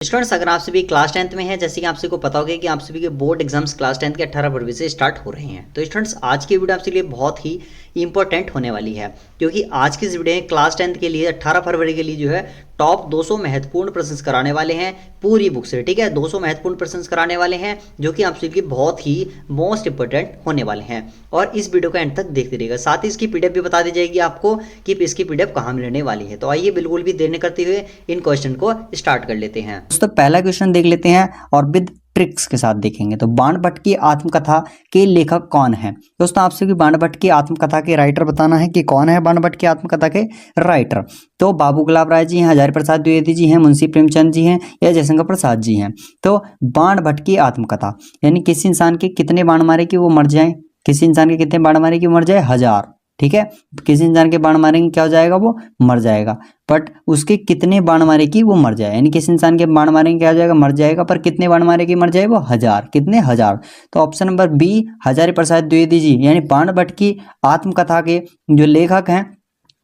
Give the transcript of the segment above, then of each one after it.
Students, अगर आप सभी क्लास 10th में हैं, जैसे कि आप सभी को पता होगा कि आप सभी के बोर्ड एग्जाम्स क्लास 10th के 18 फरवरी से स्टार्ट हो रहे हैं। तो स्टूडेंट्स, आज की वीडियो आपके लिए बहुत ही इंपॉर्टेंट होने वाली है, क्योंकि आज की इस वीडियो में क्लास 10th के लिए 18 फरवरी के लिए जो है टॉप 200 महत्वपूर्ण प्रश्न कराने वाले हैं पूरी बुक से। ठीक है, 200 महत्वपूर्ण प्रश्न कराने वाले हैं जो कि आप सभी के बहुत ही मोस्ट इंपॉर्टेंट होने वाले हैं, और इस वीडियो का एंड तक देखते रहिएगा। साथ ही इसकी पीडीएफ भी बता दी जाएगी आपको कि इसकी पीडीएफ कहाँ मिलने वाली है। तो आइए बिल्कुल भी देर न करते हुए इन क्वेश्चन को स्टार्ट कर लेते हैं। दोस्तों, पहला क्वेश्चन देख लेते हैं और विद ट्रिक्स के साथ देखेंगे। तो बाणभट्ट की आत्मकथा के लेखक कौन है? दोस्तों, आप सभी बाणभट्ट की आत्मकथा के राइटर बताना है कि कौन है बाणभट्ट की आत्मकथा के राइटर। तो बाबू गुलाब राय जी हैं, हजारी प्रसाद द्विवेदी जी हैं, मुंशी प्रेमचंद जी हैं या जयशंकर प्रसाद जी हैं। तो बाणभट्ट की आत्मकथा यानी किसी इंसान के कितने बाण मारे कि वो मर जाए, किसी इंसान के कितने बाण मारे कि वो मर जाए? 1000। ठीक है, किसी इंसान के बाण मारेंगे क्या हो जाएगा? वो मर जाएगा। बट उसके कितने बाण मारे कि वो मर जाए, यानी किसी इंसान के बाण मारेंगे क्या हो जाएगा? मर जाएगा। पर कितने बाण मारे कि मर जाए? वो 1000। कितने? 1000। तो option number B, Hazari Prasad Dwivedi जी यानी बाणभट्ट की आत्मकथा के जो लेखक हैं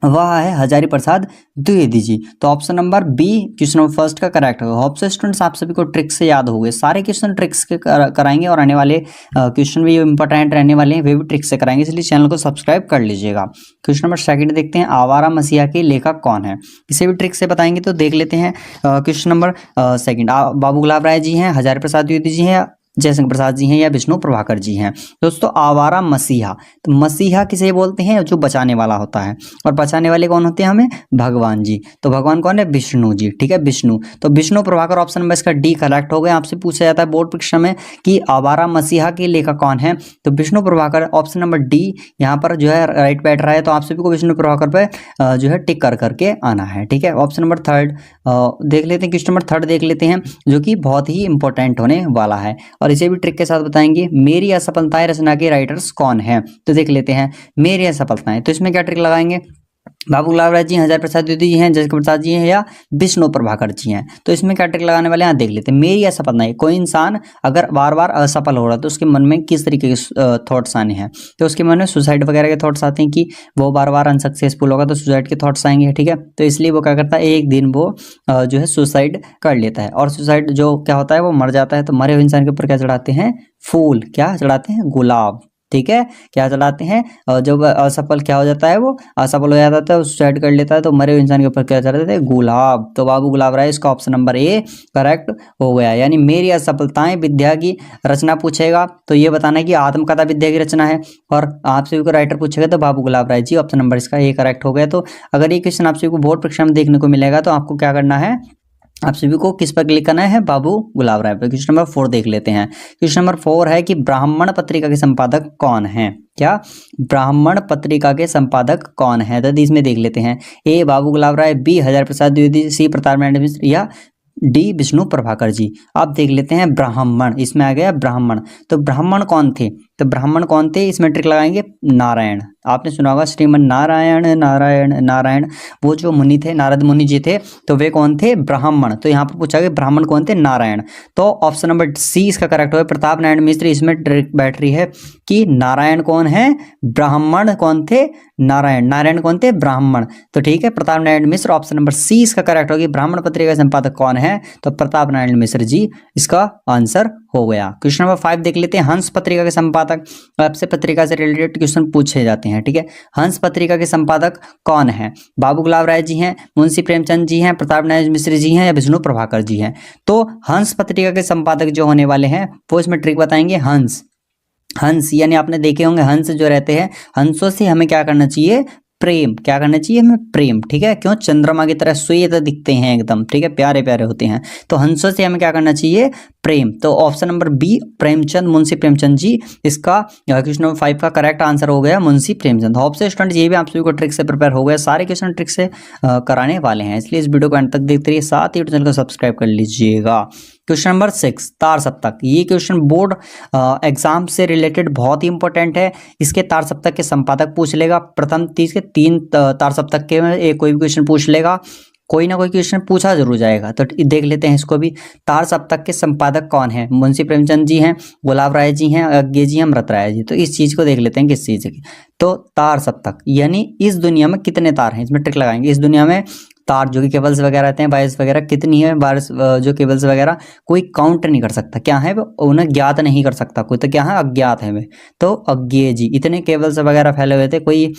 वह है हजारी प्रसाद द्विवेदी जी। तो option number B question number first का करेक्ट होगा। होप से स्टूडेंट्स आप सभी को ट्रिक्स से याद हो गए, सारे क्वेश्चन ट्रिक्स के कराएंगे और आने वाले क्वेश्चन भी इंपॉर्टेंट रहने वाले हैं, वे भी ट्रिक्स से कराएंगे, इसलिए चैनल को सब्सक्राइब कर लीजिएगा। क्वेश्चन नंबर सेकंड देखते हैं, आवारा मसीहा के लेखक कौन है? इसे भी ट्रिक से बताएंगे। तो देख लेते हैं क्वेश्चन नंबर सेकंड, बाबू गुलाब राय जी हैं, हजारी प्रसाद द्विवेदी जी हैं, जयशंकर प्रसाद जी हैं या विष्णु प्रभाकर जी हैं। दोस्तों, आवारा मसीहा, तो मसीहा किसे बोलते हैं? जो बचाने वाला होता है, और बचाने वाले कौन होते हैं? हमें भगवान जी। तो भगवान कौन है? विष्णु जी। ठीक है, विष्णु। तो विष्णु प्रभाकर ऑप्शन नंबर इसका डी करेक्ट हो गया। आपसे पूछा जाता है बोर्ड परीक्षा में कि आवारा मसीहा के लेखक कौन है, तो Vishnu Prabhakar option number D यहाँ पर जो है राइट बैठ रहा है। तो आप सभी को विष्णु प्रभाकर पर जो है टिक कर करके आना है। ठीक है, ऑप्शन नंबर थर्ड देख लेते हैं, क्वेश्चन नंबर थर्ड देख लेते हैं जो कि बहुत ही इंपॉर्टेंट होने वाला है, और इसे भी ट्रिक के साथ बताएंगे। मेरी असफलताएं रचना के राइटर्स कौन है? तो देख लेते हैं मेरी असफलताएं। तो इसमें क्या ट्रिक लगाएंगे? बाबू गुलाब राय जी, हजारी प्रसाद द्विवेदी जी हैं, जयशंकर प्रसाद जी हैं या विष्णु प्रभाकर जी हैं। तो इसमें क्या ट्रिक लगाने वाले हैं? देख लेते हैं। मेरी असफलताएं, कोई इंसान अगर बार बार असफल हो रहा है तो उसके मन में किस तरीके के थॉट्स आने हैं? तो उसके मन में सुसाइड वगैरह के थॉट्स आते हैं कि वो बार बार अनसक्सेसफुल होगा तो सुसाइड के थॉट्स आएंगे। ठीक है, तो इसलिए वो क्या करता है, एक दिन वो जो है सुसाइड कर लेता है, और सुसाइड जो क्या होता है वो मर जाता है। तो मरे हुए इंसान के ऊपर क्या चढ़ाते हैं? फूल। क्या चढ़ाते हैं? गुलाब। ठीक है, क्या चढ़ाते हैं? जब असफल क्या हो जाता है, वो असफल हो जाता है, सुसाइड कर लेता है, तो मरे हुए इंसान के ऊपर क्या चढ़ाते हैं? गुलाब। तो बाबू गुलाब राय इसका ऑप्शन नंबर ए करेक्ट हो गया। यानी मेरी असफलताएं विद्या की रचना पूछेगा तो ये बताना है कि आत्मकथा विद्या की रचना है, और आप सभी को राइटर पूछेगा तो बाबू गुलाब राय जी, ऑप्शन नंबर इसका ए करेक्ट हो गया। तो अगर ये क्वेश्चन आप सभी को बोर्ड परीक्षा में देखने को मिलेगा तो आपको क्या करना है? आप सभी को किस पर क्लिक करना है? बाबू गुलाब राय पर। क्वेश्चन नंबर 4 देख लेते हैं। क्वेश्चन नंबर 4 है कि ब्राह्मण पत्रिका के संपादक कौन है? क्या? ब्राह्मण पत्रिका के संपादक कौन है? तो इसमें देख लेते हैं। ए बाबू गुलाब राय, बी हजारी प्रसाद द्विवेदी, सी प्रताप नारायण मिश्र या डी विष्णु प्रभाकर जी। आप देख लेते हैं ब्राह्मण, इसमें आ गया ब्राह्मण। तो ब्राह्मण कौन थे? तो ब्राह्मण कौन थे? इसमें ट्रिक लगाएंगे। नारायण, आपने सुना होगा श्रीमन नारायण नारायण नारायण, वो जो मुनि थे, नारद मुनि जी थे, तो वे कौन थे? ब्राह्मण। तो यहाँ पर पूछा गया ब्राह्मण कौन थे? नारायण। तो ऑप्शन नंबर सी इसका करेक्ट होगा, प्रताप नारायण मिश्र। इसमें ट्रिक बैठ रही है कि नारायण कौन है? ब्राह्मण कौन थे? नारायण। नारायण कौन थे? ब्राह्मण। तो ठीक है, प्रताप नारायण मिश्र, ऑप्शन नंबर सी इसका करेक्ट होगी। ब्राह्मण पत्रिका का संपादक कौन है? तो प्रताप नारायण मिश्र जी इसका आंसर हो गया। क्वेश्चन नंबर 5 देख लेते हैं। हंस पत्रिका के संपादक, आपसे पत्रिका से रिलेटेड क्वेश्चन पूछे जाते हैं। ठीक है, हंस पत्रिका के संपादक कौन है? बाबू गुलाब राय जी हैं, मुंशी प्रेमचंद जी हैं, प्रताप नारायण मिश्र जी हैं या विष्णु प्रभाकर जी हैं। तो हंस पत्रिका के संपादक जो होने वाले हैं वो इसमें ट्रिक बताएंगे। हंस, हंस यानी आपने देखे होंगे हंस जो रहते हैं, हंसों से हमें क्या करना चाहिए? प्रेम। क्या करना चाहिए हमें? प्रेम। ठीक है, क्यों? चंद्रमा की तरह श्वेत दिखते हैं एकदम। ठीक है, प्यारे प्यारे होते हैं। तो हंसों से हमें क्या करना चाहिए? प्रेम। तो option number B Premchand, Munshi Premchand ji, इसका क्वेश्चन नंबर 5 का करेक्ट आंसर हो गया मुंशी प्रेमचंद। होप से स्टूडेंट ये भी आप सभी को ट्रिक से प्रिपेयर हो गया, सारे क्वेश्चन ट्रिक से कराने वाले हैं, इसलिए इस वीडियो को अंत तक देखते रहिए, साथ ही चैनल को सब्सक्राइब कर लीजिएगा। क्वेश्चन नंबर 6 तार सप्तक, ये क्वेश्चन बोर्ड एग्जाम से रिलेटेड बहुत ही इंपॉर्टेंट है। इसके तार सप्तक के संपादक पूछ लेगा, प्रथम 30 के 3 तार सप्तक के में एक कोई भी क्वेश्चन पूछ लेगा, कोई ना कोई क्वेश्चन पूछा जरूर जाएगा। तो देख लेते हैं इसको भी। तार सप्तक के संपादक कौन है? मुंशी प्रेमचंद जी हैं, गुलाब राय जी हैं, अज्ञे जी हैं, अमृत राय जी। तो इस चीज को देख लेते हैं, किस चीज की। तो तार सप्तक यानी इस दुनिया में कितने तार हैं, इसमें ट्रिक लगाएंगे। इस दुनिया में तार जो कि केबल्स वगैरह रहते हैं, वायर्स वगैरह कितनी है, वायर्स जो केबल्स वगैरह कोई काउंट नहीं कर सकता। क्या है वो, उन्हें ज्ञात नहीं कर सकता कोई, तो क्या है, अज्ञात है वे। तो अज्ञेय जी, इतने केबल्स वगैरह फैले हुए थे, कोई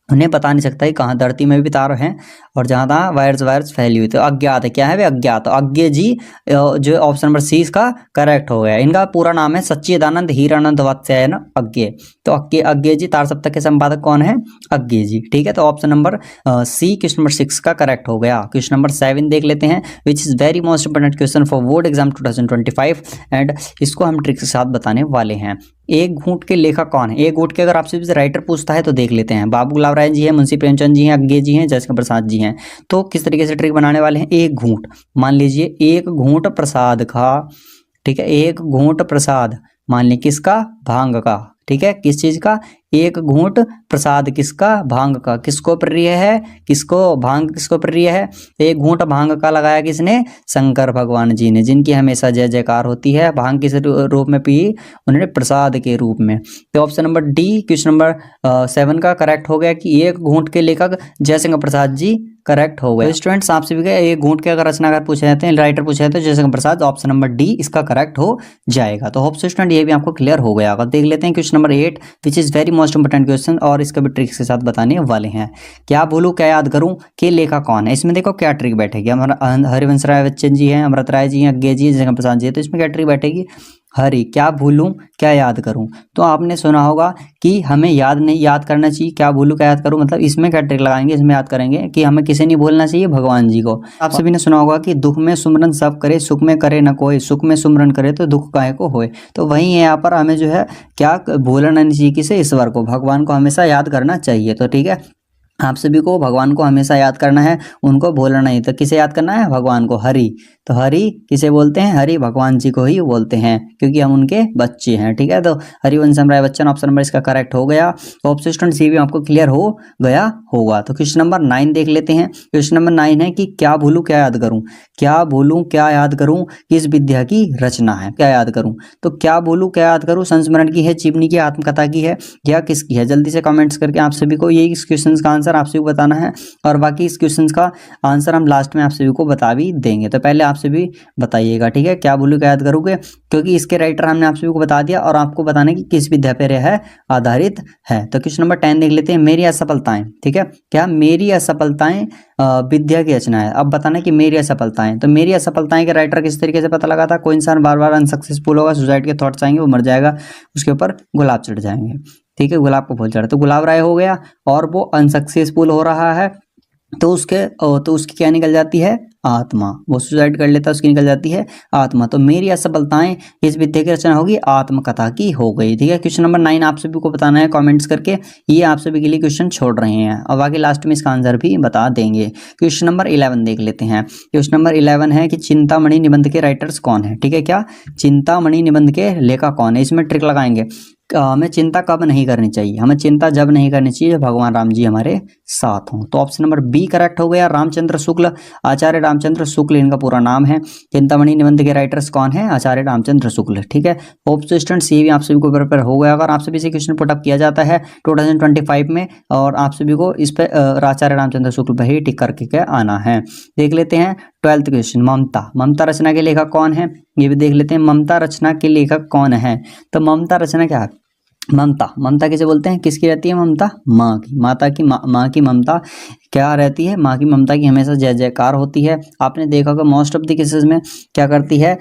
उन्हें पता नहीं सकता कि कहाँ धरती में भी तार हैं और जहाँ तहाँ वायर्स वायर्स फैली हुई, तो अज्ञात है। क्या है वे, अज्ञात। तो अज्ञेय जी जो ऑप्शन नंबर सी इसका करेक्ट हो गया। इनका पूरा नाम है सच्चिदानंद हीरानंद वात्स्यायन अज्ञेय। तो अज्ञेय जी तार सप्तक के संपादक कौन है, अज्ञेय जी। ठीक है, तो option number C question number 6 का करेक्ट हो गया। क्वेश्चन नंबर 7 देख लेते हैं, विच is very most important question for board exam 2025 and इसको हम ट्रिक के साथ बताने वाले हैं। एक घूंट के लेखक कौन है। एक घूंट के अगर आपसे राइटर पूछता है तो देख लेते हैं, बाबू गुलाब राय जी हैं, मुंशी प्रेमचंद जी हैं, अज्ञेय जी हैं, जयशंकर प्रसाद जी हैं। तो किस तरीके से ट्रिक बनाने वाले हैं, एक घूंट मान लीजिए, एक घूंट प्रसाद का, ठीक है, एक घूंट प्रसाद मान ली किसका, भांग का। ठीक है, किस चीज का, एक घूंट प्रसाद किसका, भांग का। किसको प्रिय है, किसको, भांग किसको प्रिय है। एक घूंट भांग का लगाया किसने, शंकर भगवान जी ने, जिनकी हमेशा जय जयकार होती है। भांग किस रूप में पी, उन्होंने प्रसाद के रूप में। तो option number D question number 7 का करेक्ट हो गया कि एक घूंट के लेखक जयशंकर प्रसाद जी करेक्ट हो गए। तो स्टूडेंट्स आपसे भी एक घूंट के अगर रचनाकार पूछे जाते हैं, राइटर पूछे जाते हैं Jaishankar Prasad, option number D इसका करेक्ट हो जाएगा। तो होप स्टूडेंट ये भी आपको क्लियर हो गया होगा। देख लेते हैं question number 8 which is very most important question और इसका भी ट्रिक्स के साथ बताने वाले हैं। क्या भूलूं क्या याद करूं के लेखक कौन है। इसमें देखो क्या ट्रिक बैठेगी, हमारा हरिवंश राय बच्चन जी हैं, अमृत राय जी हैं, अज्ञेय जी, जयशंकर प्रसाद जी है। तो इसमें क्या ट्रिक बैठेगी, हरि क्या भूलूं क्या याद करूं। तो आपने सुना होगा कि हमें याद करना चाहिए, क्या भूलूं क्या याद करूं, मतलब इसमें क्या ट्रिक लगाएंगे, इसमें याद करेंगे कि हमें किसे नहीं भूलना चाहिए, भगवान जी को। आप सभी ने सुना होगा कि दुख में सुमरन सब करे, सुख में करे न कोई, सुख में सुमरन करे तो दुख काहे को होए। तो वहीं यहाँ पर हमें जो है क्या भूलना नहीं चाहिए, किसे, ईश्वर को, भगवान को हमेशा याद करना चाहिए। तो ठीक है, आप सभी को भगवान को हमेशा याद करना है, उनको भूलना नहीं। तो किसे याद करना है, भगवान को, हरि। तो हरि किसे बोलते हैं, हरि भगवान जी को ही बोलते हैं क्योंकि हम उनके बच्चे हैं। ठीक है, तो हरिवंश राय बच्चन ऑप्शन नंबर इसका करेक्ट हो गया। ऑप्शन स्टूडेंट सी भी आपको क्लियर हो गया होगा। तो क्वेश्चन नंबर 9 देख लेते हैं। क्वेश्चन नंबर 9 है कि क्या भूलूं क्या याद करूं। क्या भूलूं क्या याद करूं किस विद्या की रचना है, क्या याद करूं। तो क्या भूलूं क्या याद करूं संस्मरण की है, जीवनी की, आत्मकथा की है या किसकी है। जल्दी से कमेंट्स करके आप सभी को यही इस क्वेश्चन का आंसर आप सभी को बताना है और बाकी इस क्वेश्चन का आंसर हम लास्ट में आप सभी को बता भी देंगे। तो पहले आप सभी बताइएगा, ठीक है, क्या भूलूं क्या याद करोगे, क्योंकि इसके राइटर हमने आप सभी को बता दिया और आपको बताना कि किस विद्या पर है आधारित है। तो क्वेश्चन नंबर 10 देख लेते हैं, मेरी असफलताएं। ठीक है, क्या मेरी असफलताएं विद्या की रचना है। अब बताना कि मेरी असफलताएं, तो मेरी असफलताएं के राइटर किस तरीके से पता लगा था। कोई इंसान बार बार अनसक्सेसफुल होगा, सुसाइड के थॉट्स आएंगे, वो मर जाएगा, उसके ऊपर गुलाब चढ़ जाएंगे। ठीक है, गुलाब को फूल चढ़ा, तो गुलाब राय हो गया और वो अनसक्सेसफुल हो रहा है तो उसकी क्या निकल जाती है, आत्मा। वो सुसाइड कर लेता है, उसकी निकल जाती है आत्मा। तो मेरी असफलताएं इस विद्या की रचना होगी, आत्मकथा की हो गई। ठीक है, क्वेश्चन नंबर 9 आप सभी को बताना है कमेंट्स करके, ये आप सभी के लिए क्वेश्चन छोड़ रहे हैं और बाकी लास्ट में इसका आंसर भी बता देंगे। क्वेश्चन नंबर 11 देख लेते हैं। क्वेश्चन नंबर 11 है कि चिंतामणि निबंध के राइटर्स कौन है। ठीक है, क्या चिंतामणि निबंध के लेखक कौन है। इसमें ट्रिक लगाएंगे, हमें चिंता कब नहीं करनी चाहिए, हमें चिंता जब नहीं करनी चाहिए जब भगवान राम जी हमारे साथ हों। तो ऑप्शन नंबर बी करेक्ट हो गया, रामचंद्र शुक्ल, आचार्य रामचंद्र शुक्ल इनका पूरा नाम है। चिंतामणि निबंध के राइटर्स कौन है, आचार्य रामचंद्र शुक्ल। ठीक है, होप स्टूडेंट्स ये भी आप सभी को प्रिपेयर हो गया। अगर आप सभी से क्वेश्चन पुटअप किया जाता है 2025 में और आप सभी को इस पर आचार्य रामचंद्र शुक्ल पर ही टिक करके आना है। देख लेते हैं 12th क्वेश्चन, ममता रचना के लेखक कौन है, ये भी देख लेते हैं। ममता रचना के लेखक कौन है, तो ममता रचना क्या है, ममता किसे बोलते हैं, किसकी रहती है ममता, माँ की, माता की, माँ की ममता क्या रहती है, माँ की ममता की हमेशा जय जयकार होती है। आपने देखा होगा मोस्ट ऑफ द केसेस में क्या करती है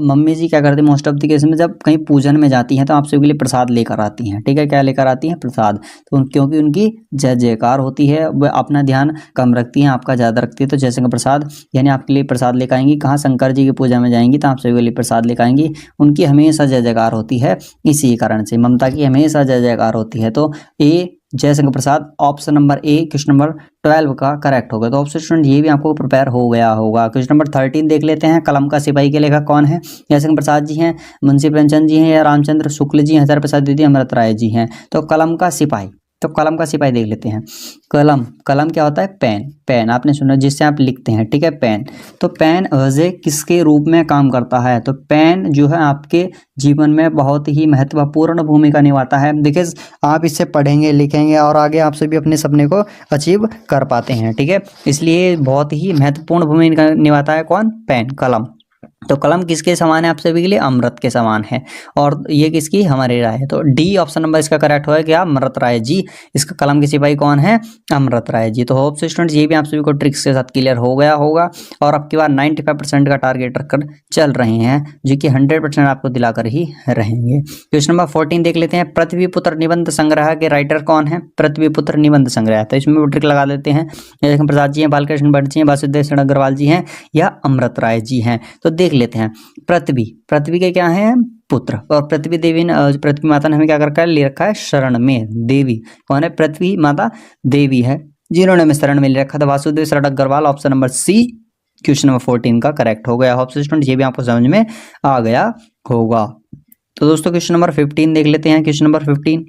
मम्मी जी, क्या करती है मोस्ट ऑफ द केसेस में जब कहीं पूजन में जाती हैं तो आप सभी के लिए प्रसाद लेकर आती हैं। ठीक है, क्या लेकर आती हैं, प्रसाद। तो क्योंकि उनकी जय जयकार होती है, वह अपना ध्यान कम रखती हैं, आपका ज़्यादा रखती है। तो जयशंकर प्रसाद यानी आपके लिए प्रसाद लेकर आएंगी, कहाँ शंकर जी की पूजा में जाएंगी तो आप सभी के लिए प्रसाद लेकर आएंगी। उनकी हमेशा जय जयकार होती है, इसी कारण से ममता की हमेशा जय जयकार होती है। तो A Jaishankar Prasad option number A question number 12 का करेक्ट होगा। तो ऑप्शन स्टूडेंट ये भी आपको प्रिपेयर हो गया होगा। क्वेश्चन नंबर 13 देख लेते हैं, कलम का सिपाही के लेखक कौन है, जयशंकर प्रसाद जी हैं, मुंशी प्रेमचंद जी हैं या रामचंद्र शुक्ल जी हैं, हजारी प्रसाद द्वितीय, अमृत राय जी हैं। तो कलम का सिपाही, तो कलम का सिपाही देख लेते हैं। कलम, कलम क्या होता है? पेन, पेन आपने सुना जिससे आप लिखते हैं, ठीक है, पेन। तो पेन वजह किसके रूप में काम करता है? तो पेन जो है आपके जीवन में बहुत ही महत्वपूर्ण भूमिका निभाता है। देखिए आप इससे पढ़ेंगे लिखेंगे और आगे आप सभी अपने सपने को अचीव कर पाते हैं, ठीक है। इसलिए बहुत ही महत्वपूर्ण भूमिका निभाता है कौन? पेन, कलम। तो कलम किसके समान है आप सभी के लिए? अमृत के समान है। और ये किसकी? हमारी राय है। तो डी ऑप्शन नंबर इसका करेक्ट होगा क्या? अमृत राय जी। इसका कलम के सिपाही कौन है? अमृत राय जी। तो होप सो स्टूडेंट्स ये भी आप सभी को ट्रिक्स के साथ क्लियर हो गया होगा और अब की बार 95% का टारगेट रखकर चल रहे हैं, जो कि 100% आपको दिलाकर ही रहेंगे। क्वेश्चन नंबर 14 देख लेते हैं। पृथ्वीपुत्र निबंध संग्रह के राइटर कौन है? पृथ्वीपुत्र निबंध संग्रह, तो इसमें ट्रिक लगा देते हैं। लक्ष्मण प्रसाद जी हैं, बालकृष्ण भट्ट जी हैं, वासुदेव शरण अग्रवाल जी हैं या अमृत राय जी हैं। तो देख लेते हैं। पृथ्वी, पृथ्वी के क्या है? पुत्र। और पृथ्वी देवी ने, पृथ्वी माता ने हमें क्या कर रखा है? ले रखा है शरण में। देवी कौन है? पृथ्वी माता देवी है जिन्होंने हमें शरण में ले रखा था। Vasudev Sharan Agrawal, option number C question number 14 का करेक्ट हो गया। होप सो स्टूडेंट ये भी आपको समझ में आ गया होगा। तो दोस्तों क्वेश्चन नंबर 15 देख लेते हैं। Question number 15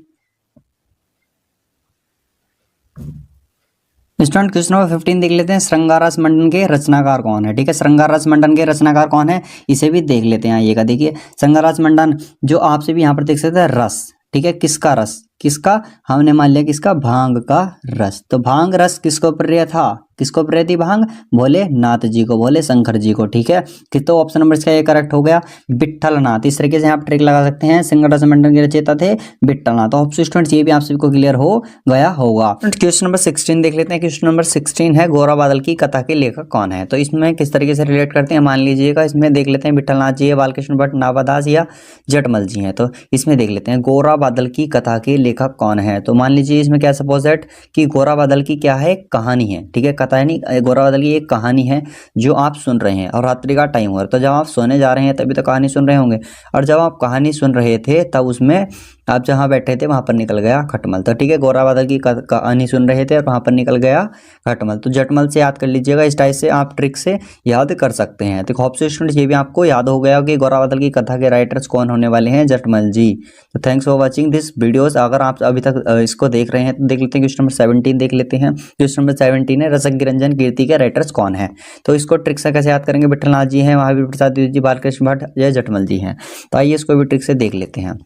student, question number 15 देख लेते हैं। श्रृंगारस मंडन के रचनाकार कौन है? ठीक है, श्रृंगारस मंडन के रचनाकार कौन है इसे भी देख लेते हैं। आइएगा देखिए, श्रृंगारस मंडन जो आपसे भी यहाँ पर देख सकते हैं, रस, ठीक है, किसका रस? किसका? हमने मान लिया किसका? भांग का रस। तो भांग रस किसको प्रिय था? किसको प्रिय थी भांग? भोले नाथ जी को, भोले शंकर जी को, ठीक है। तो ऑप्शन नंबर इसका ये करेक्ट हो गया, विट्ठल नाथ। इस तरीके से आप ट्रिक लगा सकते हैं। श्रृंगारस मंडन के रचयिता थे विट्ठल नाथ। तो ऑप्शन स्टूडेंट्स ये भी आप सभी को क्लियर हो गया होगा। क्वेश्चन नंबर 16 देख लेते हैं। क्वेश्चन नंबर 16 है, गौरा बादल की कथा के लेखक कौन है? तो इसमें किस तरीके से रिलेट करते हैं मान लीजिएगा। इसमें देख लेते हैं विट्ठल नाथ जी है, बालकृष्ण भट्ट, नाभादास या जटमल जी हैं। तो इसमें देख लेते हैं गौरा बादल की कथा के लेखक कौन है। तो मान लीजिए इसमें क्या सपोज दैट कि गौरा बादल की क्या है? कहानी है, ठीक है, कथा है नहीं, गौरा बादल की एक कहानी है जो आप सुन रहे हैं और रात्रि का टाइम हो रहा है। तो जब आप सोने जा रहे हैं तभी तो कहानी सुन रहे होंगे, और जब आप कहानी सुन रहे थे तब उसमें आप जहाँ बैठे थे वहां पर निकल गया खटमल। तो ठीक है, गौरा बादल की कहानी सुन रहे थे और वहां पर निकल गया खटमल। तो जटमल से याद कर लीजिएगा, इस टाइप से आप ट्रिक से याद कर सकते हैं। तो होप सो स्टूडेंट्स ये भी आपको याद हो गया कि गौरा बादल की कथा के राइटर्स कौन होने वाले हैं? जटमल जी। तो thanks for watching this videos. अगर आप अभी तक इसको देख रहे हैं तो देख लेते हैं। क्वेश्चन नंबर 17 देख लेते हैं। क्वेश्चन नंबर 17 है, रसज्ञ रंजन कीर्ति के राइटर्स कौन है? तो इसको ट्रिक से कैसे याद करेंगे? विट्ठल नाथ जी हैं, महावीर प्रसाद जी, बालकृष्ण भट्ट या जटमल जी हैं। तो आइए इसको भी ट्रिक से देख लेते हैं।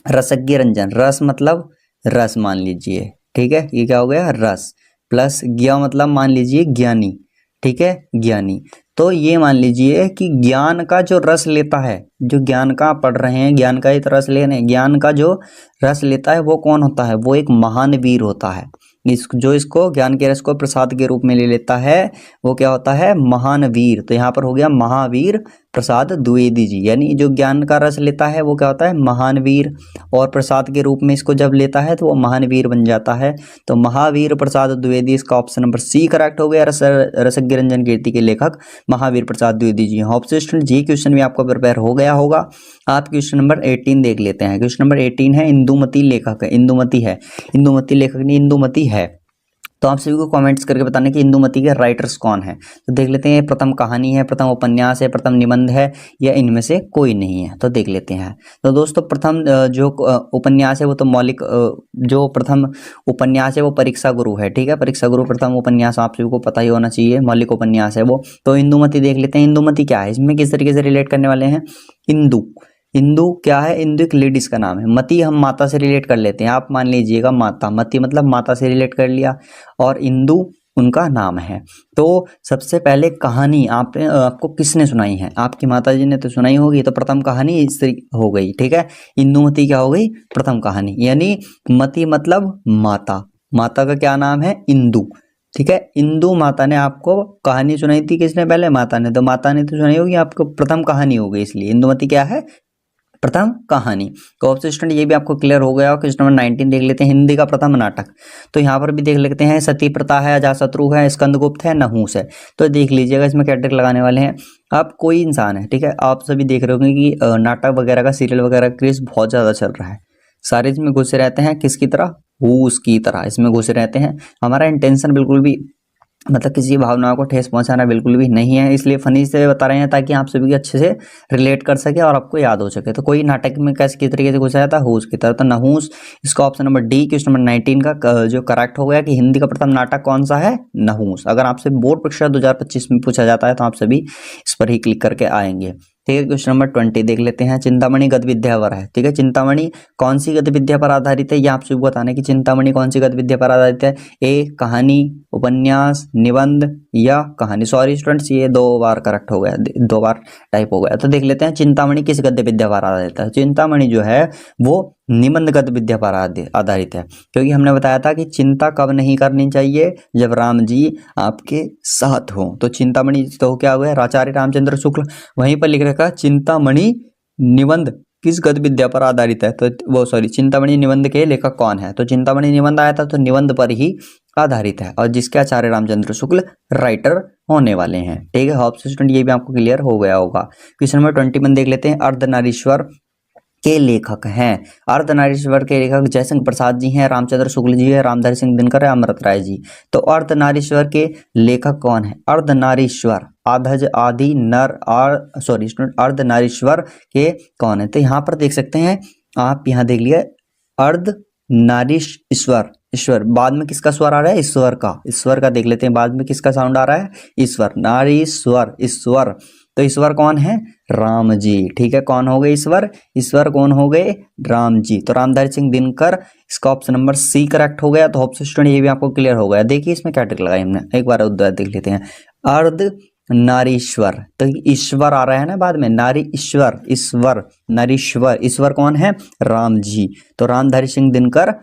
रसज्ञ रंजन, रस मतलब रस मान लीजिए, ठीक है, ये क्या हो गया? रस, प्लस ज्ञ मतलब मान लीजिए ज्ञानी, ठीक है, ज्ञानी। तो ये मान लीजिए कि ज्ञान का जो रस लेता है, जो ज्ञान का पढ़ रहे हैं, ज्ञान का ही तो रस ले रहे हैं, ज्ञान का जो रस लेता है वो कौन होता है? वो एक महान वीर होता है। जो इसको ज्ञान के रस को प्रसाद के रूप में ले लेता है वो क्या होता है? महान वीर। तो यहाँ पर हो गया महावीर प्रसाद द्विवेदी जी, यानी जो ज्ञान का रस लेता है वो क्या होता है? महान वीर, और प्रसाद के रूप में इसको जब लेता है तो वो महान वीर बन जाता है। तो महावीर प्रसाद द्विवेदी, इसका ऑप्शन नंबर सी करेक्ट हो गया। रसज्ञ रंजन कीर्ति के लेखक महावीर प्रसाद द्विवेदी जी। होप सो स्टूडेंट जी क्वेश्चन भी आपको प्रिपेयर हो गया होगा। आप क्वेश्चन नंबर 18 देख लेते हैं। क्वेश्चन नंबर 18 है, इंदुमती लेखक है, इंदुमती है, इंदुमती लेखक नहीं, इंदुमती है। तो आप सभी को कमेंट्स करके बताने कि इंदुमती के राइटर्स कौन है। तो देख लेते हैं, प्रथम कहानी है, प्रथम उपन्यास है, प्रथम निबंध है, या इनमें से कोई नहीं है। तो देख लेते हैं। तो दोस्तों प्रथम जो उपन्यास है वो तो मौलिक, जो प्रथम उपन्यास है वो परीक्षा गुरु है, ठीक है, परीक्षा गुरु प्रथम उपन्यास आप सभी को पता ही होना चाहिए, मौलिक उपन्यास है वो। तो इंदुमती देख लेते हैं। इंदुमती क्या है, इसमें किस तरीके से रिलेट करने वाले हैं? इंदु, इंदु क्या है? इंदु एक लेडीज का नाम है। मती हम माता से रिलेट कर लेते हैं, आप मान लीजिएगा माता, मती मतलब माता से रिलेट कर लिया, और इंदु उनका नाम है। तो सबसे पहले कहानी आपको किसने सुनाई है? आपकी माता जी ने तो सुनाई होगी। तो प्रथम कहानी इस हो गई, ठीक है, इंदुमती क्या हो गई? प्रथम कहानी, यानी मती मतलब माता, माता का क्या नाम है? इंदु, ठीक है। इंदु माता ने आपको कहानी सुनाई थी, किसने? पहले माता ने। तो माता ने तो सुनाई होगी आपको, प्रथम कहानी हो गई, इसलिए इंदुमती क्या है? प्रथम कहानी। तो ऑप्शन स्टूडेंट ये भी आपको क्लियर हो गया। क्वेश्चन नंबर 19 देख लेते हैं, हिंदी का प्रथम नाटक। तो यहाँ पर भी देख लेते हैं, सती प्रथा है, अजातशत्रु है, स्कंदगुप्त है, नहुस है। तो देख लीजिएगा इसमें क्या ट्रिक लगाने वाले हैं। आप कोई इंसान है, ठीक है, आप सभी देख रहे होंगे कि नाटक वगैरह का, सीरियल वगैरह का क्रेज बहुत ज़्यादा चल रहा है। सारे इसमें घुसे रहते हैं, किसकी तरह? हूस की तरह इसमें घुसे रहते हैं। हमारा इंटेंशन बिल्कुल भी मतलब किसी भावनाओं को ठेस पहुंचाना बिल्कुल भी नहीं है, इसलिए फनी से बता रहे हैं ताकि आप सभी अच्छे से रिलेट कर सके और आपको याद हो सके। तो कोई नाटक में कैसे किस तरीके से पूछा जाता है, हूस की तरह। तो नहूस, इसका option number D question number 19 का जो करेक्ट हो गया कि हिंदी का प्रथम नाटक कौन सा है, नहूस। अगर आपसे बोर्ड परीक्षा 2025 में पूछा जाता है तो आप सभी इस पर ही क्लिक करके आएंगे। ठीक है, क्वेश्चन नंबर 20 देख लेते हैं। चिंतामणि गद्य विद्या पर है। ठीक है, चिंतामणि कौन सी गद्य विद्या पर आधारित है, ये आप सभी बताना है कि चिंतामणि कौन सी गद्य विद्या पर आधारित है। ए कहानी, उपन्यास, निबंध या कहानी। सॉरी स्टूडेंट्स, ये 2 बार करेक्ट हो गया, 2 बार टाइप हो गया। तो देख लेते हैं चिंतामणि किस गद्य विद्या पर आधारित है। चिंतामणि जो है वो निबंध गद्य विद्या पर आधारित है, क्योंकि हमने बताया था कि चिंता कब नहीं करनी चाहिए, जब राम जी आपके साथ हो। तो चिंतामणि तो क्या हुआ है, आचार्य रामचंद्र शुक्ल। वहीं पर लिख रखा चिंतामणि निबंध किस गद्य विद्या पर आधारित है, तो वो सॉरी चिंतामणि निबंध के लेखक कौन है। तो चिंतामणि निबंध आया था तो निबंध पर ही आधारित है, और जिसके आचार्य रामचंद्र शुक्ल राइटर होने वाले हैं। ठीक है, होप स्टूडेंट ये भी आपको क्लियर हो गया होगा। क्वेश्चन नंबर 21 देख लेते हैं। अर्धनारीश्वर के लेखक हैं। अर्धनारीश्वर के लेखक जयशंकर प्रसाद जी हैं, रामचंद्र शुक्ल जी है, रामधारी सिंह दिनकर है, अमृत राय जी। तो अर्धनारीश्वर के लेखक कौन है। अर्धनारीश्वर, आधज आदि नर सॉरी स्टूडेंट, अर्धनारीश्वर के कौन है। तो यहाँ पर देख सकते हैं आप, यहाँ देख लिया अर्ध नारीश ईश्वर, ईश्वर बाद में किसका स्वर आ रहा है, ईश्वर का। ईश्वर का देख लेते हैं बाद में किसका साउंड आ रहा है, ईश्वर। नारीश्वर, ईश्वर। तो ईश्वर कौन है, राम जी। ठीक है, कौन हो गए ईश्वर, ईश्वर कौन हो गए, राम जी। तो रामधारी सिंह दिनकर, इसका ऑप्शन नंबर सी करेक्ट हो गया। तो होप स्टूडेंट ये भी आपको क्लियर हो गया। देखिए इसमें क्या ट्रिक लगाई हमने, एक बार उद्धार देख लेते हैं। अर्ध नारीश्वर, तो ईश्वर आ रहा है ना बाद में, नारी ईश्वर, ईश्वर नारीश्वर, ईश्वर कौन है, राम जी। तो रामधारी सिंह दिनकर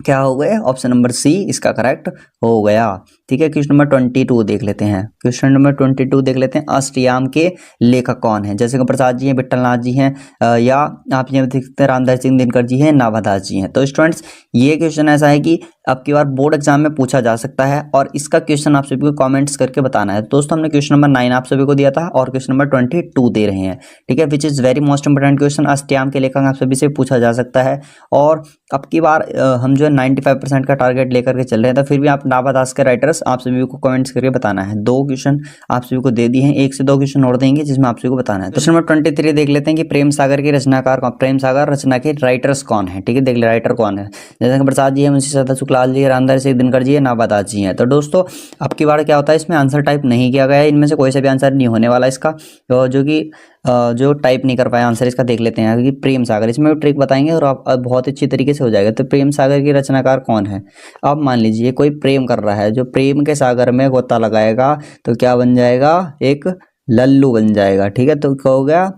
क्या हो गए, ऑप्शन नंबर सी इसका करेक्ट हो गया। ठीक है, क्वेश्चन नंबर 22 देख लेते हैं। क्वेश्चन नंबर 22 देख लेते हैं। अष्टयाम के लेखक कौन है। जयशंकर प्रसाद जी हैं, विट्ठलनाथ जी हैं, या आप ये देख सकते हैं रामधारी सिंह दिनकर जी हैं, नाभादास जी हैं। तो स्टूडेंट्स ये क्वेश्चन ऐसा है कि अब की बार बोर्ड एग्जाम में पूछा जा सकता है, और इसका क्वेश्चन आप सभी को कमेंट्स करके बताना है। दोस्तों हमने क्वेश्चन नंबर 9 आप सभी को दिया था, और क्वेश्चन नंबर 22 दे रहे हैं। ठीक है, which is very most important question. Ashtayam के लेखक आप सभी से पूछा जा सकता है, और अब की बार हम जो है 95% का टारगेट लेकर के चल रहे हैं। तो फिर भी आप नाभादास के राइटर्स आप सभी को कमेंट्स करके बताना है। 2 क्वेश्चन आप सभी को दे दिए हैं, 1 से 2 क्वेश्चन और देंगे जिसमें आप सभी को बताना है। क्वेश्चन नंबर 23 देख लेते हैं कि प्रेम सागर के रचनाकार, प्रेम सागर रचना के राइटर्स कौन है। ठीक है, देख ले राइटर कौन है। जयशंकर प्रसाद जी है, मुंशी सदा सुखलाल जी है, रामधारी सिंह दिनकर जी है, नाभादास जी हैं। तो दोस्तों अब की बार क्या होता है, इसमें आंसर टाइप नहीं किया गया है, इनमें से कोई सा भी आंसर नहीं होने वाला इसका, तो जो टाइप नहीं कर पाया आंसर इसका देख लेते हैं। क्योंकि प्रेम सागर, इसमें ट्रिक बताएंगे और आप बहुत अच्छी तरीके से हो जाएगा। तो प्रेम सागर की रचनाकार कौन है। अब मान लीजिए कोई प्रेम कर रहा है, जो प्रेम के सागर में गोता लगाएगा तो क्या बन जाएगा, एक लल्लू बन जाएगा। ठीक है, तो क्या हो गया,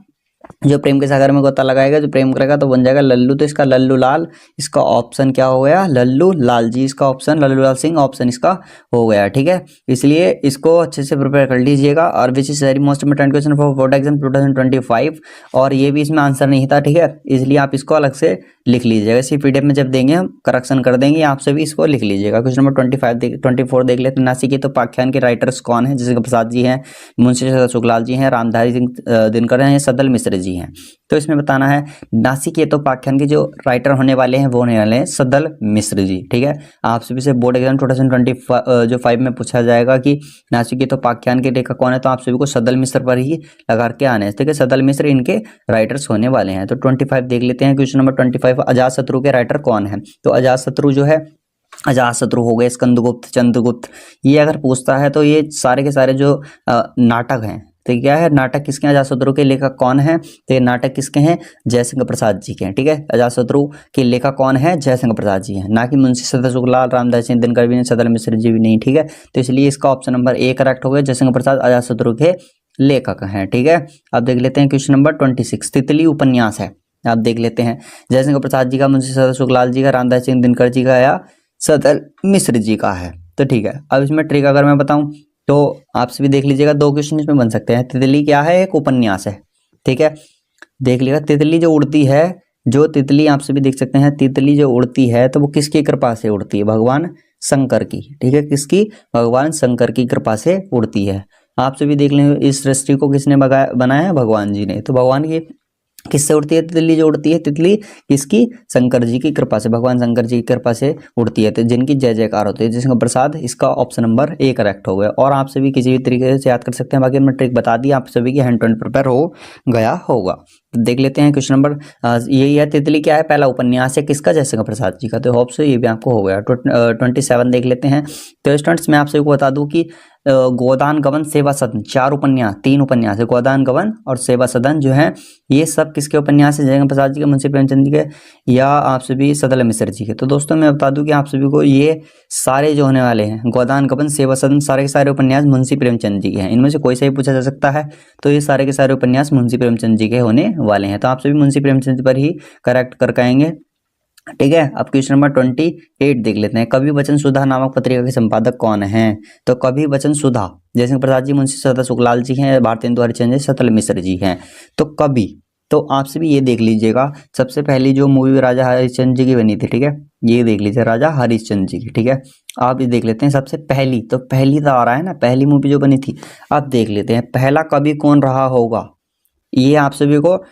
जो प्रेम के सागर में गोता लगाएगा, जो प्रेम करेगा तो बन जाएगा लल्लू। तो इसका लल्लू लाल, इसका ऑप्शन क्या हो गया, लल्लू लाल जी। इसका ऑप्शन लल्लू लाल सिंह ऑप्शन इसका हो गया। ठीक है, इसलिए इसको अच्छे से प्रिपेयर कर लीजिएगा। और विच is very most important question for board exam 2025, और ये भी इसमें आंसर नहीं था। ठीक है, इसलिए आप इसको अलग से लिख लीजिएगा। इसी पीडीएफ में जब देंगे हम करेक्शन कर देंगे, आप सभी इसको लिख लीजिएगा। क्वेश्चन नंबर 24 देख लेते हैं। नासिक के तो पाख्यान के राइटर्स कौन है। जयशंकर प्रसाद जी हैं, मुंशी सदा सुखलाल जी हैं, रामधारी सिंह दिनकर हैं, सदल मिश्र जी हैं। तो इसमें बताना है नासिक के तो पाख्यान के जो राइटर होने वाले हैं वो होने वाले हैं सदल मिश्र जी। ठीक है, आप सभी से बोर्ड एग्जाम 2025 में पूछा जाएगा कि नासिक के तो पाख्यान के लेखक कौन है, तो आप सभी को सदल मिश्र पर ही लगा के आने हैं। ठीक है, सदल मिश्र इनके राइटर्स होने वाले हैं। तो 25 देख लेते हैं। क्वेश्चन नंबर 25, अजातशत्रु के राइटर कौन है। तो अजातशत्रु जो है, अजातशत्रु हो गए, स्कंदगुप्त, चंद्रगुप्त, ये अगर पूछता है तो ये सारे के सारे जो नाटक हैं, तो क्या है, नाटक किसके हैं, अजातशत्रु के लेखक कौन है। तो ये नाटक किसके हैं, जयशंकर प्रसाद जी के हैं। ठीक है, अजातशत्रु के लेखक कौन है, जयशंकर प्रसाद जी हैं, ना कि मुंशी सदा सुखलाल, रामधारी सिंह दिनकर भी नहीं, सदल मिश्र जी भी नहीं। ठीक है, तो इसलिए इसका ऑप्शन नंबर ए करेक्ट हो गया, जयशंकर प्रसाद अजातशत्रु के लेखक हैं। ठीक है, अब देख लेते हैं क्वेश्चन नंबर 26, तितली उपन्यास है। आप देख लेते हैं, जयशंकर प्रसाद जी का, मुंशी सदा सुखलाल जी का, रामधारी सिंह दिनकर जी का, या सदल मिश्र जी का है। तो ठीक है, अब इसमें ट्रिक अगर मैं बताऊं तो आप सभी देख लीजिएगा, 2 क्वेश्चन इसमें बन सकते हैं। तितली क्या है, एक उपन्यास है। ठीक है, देख लीजिएगा, तितली जो उड़ती है, जो तितली आप सभी देख सकते हैं, तितली जो उड़ती है तो वो किसकी कृपा से उड़ती है, भगवान शंकर की। ठीक है, किसकी, भगवान शंकर की कृपा से उड़ती है। आप सभी देख लें, इस सृष्टि को किसने बनाया है, भगवान जी ने। तो भगवान की किससे उड़ती है तितली? जो उड़ती है तितली किसकी? शंकर जी की कृपा से, भगवान शंकर जी की कृपा से उड़ती है, तो जिनकी जय जयकार होती है, जिसका प्रसाद। इसका ऑप्शन नंबर ए करेक्ट हो गया। और आप सभी किसी भी तरीके से याद कर सकते हैं, बाकी हमने ट्रिक बता दी, आप सभी की हैंड टू हैंड प्रिपेयर हो गया होगा। तो देख लेते हैं क्वेश्चन नंबर, यही है तितली क्या है? पहला उपन्यास है किसका? जयशंकर प्रसाद जी का। तो होप से ये भी आपको हो गया। 27 देख लेते हैं। तो स्टूडेंट्स मैं आप सभी को बता दूं कि गोदान गबन सेवा सदन 4 उपन्यास, 3 उपन्यास है, गोदान गबन और सेवा सदन जो है ये सब किसके उपन्यास है? जयशंकर प्रसाद जी के, मुंशी प्रेमचंद जी के, या आप सभी सदल मिश्र जी के। तो दोस्तों मैं बता दूं कि आप सभी को ये सारे जो होने वाले हैं, गोदान गबन सेवा सदन, सारे के सारे उपन्यास मुंशी प्रेमचंद जी के हैं। इनमें से कोई सा भी पूछा जा सकता है, तो ये सारे के सारे उपन्यास मुंशी प्रेमचंद जी के होने वाले हैं। तो आप सभी मुंशी प्रेमचंद जी पर ही करेक्ट करके आएंगे, ठीक है। अब क्वेश्चन नंबर 28 देख लेते हैं। कवि वचन सुधा नामक पत्रिका के संपादक कौन है? तो कवि वचन सुधा जयशंकर प्रसाद जी, मुंशी सदा सुखलाल जी हैं, भारतेंदु हरिश्चंद्र जी, सतल मिश्र जी हैं। तो कवि, तो आपसे भी ये देख लीजिएगा, सबसे पहली जो मूवी राजा हरिश्चंद्र जी की बनी थी, ठीक है, ये देख लीजिए राजा हरिश्चंद्र जी की, ठीक है। आप ये देख लेते हैं सबसे पहली, तो पहली तो आ रहा है ना, पहली मूवी जो बनी थी। आप देख लेते हैं पहला कवि कौन रहा होगा, ये आप सभी को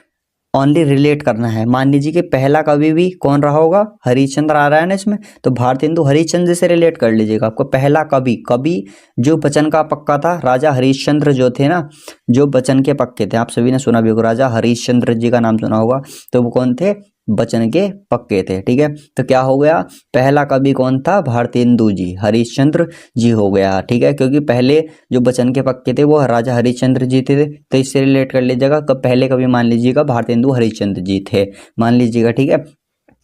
ओनली रिलेट करना है। मान लीजिए कि पहला कवि भी कौन रहा होगा? हरिश्चंद्र आ रहा है ना इसमें, तो भारतेंदु हरिश्चंद्र से रिलेट कर लीजिएगा। आपको पहला कवि, कवि जो बचन का पक्का था, राजा हरिश्चंद्र जो थे ना, जो बचन के पक्के थे, आप सभी ने सुना भी होगा, राजा हरिश्चंद्र जी का नाम सुना होगा, तो वो कौन थे? बचन के पक्के थे, ठीक है। तो क्या हो गया? पहला कवि कौन था? भारतेंदु जी, हरिश्चंद्र जी हो गया, ठीक है, क्योंकि पहले जो बचन के पक्के थे वो राजा हरिश्चंद्र जी थे, तो इससे रिलेट कर लीजिएगा। कब पहले कवि मान लीजिएगा भारतेंदु हरिश्चंद्र जी थे, मान लीजिएगा, ठीक है।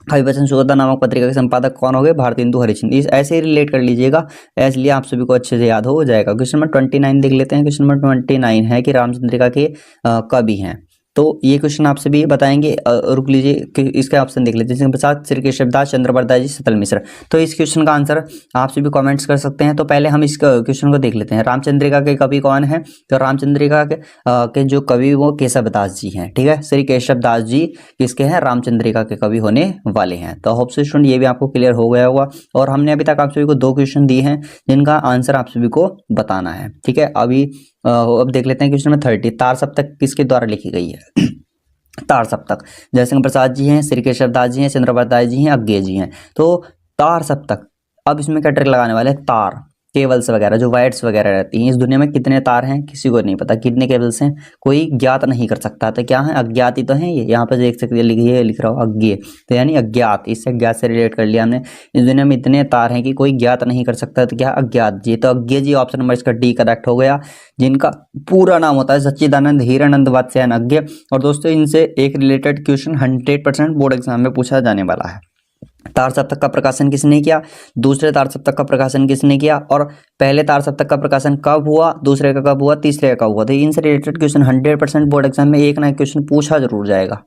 कवि वचन सुधा नामक पत्रिका के संपादक कौन हो गए? भारतेंदु हरिश्चंद्र। इस ऐसे ही रिलेट कर लीजिएगा, इसलिए आप सभी को अच्छे से याद हो जाएगा। क्वेश्चन नंबर 29 देख लेते हैं। क्वेश्चन नंबर 29 है कि रामचंद्रिका के कवि हैं, तो ये क्वेश्चन आपसे भी बताएंगे। रुक लीजिए कि इसका ऑप्शन देख लेते हैं। प्रसाद, श्री केशवदास, चंद्रप्रदास जी, सतल मिश्र। तो इस क्वेश्चन का आंसर आप सभी कमेंट्स कर सकते हैं। तो पहले हम इस क्वेश्चन को देख लेते हैं। रामचंद्रिका के कवि कौन है? तो रामचंद्रिका के जो कवि वो केशवदास जी हैं, ठीक है। श्री केशवदास जी किसके हैं? रामचंद्रिका के कवि होने वाले हैं। तो होप से स्टूडेंट ये भी आपको क्लियर हो गया होगा। और हमने अभी तक आप सभी को 2 क्वेश्चन दिए हैं जिनका आंसर आप सभी को बताना है, ठीक है। अब देख लेते हैं क्वेश्चन नंबर 30। तार सप्तक किसके द्वारा लिखी गई है? तार सप्तक जयशंकर प्रसाद जी हैं, श्री केशवदास जी हैं, चंद्रप्रदास जी हैं, अज्ञे जी हैं। तो तार सप्तक, अब इसमें क्या ट्रिक लगाने वाले हैं? तार केबल्स वगैरह, जो वायर्स वगैरह रहती हैं, इस दुनिया में कितने तार हैं किसी को नहीं पता, कितने केबल्स हैं कोई ज्ञात नहीं कर सकता। तो क्या है? अज्ञात ही तो है ये। यहाँ पर देख सकते लिखिए, लिख रहा हूँ अज्ञे, तो यानी अज्ञात, इससे अज्ञात से रिलेट कर लिया हमने। इस दुनिया में इतने तार हैं कि कोई ज्ञात नहीं कर सकता, तो क्या? अज्ञात जी। तो अज्ञे जी ऑप्शन नंबर इसका डी करेक्ट हो गया, जिनका पूरा नाम होता है सच्चिदानंद हीरानंद वात्स्यायन अज्ञे। और दोस्तों इनसे एक रिलेटेड क्वेश्चन 100% बोर्ड एग्जाम में पूछा जाने वाला है। तार सप्तक का प्रकाशन किसने किया? दूसरे तार सप्तक का प्रकाशन किसने किया? और पहले तार सप्तक का प्रकाशन कब हुआ? दूसरे का कब हुआ? तीसरे का कब हुआ? तो इनसे रिलेटेड क्वेश्चन 100% बोर्ड एग्जाम में एक ना एक क्वेश्चन पूछा जरूर जाएगा,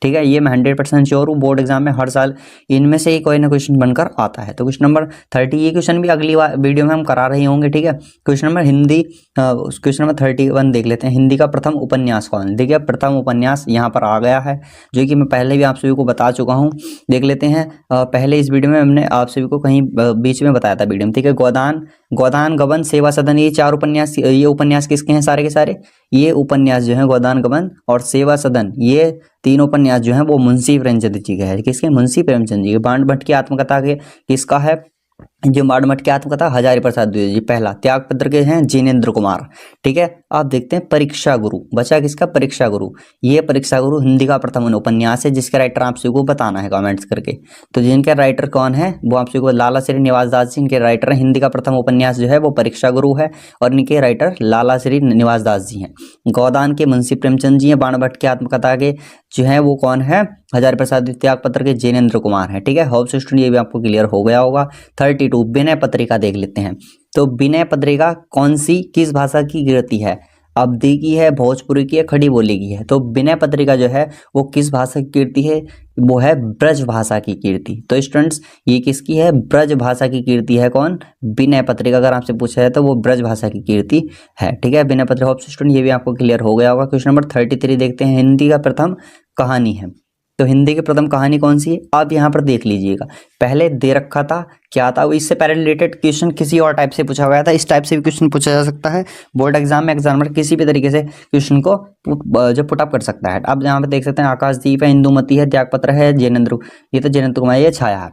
ठीक है। ये मैं 100% श्योर हूँ, बोर्ड एग्जाम में हर साल इनमें से ही कोई ना क्वेश्चन बनकर आता है। तो क्वेश्चन नंबर 30, ये क्वेश्चन भी अगली वीडियो में हम करा रहे होंगे, ठीक है। Question number Hindi, question number 31 देख लेते हैं। हिंदी का प्रथम उपन्यास कौन? देखिए प्रथम उपन्यास यहाँ पर आ गया है, जो कि मैं पहले भी आप सभी को बता चुका हूँ। देख लेते हैं, पहले इस वीडियो में हमने आप सभी को कहीं बीच में बताया था वीडियो में, ठीक है। गोदान गबन सेवा सदन, ये 4 उपन्यास, ये उपन्यास किसके हैं सारे के सारे? ये उपन्यास जो है गोदान गबन और सेवा सदन, ये 3 उपन्यास जो हैं वो मुंशी प्रेमचंद जी के हैं। किसके? मुंशी प्रेमचंद जी के। बाण भट्ट की आत्मकथा के किसका है? जो बाण भट्ट की आत्मकथा हजारी प्रसाद द्विवेदी जी। पहला त्यागपत्र के हैं जिनेंद्र कुमार, ठीक है। आप देखते हैं परीक्षा गुरु, बचा किसका? परीक्षा गुरु। ये परीक्षा गुरु हिंदी का प्रथम उपन्यास है, जिसके राइटर आप सभी को बताना है कमेंट्स करके। तो जिनके राइटर कौन है वो आप सभी को, लाला श्री निवास दास जी इनके राइटर हैं। हिंदी का प्रथम उपन्यास जो है वो परीक्षा गुरु है, और इनके राइटर लाला श्री निवास दास जी हैं। गोदान के मुंशी प्रेमचंद जी हैं। बाण भट्ट की आत्मकथा के जो है वो कौन है? हजारी प्रसाद। त्यागपत्र के जिनेंद्र कुमार है, ठीक है। होप से स्टूडेंट ये भी आपको क्लियर हो गया होगा। 32 विनय पत्रिका देख लेते हैं। तो विनय पत्रिका कौन सी, किस भाषा की कृति है? अवधी की है, भोजपुरी की है, खड़ी बोली की है? तो विनय पत्रिका जो है वो किस भाषा की कीर्ति है? वो है ब्रज भाषा की कीर्ति। तो स्टूडेंट्स ये किसकी है? ब्रज भाषा की कीर्ति है। कौन? विनय पत्रिका। अगर आपसे पूछा है तो वो ब्रज भाषा की कीर्ति है, ठीक है। विनय पत्रिका। होप स्टूडेंट ये भी आपको क्लियर हो गया होगा। क्वेश्चन नंबर 33 देखते हैं। हिंदी का प्रथम कहानी है, तो हिंदी की प्रथम कहानी कौन सी है आप यहाँ पर देख लीजिएगा। पहले दे रखा था क्या था, इससे पहले रिलेटेड क्वेश्चन किसी और टाइप से पूछा गया था, इस टाइप से भी क्वेश्चन पूछा जा सकता है बोर्ड एग्जाम में। एग्जामिनर किसी भी तरीके से क्वेश्चन को जो पुटअप कर सकता है। अब यहाँ पे देख सकते हैं आकाशदीप है, इंदुमती है, त्यागपत्र है, जैनेंद्र, ये तो जैनेंद्र कुमार, ये छाया है।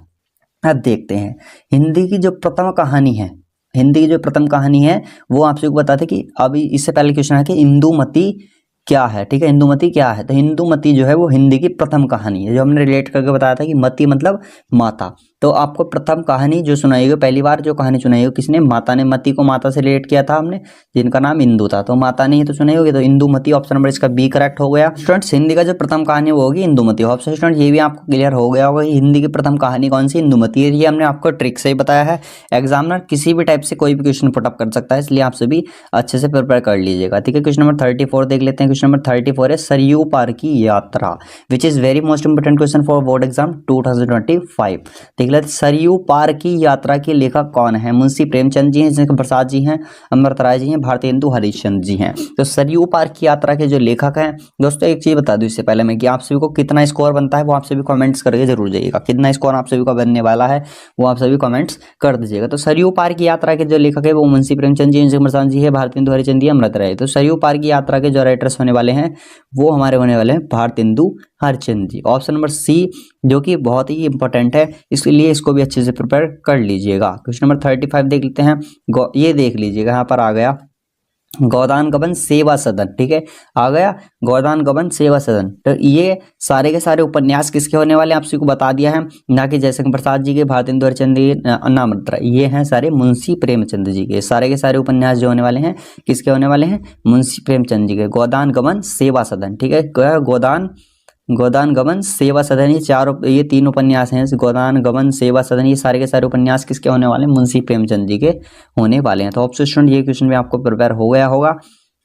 अब देखते हैं हिंदी की जो प्रथम कहानी है, हिंदी की जो प्रथम कहानी है वो आपसे बताते कि अभी इससे पहले क्वेश्चन है कि इंदुमती क्या है, ठीक है, इंदुमती क्या है। तो इंदुमती जो है वो हिंदी की प्रथम कहानी है, जो हमने रिलेट करके बताया था कि मती मतलब माता। तो आपको प्रथम कहानी जो सुनाई गई, पहली बार जो कहानी सुनाई गई किसने, माता ने। मती को माता से रिलेट किया था हमने, जिनका नाम इंदु था, तो माता ने ही तो सुनाई होगी। तो इंदुमती ऑप्शन नंबर इसका बी करेक्ट हो गया। स्टूडेंट्स हिंदी का जो प्रथम कहानी वो होगी इंदुमती। ऑप्शन स्टूडेंट ये भी आपको क्लियर हो गया होगा हिंदी की प्रथम कहानी कौन सी, इंदुमती। ये हमने आपको ट्रिक से ही बताया है। एग्जामिनर किसी भी टाइप से कोई भी क्वेश्चन पुटअप कर सकता है, इसलिए आप सभी अच्छे से प्रिपेयर कर लीजिएगा, ठीक है। क्वेश्चन नंबर 34 देख लेते हैं। क्वेश्चन नंबर 34 है सरयू पार की यात्रा, विच is very most important question for board exam 2025। देख लेते सरयू पार की यात्रा के लेखक कौन है। मुंशी प्रेमचंद जी हैं, जिनके प्रसाद जी हैं, अमृत राय जी हैं, भारतेंदु हरिश्चंद्र जी हैं। तो सरयू पार की यात्रा के जो लेखक हैं दोस्तों, एक चीज बता दूं इससे पहले मैं कि आप सभी को कितना स्कोर बनता है वो आप सभी कमेंट्स करके जरूर जाइएगा। कितना स्कोर आप सभी का बनने वाला है वो आप सभी कमेंट्स कर दीजिएगा। तो सरयू पार की यात्रा के जो लेखक है वो मुंशी प्रेमचंद जी, जिनके प्रसाद जी है, भारतेंदु हरिश्चंद्र जी, अमृत राय। तो सरयू पार की यात्रा के जो राइटर्स होने वाले हैं वो हमारे होने वाले हैं भारतेंदु हरिश्चंद्र जी। ऑप्शन नंबर सी जो कि बहुत ही इंपॉर्टेंट है, इसलिए इसको भी अच्छे से प्रिपेयर कर लीजिएगा। क्वेश्चन नंबर 35 देख लेते हैं। ये देख लीजिएगा, यहाँ पर आ गया गोदान गबन सेवा सदन, ठीक है, आ गया गोदान गबन सेवा सदन। तो ये सारे के सारे उपन्यास किसके होने वाले हैं आप सभी को बता दिया है, ना कि जयशंकर प्रसाद जी के, भारतेंदु हरिश्चंद्र जी, अमृत राय, ये हैं सारे मुंशी प्रेमचंद जी के। सारे के सारे उपन्यास जो होने वाले हैं किसके होने वाले हैं, मुंशी प्रेमचंद जी के। गोदान गबन सेवा सदन, ठीक है, गोदान गबन सेवा सदन, ये तीन उपन्यास हैं। गोदान गबन सेवा सदन, ये सारे के सारे उपन्यास किसके होने वाले हैं, मुंशी प्रेमचंद जी के होने वाले हैं। तो ऑप्शन स्टूडेंट ये क्वेश्चन भी आपको प्रिपेयर हो गया होगा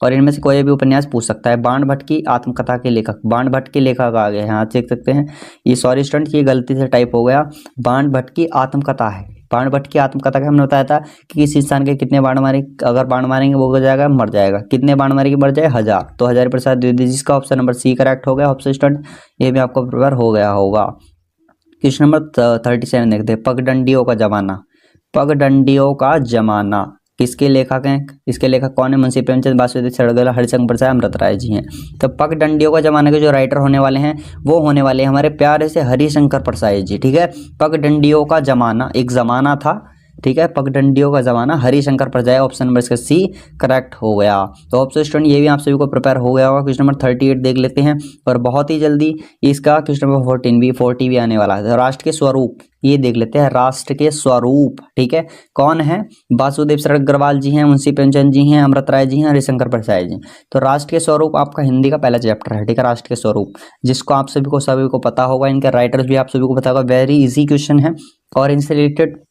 और इनमें से कोई भी उपन्यास पूछ सकता है। बाण भट्ट की आत्मकथा के लेखक, बाण भट्ट के लेखक आ गए हैं, यहाँ देख सकते हैं। ये सॉरी स्टूडेंट ये गलती से टाइप हो गया, बाण भट्ट की आत्मकथा है। बाण भट्ट की आत्मकथा का हमने बताया था कि किसी इंसान के कितने बाण मारे, अगर बाण मारेंगे वो हो जाएगा मर जाएगा, कितने बाण मारेंगे मर जाए 1000, तो 1000 प्रसाद द्विवेदी, जिसका ऑप्शन नंबर सी करेक्ट हो गया। ऑप्शन स्टूडेंट ये भी आपको प्रिपेयर हो गया होगा। क्वेश्चन नंबर 37 देखते हैं। पगडंडियों का जमाना, पगडंडियों का जमाना किसके लेखक हैं, इसके लेखक कौन है, मुंशी प्रेमचंद, वासुदेव सरगल, हरिशंकर प्रसाद, अमृत राय जी हैं। तो पगडंडियों का जमाना के जो राइटर होने वाले हैं वो होने वाले हैं हमारे प्यारे से हरिशंकर प्रसाद जी, ठीक है। पगडंडियों का जमाना एक जमाना था, ठीक है, पगडंडियों का जमाना, हरिशंकर प्रसाद, ऑप्शन नंबर इसका सी करेक्ट हो गया। तो ऑप्शन स्टूडेंट ये भी आप सभी को प्रिपेयर हो गया होगा। क्वेश्चन नंबर 38 देख लेते हैं और बहुत ही जल्दी इसका क्वेश्चन नंबर 40 भी आने वाला है। तो राष्ट्र के स्वरूप ये देख लेते हैं, राष्ट्र के स्वरूप, ठीक है, कौन है, वासुदेव सरग अग्रवाल जी हैं, मुंशी प्रेमचंद जी हैं, अमृत राय जी हैं, हरिशंकर प्रसाद जी। तो राष्ट्र के स्वरूप आपका हिंदी का पहला चैप्टर है, ठीक है, राष्ट्र के स्वरूप, जिसको आप सभी को पता होगा। इनके राइटर्स भी आप सभी को पता होगा। वेरी इजी क्वेश्चन है और इनसे रिलेटेड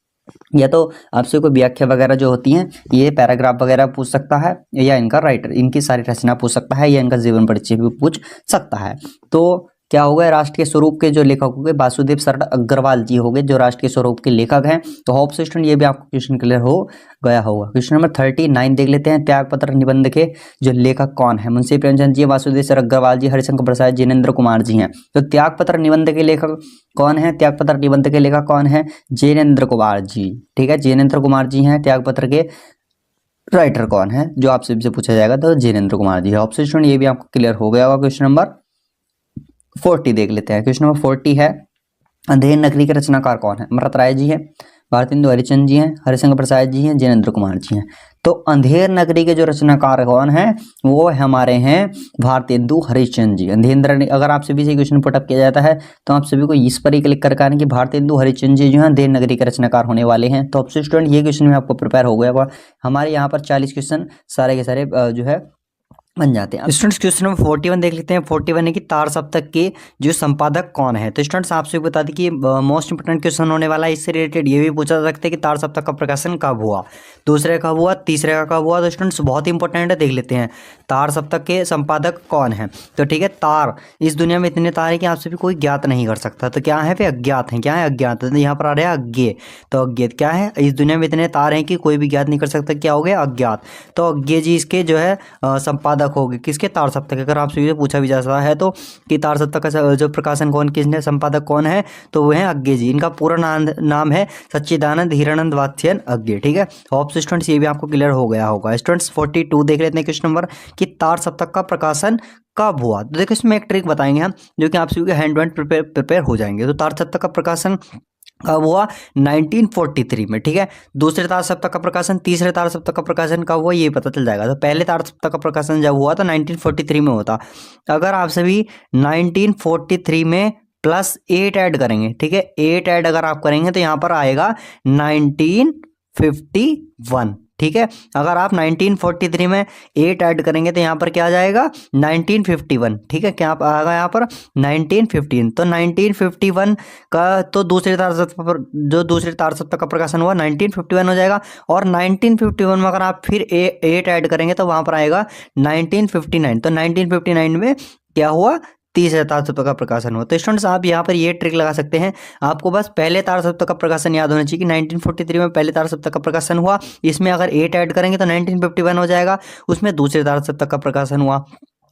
या तो आपसे कोई व्याख्या वगैरह जो होती हैं, ये पैराग्राफ वगैरह पूछ सकता है, या इनका राइटर इनकी सारी रचना पूछ सकता है, या इनका जीवन परिचय भी पूछ सकता है। तो क्या होगा, राष्ट्रीय स्वरूप के जो लेखक हो गए वासुदेव सरद अग्रवाल जी हो गए, जो राष्ट्रीय स्वरूप के लेखक हैं। तो होप से स्टूडेंट ये भी आपको क्वेश्चन क्लियर हो गया होगा। क्वेश्चन नंबर 39 देख लेते हैं। त्यागपत्र निबंध के जो लेखक कौन है, मुंशी प्रेमचंद जी, वासुदेव सरद अग्रवाल जी, हरिशंकर प्रसाद, जैनेंद्र कुमार जी हैं। तो त्यागपत्र निबंध के लेखक कौन है, त्यागपत्र निबंध के लेखक कौन है, जैनेंद्र कुमार जी, ठीक है, जैनेंद्र कुमार जी हैं। त्यागपत्र के राइटर कौन है जो आपसे से पूछा जाएगा, तो जैनेंद्र कुमार जी है। ऑप्शन स्टूडेंट ये भी आपको क्लियर हो गया होगा। क्वेश्चन नंबर 40 देख लेते हैं। क्वेश्चन नंबर 40 है, अंधेर नगरी के रचनाकार कौन है, अमृत राय जी हैं, भारतेंदु हरिश्चंद्र जी हैं, हरिशंकर प्रसाद जी हैं, जैनेंद्र कुमार जी हैं। तो अंधेर नगरी के जो रचनाकार कौन है वो हमारे हैं भारतेंदु हरिश्चंद्र जी। अंधेर, अगर आपसे भी से क्वेश्चन पुटअप किया जाता है तो आप सभी को इस पर ही क्लिक कर करके कि भारतेंदु हरिश्चंद्र जी जो है अंधेर नगरी के रचनाकार होने वाले हैं। तो आपसे स्टूडेंट ये क्वेश्चन में आपको प्रिपेयर हो गया होगा। हमारे यहाँ पर 40 क्वेश्चन सारे के सारे जो है बन जाते हैं। स्टूडेंट्स क्वेश्चन नंबर 41 देख लेते हैं। 41 है कि तार सप्तक के जो संपादक कौन है। तो स्टूडेंट्स आपसे बता दें कि मोस्ट इंपोर्टेंट क्वेश्चन होने वाला है। इससे रिलेटेड ये भी पूछा जा सकता है कि तार सप्तक का प्रकाशन कब हुआ, दूसरे कब हुआ, तीसरे का कब हुआ। तो स्टूडेंट्स बहुत इंपॉर्टेंट है, देख लेते हैं तार सप्तक के संपादक कौन है। तो ठीक है, तार, इस दुनिया में इतने तार है कि आपसे भी कोई ज्ञात नहीं कर सकता। तो क्या है, वे अज्ञात हैं। क्या है, अज्ञात है। तो यहाँ पर आ रहा है अज्ञेय। तो अज्ञेय क्या है, इस दुनिया में इतने तार हैं कि कोई भी ज्ञात नहीं कर सकता। क्या हो गया, अज्ञात। तो अज्ञेय जी इसके जो है संपादक संपादक होगी किसके, तार सप्तक। अगर आपसे पूछा भी जा सकता है तो कि तार सप्तक का जो प्रकाशन कौन किसने, संपादक कौन है, तो वो है अज्ञे जी। इनका पूरा नाम है सच्चिदानंद हीरानंद वात्स्ययन अज्ञे। ठीक है, होप स्टूडेंट्स ये भी आपको क्लियर हो गया होगा। स्टूडेंट्स 42 देख लेते हैं क्वेश्चन नंबर, कि तार सप्तक का प्रकाशन कब हुआ। तो देखो इसमें एक ट्रिक बताएंगे हम, जो कि आप सभी के हैंड टू हैंड प्रिपेयर हो जाएंगे। तो तार सप्तक का प्रकाशन कब हुआ, 1943 में। ठीक है, दूसरे तार सप्तक का प्रकाशन, तीसरे तार सप्तक का प्रकाशन कब हुआ ये पता चल जाएगा। तो पहले तार सप्तक का प्रकाशन जब हुआ तो 1943 में होता। अगर आप सभी 1943 में +8 ऐड करेंगे, ठीक है, 8 ऐड अगर आप करेंगे तो यहाँ पर आएगा 1951। ठीक है, अगर आप 1943 में 8 ऐड करेंगे तो यहाँ पर क्या आ जाएगा 1951। ठीक है, क्या आएगा यहाँ पर 1915। तो 1951 का तो दूसरे तार सप्तक पर, जो दूसरे तार सप्तक का प्रकाशन हुआ 1951 हो जाएगा। और 1951 में अगर आप फिर 8 ऐड करेंगे तो वहाँ पर आएगा 1959। तो 1959 में क्या हुआ, तीसरे तार सप्तक का प्रकाशन हुआ। तो स्टूडेंट्स आप यहाँ पर ये ट्रिक लगा सकते हैं, आपको बस पहले तार सप्तक का प्रकाशन याद होना चाहिए कि 1943 में पहले तार सप्तक का प्रकाशन हुआ, इसमें अगर 8 ऐड करेंगे तो 1951 हो जाएगा, उसमें दूसरे तार सप्तक का प्रकाशन हुआ।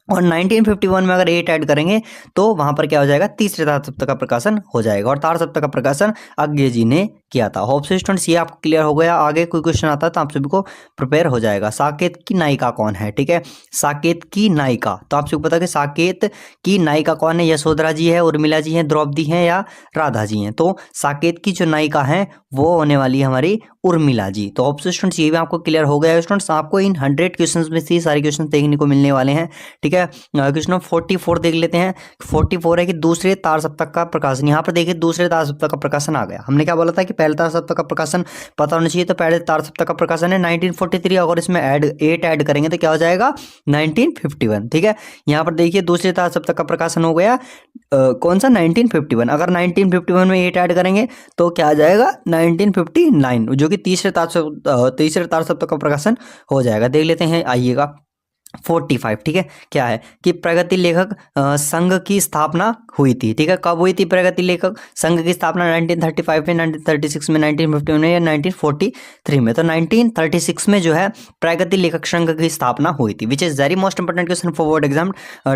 और 1951 में अगर 8 ऐड करेंगे तो वहां पर क्या हो जाएगा, तीसरे तार सप्तक का प्रकाशन हो जाएगा। और तार सप्तक का प्रकाशन अज्ञे जी ने किया था। होप सो स्टूडेंट्स ये आपको क्लियर हो गया। आगे कोई क्वेश्चन आता है तो आप सभी को प्रिपेयर हो जाएगा। साकेत की नायिका कौन है। ठीक है, साकेत की नायिका, तो आप सबको पता है कि साकेत की नायिका कौन है, यशोधरा जी है, उर्मिला जी है, द्रौपदी है या राधा जी हैं। तो साकेत की जो नायिका है वो होने वाली है हमारी उर्मिला जी। तो होप सो स्टूडेंट्स ये भी आपको क्लियर हो गया है। स्टूडेंट्स आपको इन 100 क्वेश्चन में से सारे क्वेश्चन देखने को मिलने वाले हैं। ठीक है, क्वेश्चन नंबर 44 देख लेते हैं। 44 है कि दूसरे तार सप्तक का प्रकाशन। यहाँ पर देखिए दूसरे तार सप्तक का प्रकाशन आ गया। हमने क्या बोला था कि पहले तार सप्तक का प्रकाशन पता होना चाहिए, तो पहले तार सप्तक का प्रकाशन है 1943। अगर इसमें 8 ऐड करेंगे तो क्या हो जाएगा 1951। ठीक है, यहाँ पर देखिए दूसरे तार सप्तक का प्रकाशन हो गया कौन सा 1951। अगर 1951 में 8 ऐड करेंगे तो क्या आ जाएगा 1959, जो कि तीसरे तार सप्तक का प्रकाशन हो जाएगा। देख लेते हैं, आइएगा 45। ठीक है, क्या है कि प्रगति लेखक संघ की स्थापना हुई थी। ठीक है, कब हुई थी प्रगति लेखक संघ की स्थापना, 1935 में, 1936 में, 1951 में या 1943 में। तो 1936 में जो है प्रगति लेखक संघ की स्थापना हुई थी, विच is very most important question for board exam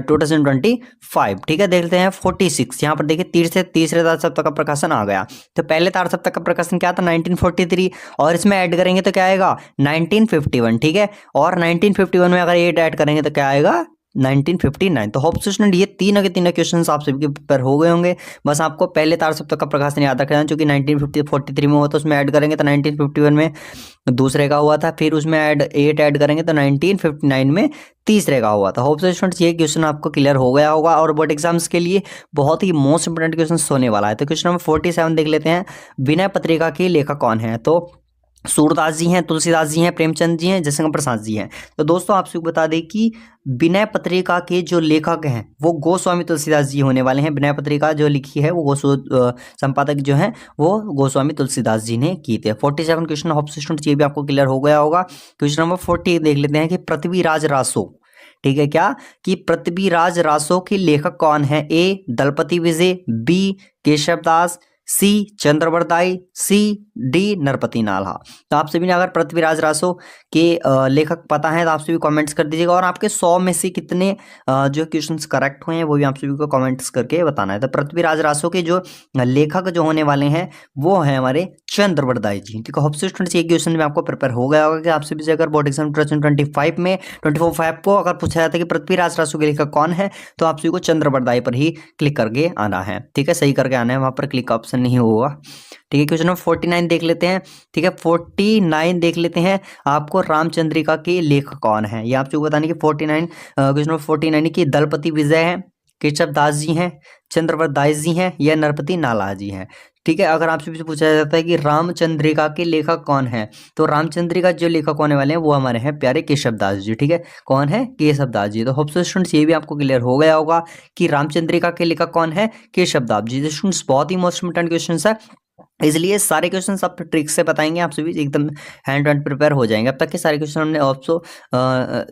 2025। ठीक है, देखते हैं 46। यहाँ पर देखिए तीसरे तार सप्तक का प्रकाशन आ गया। तो पहले तार सप्तक का प्रकाशन क्या था 1943, और इसमें ऐड करेंगे तो क्या आएगा 1951। ठीक है, और 1951 में अगर 8 ऐड करेंगे तो क्या आएगा 1959। तो होप स्टूडेंट ये तीनों के तीनों क्वेश्चंस आप सभी के प्रिपेयर हो गए होंगे। बस आपको पहले तार सप्तक का प्रकाशन याद रखना है, जो कि 1943 में हुआ, तो उसमें ऐड करेंगे तो 1951 में दूसरे का हुआ था, फिर उसमें 8 ऐड करेंगे तो 1959 में तीसरे का हुआ था। होप स्टूडेंट्स ये क्वेश्चन आपको क्लियर हो गया होगा, और बोर्ड एग्जाम्स के लिए बहुत ही मोस्ट इंपोर्टेंट क्वेश्चन होने वाला है। तो क्वेश्चन नंबर 47 देख लेते हैं। विनय पत्रिका के लेखक कौन है। तो सूरदास जी हैं, तुलसीदास जी हैं, प्रेमचंद जी हैं, जयशंकर प्रसाद जी हैं। तो दोस्तों आप सबको बता दें कि विनय पत्रिका के जो लेखक हैं वो गोस्वामी तुलसीदास जी होने वाले हैं। विनय पत्रिका जो लिखी है वो संपादक जो है वो गोस्वामी तुलसीदास जी ने की थे। 47 क्वेश्चन होप स्टूडेंट्स ये भी आपको क्लियर हो गया होगा। क्वेश्चन नंबर 40 देख लेते हैं कि पृथ्वीराज रासो। ठीक है, क्या कि पृथ्वीराज रासो के लेखक कौन है। ए दलपति विजय, बी केशवदास, सी चंद्रवरदाई, सी डी नरपति नाल्हा। तो आप सभी ने अगर पृथ्वीराज रासो के लेखक पता है तो आप सभी कमेंट्स कर दीजिएगा, और आपके 100 में से कितने जो क्वेश्चंस करेक्ट हुए हैं वो भी आप सभी को कमेंट्स करके बताना है। तो पृथ्वीराज रासो के जो लेखक जो होने वाले हैं वो है हमारे चंद्रवरदाई जी। ठीक है, होप से स्टूडेंट्स ये क्वेश्चन में आपको प्रिपेयर हो गया होगा कि आप सभी से अगर बोर्ड एग्जाम 2025 में 24/5 को अगर पूछा जाता है कि पृथ्वीराज रासो के लेखक कौन है, तो आप सभी को चंद्रवरदाई पर ही क्लिक करके आना है। ठीक है, सही करके आना है, वहां पर क्लिक ऑप्शन नहीं होगा। ठीक है, क्वेश्चन नंबर 49 देख लेते हैं। ठीक है, 49 देख लेते हैं, आपको रामचंद्रिका के लेखक कौन है। ये आपको बताने की 49 क्वेश्चन नंबर 49 की दलपति विजय है, केशव दास जी हैं, चंद्रवरदास जी हैं या नरपति नाला जी हैं। ठीक है, अगर आपसे भी पूछा जाता है कि रामचंद्रिका के लेखक कौन है, तो रामचंद्रिका जो लेखक होने वाले हैं वो हमारे हैं प्यारे केशवदास जी। ठीक है, कौन है केशवदास जी। तो होप सो स्टूडेंट्स ये भी आपको क्लियर हो गया होगा कि रामचंद्रिका के लेखक कौन है केशवदास जी। स्टूडेंट्स बहुत ही मोस्ट इंपोर्टेंट क्वेश्चन है, इसलिए सारे क्वेश्चन आप ट्रिक से बताएंगे, आप सभी एकदम हैंड टू हैंड प्रिपेयर हो जाएंगे। अब तक के सारे क्वेश्चन हमने ऑल्सो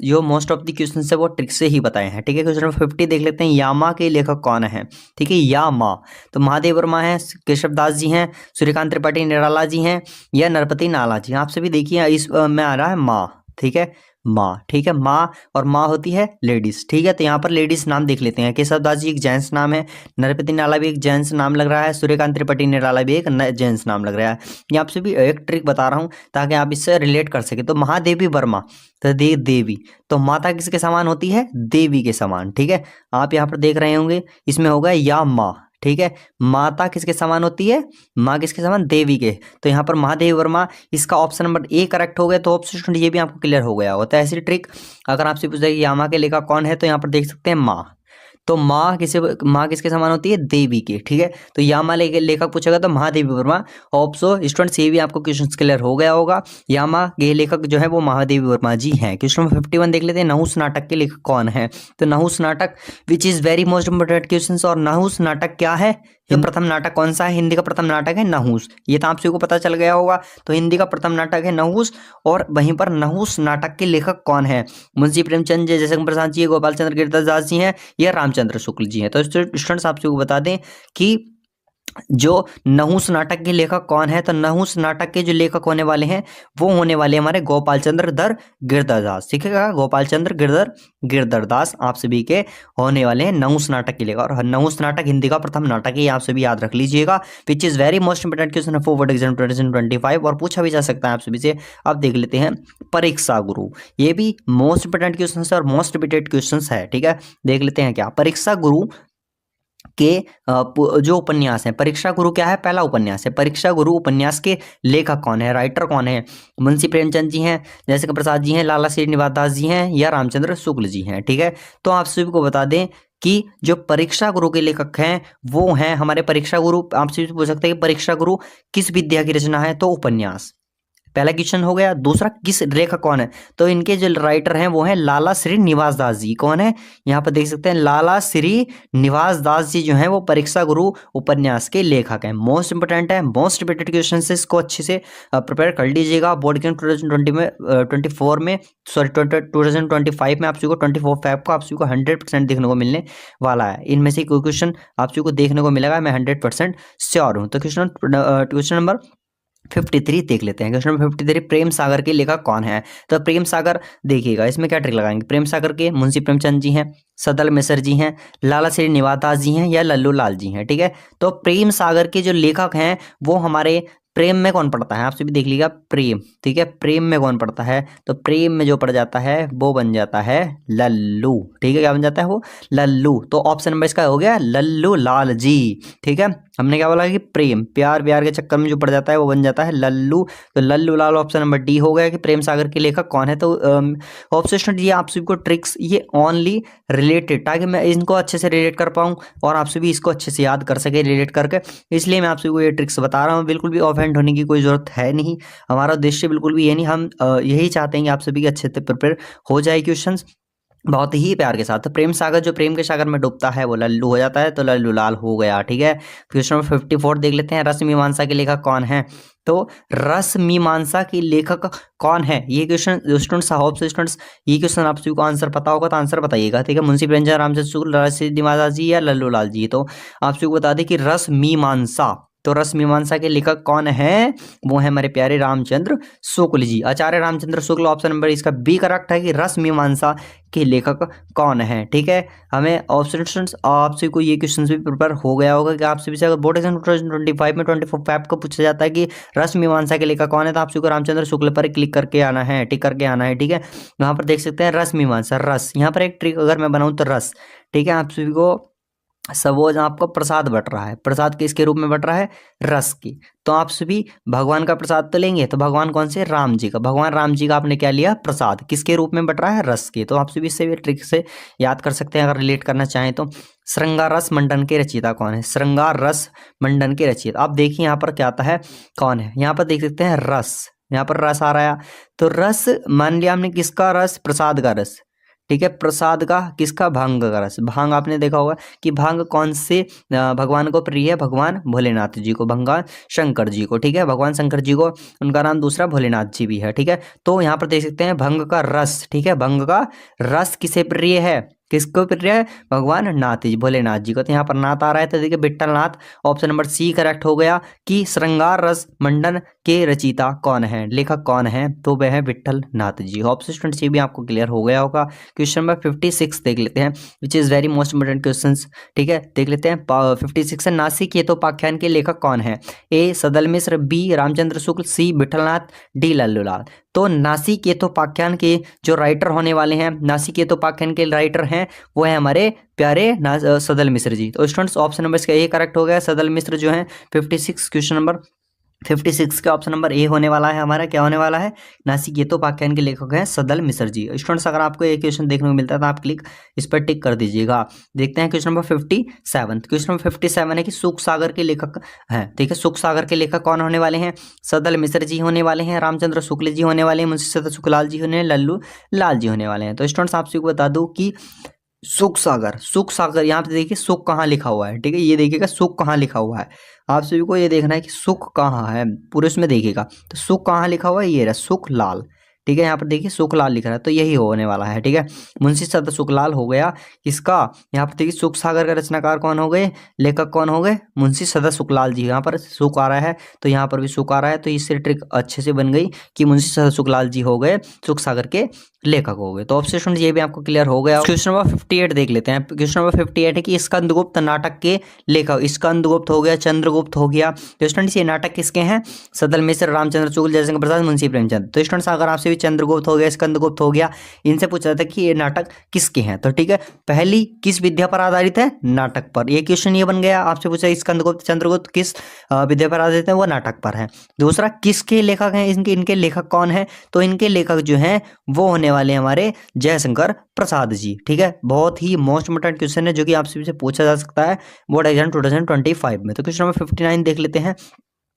जो मोस्ट ऑफ द क्वेश्चन है वो ट्रिक से ही बताए हैं। ठीक है, क्वेश्चन नंबर 50 देख लेते हैं, यामा के लेखक कौन है। ठीक है, यामा, तो महादेव वर्मा है, केशवदास जी हैं, सूर्यकांत त्रिपाठी निराला जी हैं या नरपति नाला जी। आप सभी देखिए इस में आ रहा है माँ। ठीक है, माँ, ठीक है। माँ और माँ होती है लेडीज, ठीक है। तो यहाँ पर लेडीज नाम देख लेते हैं। केशवदास जी एक जेंट्स नाम है, नरपति नाला भी एक जेंट्स नाम लग रहा है, सूर्यकांत त्रिपाठी निराला भी एक जेंट्स नाम लग रहा है। ये आपसे भी एक ट्रिक बता रहा हूँ ताकि आप इससे रिलेट कर सके। तो महादेवी वर्मा, तो देवी, तो माता किसके समान होती है? देवी के समान, ठीक है। आप यहाँ पर देख रहे होंगे इसमें होगा या माँ, ठीक है। माता किसके समान होती है? माँ किसके समान? देवी के। तो यहाँ पर महादेवी वर्मा, इसका ऑप्शन नंबर ए करेक्ट हो गया। तो ऑप्शन ये भी आपको क्लियर हो गया होता है। ऐसी ट्रिक अगर आपसे पूछा कि यामा के लेखक कौन है, तो यहाँ पर देख सकते हैं माँ। तो माँ किसके समान होती है? देवी के, ठीक है। तो यामा लेखक पूछेगा तो महादेवी वर्मा। ऑप्सो स्टूडेंट्स ये भी आपको क्वेश्चन क्लियर हो गया होगा। यामा के लेखक जो है वो महादेवी वर्मा जी हैं। क्वेश्चन नंबर 51 देख लेते हैं, नहुस नाटक के लेखक कौन है? तो नहुस नाटक विच is very most important question. और नहुस नाटक क्या है? ये प्रथम नाटक कौन सा है? हिंदी का प्रथम नाटक है नहुस। ये तो आप सभी को पता चल गया होगा। तो हिंदी का प्रथम नाटक है नहुस। और वहीं पर नहुस नाटक के लेखक कौन है? मुंशी प्रेमचंद जी, जयशंकर प्रसाद जी, गोपाल चंद्र गिरधरदास जी हैं या रामचंद्र शुक्ल जी हैं। तो स्टूडेंट्स आप सभी को बता दें कि जो नहुस नाटक के लेखक कौन है, तो नहुस नाटक के जो लेखक होने वाले हैं वो होने वाले हमारे गोपाल चंद्र गिरधरदास, ठीक है। गोपाल चंद्र गिरधरदास आप सभी के होने वाले हैं नहुस नाटक के लेखक। और नहुस नाटक हिंदी का प्रथम नाटक है, आप सभी याद रख लीजिएगा। विच is very most important question for board exam 2025 और पूछा भी जा सकता है आप सभी से। अब देख लेते हैं परीक्षा गुरु, ये भी मोस्ट इंपोर्टेंट क्वेश्चन है और मोस्ट रिपीटेड क्वेश्चन है, ठीक है। देख लेते हैं क्या परीक्षा गुरु के जो उपन्यास है। परीक्षा गुरु क्या है? पहला उपन्यास है। परीक्षा गुरु उपन्यास के लेखक कौन है? राइटर कौन है? मुंशी प्रेमचंद जी हैं, जयशंकर प्रसाद जी हैं, लाला श्रीनिवास दास जी हैं या रामचंद्र शुक्ल जी हैं, ठीक है। तो आप सभी को बता दें कि जो परीक्षा गुरु के लेखक हैं वो हैं हमारे परीक्षा गुरु। आप सभी पूछ सकते हैं कि परीक्षा गुरु किस विद्या की रचना है? तो उपन्यास, पहला क्वेश्चन हो गया। दूसरा, किस लेखक कौन है? तो इनके जो राइटर हैं वो हैं लाला श्री निवास दास जी। कौन है? यहाँ पर देख सकते हैं लाला श्री निवास दास जी जो हैं वो परीक्षा गुरु उपन्यास के लेखक हैं। मोस्ट इंपोर्टेंट है, मोस्ट रिपीटेड क्वेश्चन से इसको अच्छे से प्रिपेयर कर लीजिएगा। बोर्ड के 2020 में 24 में सॉरी 2025 में आप सभी को 24 फैब को आप सभी को 100% देखने को मिलने वाला है। इनमें से कोई क्वेश्चन आप सभी को देखने को मिलेगा, मैं 100% श्योर हूँ। तो क्वेश्चन नंबर 53 देख लेते हैं। क्वेश्चन नंबर 53, प्रेम सागर के लेखक कौन है? तो प्रेम सागर देखिएगा, इसमें क्या ट्रिक लगाएंगे। प्रेम सागर के मुंशी प्रेमचंद जी हैं, सदल मिश्र जी हैं, लाला श्री निवास दास जी हैं या लल्लू लाल जी हैं, ठीक है। तो प्रेम सागर के जो लेखक हैं वो हमारे प्रेम में कौन पड़ता है? आप सभी देख लीजिएगा प्रेम, ठीक है। प्रेम में कौन पड़ता है? तो प्रेम में जो पड़ जाता है वो बन जाता है लल्लू, ठीक है। क्या बन जाता है वो? लल्लू। तो ऑप्शन नंबर इसका हो गया लल्लू लाल जी, ठीक है। हमने क्या बोला कि प्रेम, प्यार व्यार के चक्कर में जो पड़ जाता है वो बन जाता है लल्लू। तो लल्लू लाल ऑप्शन नंबर डी हो गया कि प्रेम सागर के लेखक कौन है। तो ऑप्शन ये आप सभी को ट्रिक्स ये ओनली रिलेटेड, ताकि मैं इनको अच्छे से रिलेट कर पाऊँ और आप सभी इसको अच्छे से याद कर सके रिलेट करके, इसलिए मैं आप सभी को ये ट्रिक्स बता रहा हूँ। बिल्कुल भी ऑफेंड होने की कोई जरूरत है नहीं, हमारा उद्देश्य बिल्कुल भी ये नहीं। हम यही चाहते हैं कि आप सभी के अच्छे से प्रिपेयर हो जाए क्वेश्चंस बहुत ही प्यार के साथ। तो प्रेम सागर जो प्रेम के सागर में डूबता है वो लल्लू हो जाता है, तो लल्लू लाल हो गया, ठीक है। क्वेश्चन नंबर 54 देख लेते हैं, रस मीमांसा के लेखक कौन है? तो रस मीमांसा के लेखक कौन है? ये क्वेश्चन स्टूडेंट्स, होप से स्टूडेंट्स ये क्वेश्चन आप सभी को आंसर पता होगा, तो आंसर बताइएगा, ठीक है। मुंशी प्रेमचंद, रामचंद्र शुक्ल, लाला श्री निवास दास जी या लल्लू लाल जी। तो आप सभी को बता दें कि रस मीमांसा, तो रस मीमांसा के लेखक कौन है? वो है हमारे प्यारे रामचंद्र शुक्ल जी, आचार्य रामचंद्र शुक्ल। ऑप्शन नंबर इसका बी करेक्ट है कि रस मीमांसा के लेखक कौन है, ठीक है। हमें ऑप्शन आपसे कोई ये क्वेश्चन भी प्रिपेयर हो गया होगा कि आपसे भी अगर बोर्ड एग्जाम 2025 में 24 फैब को पूछा जाता है कि रस मीमांसा के लेखक कौन है, तो आपसे को रामचंद्र शुक्ल पर क्लिक करके आना है, टिक करके आना है, ठीक है। यहाँ पर देख सकते हैं रस मीमांसा, रस, यहाँ पर एक ट्रिक अगर मैं बनाऊँ तो रस, ठीक है। आप सभी को सपोज आपको प्रसाद बट रहा है, प्रसाद किसके रूप में बट रहा है? रस की। तो आप सभी भगवान का प्रसाद तो लेंगे, तो भगवान कौन से? राम जी का। भगवान राम जी का आपने क्या लिया? प्रसाद, किसके रूप में बट रहा है? रस के। तो आप सभी इससे भी ट्रिक से याद कर सकते हैं अगर रिलेट करना चाहें तो। श्रृंगार रस मंडन के रचयिता कौन है? श्रृंगार रस मंडन के रचयिता, आप देखिए यहाँ पर क्या आता है, कौन है? यहाँ पर देख सकते हैं रस, यहाँ पर रस आ रहा है। तो रस मान लिया हमने किसका रस? प्रसाद का रस, ठीक है। प्रसाद का किसका? भांग का रस। भांग आपने देखा होगा कि भांग कौन से भगवान को प्रिय है? भगवान भोलेनाथ जी को, भगवान शंकर जी को, ठीक है। भगवान शंकर जी को उनका नाम दूसरा भोलेनाथ जी भी है, ठीक है। तो यहाँ पर देख सकते हैं भंग का रस, ठीक है। भंग का रस किसे प्रिय है? किसको प्रिय है? भगवान नाथ जी, भोलेनाथ जी को। तो यहाँ पर नाथ आ रहा है, तो देखिए विट्ठल नाथ। ऑप्शन नंबर सी करेक्ट हो गया कि श्रृंगार रस मंडन के रचयिता कौन है, लेखक कौन है, तो वह है Vitthal Nath ji. Hope so students ये भी आपको क्लियर हो गया होगा। क्वेश्चन नंबर 56 देख लेते हैं, विच is very most important questions. ठीक है, देख लेते हैं 56 है, नासिक हेतोपाख्यान के लेखक कौन है, ए सदल मिश्र, बी रामचंद्र शुक्ल, सी विट्ठलनाथ, डी लल्लूलाल। तो नासिक हेतोपाख्यान के जो राइटर होने वाले हैं, नासिक हेतोपाख्यान के राइटर हैं वो है हमारे प्यारे सदल मिश्र जी। तो स्टूडेंट्स ऑप्शन नंबर इसका ए करेक्ट हो गया, सदल मिश्र जो है 56, क्वेश्चन नंबर 56 का ऑप्शन नंबर ए होने वाला है हमारा, क्या होने वाला है, नासिक हेतोपाख्यान के लेखक हैं सदल मिश्र जी। स्टूडेंट्स अगर आपको ये क्वेश्चन देखने को मिलता है तो आप क्लिक इस पर टिक कर दीजिएगा। देखते हैं क्वेश्चन नंबर 57। क्वेश्चन नंबर 57 है कि सुख सागर के लेखक हैं, ठीक है, सुख सागर के लेखक कौन होने वाले हैं, सदल मिश्र जी होने वाले हैं, रामचंद्र शुक्ल जी होने वाले हैं, मुंशी सदर सुखलाल जी होने, लल्लू लाल जी होने वाले हैं। तो स्टूडेंट्स आपसे बता दूं कि सुख सागर यहाँ पे देखिए सुख कहाँ लिखा हुआ है, ठीक है, ये देखिएगा सुख कहाँ लिखा हुआ है। आप सभी को ये देखना है कि सुख कहाँ है, पूरे उसमें देखिएगा। तो सुख कहाँ लिखा हुआ है, ये रहा सुख लाल, ठीक है, यहाँ पर देखिए सुखलाल लिख रहा है, तो यही होने वाला है। ठीक है, मुंशी सदर सुखलाल हो गया किसका, यहाँ पर देखिए सुख सागर का रचनाकार कौन हो गए, लेखक कौन हो गए, मुंशी सदर सुखलाल जी। यहाँ पर सुख आ रहा है तो यहाँ पर भी सुख आ रहा है, तो इससे ट्रिक अच्छे से बन गई कि मुंशी सदर सुखलाल जी हो गए सुख सागर के लेखक हो गए। तो ऑप्शन ये भी आपको क्लियर हो गया। क्वेश्चन नंबर 58 देख लेते हैं। क्वेश्चन नंबर 58 है कि स्कंदगुप्त नाटक के लेखक, स्कंदगुप्त हो गया, चंद्रगुप्त हो गया। तो स्टूडेंट्स ये नाटक किसके हैं, सदल मिश्र, रामचंद्र शुक्ल, जयशंकर प्रसाद, मुंशी प्रेमचंद। तो स्टूडेंट्स अगर आपसे भी चंद्रगुप्त हो गया, स्कंदगुप्त हो गया, इनसे पूछा था कि ये नाटक किसके हैं, तो ठीक है, पहली किस विद्या पर आधारित है, नाटक पर। ये क्वेश्चन ये बन गया, आपसे पूछा स्कंदगुप्त चंद्रगुप्त किस विद्या पर आधारित है, वो नाटक पर है। दूसरा किसके लेखक हैं, इनके लेखक कौन है, तो इनके लेखक जो हैं वो होने वाले हमारे जयशंकर प्रसाद जी। ठीक है, बहुत ही मोस्ट इंपोर्टेंट क्वेश्चन है जो कि आपसे से पूछा जा सकता है बोर्ड एग्जाम 2025 में। तो क्वेश्चन नंबर 59 देख लेते हैं।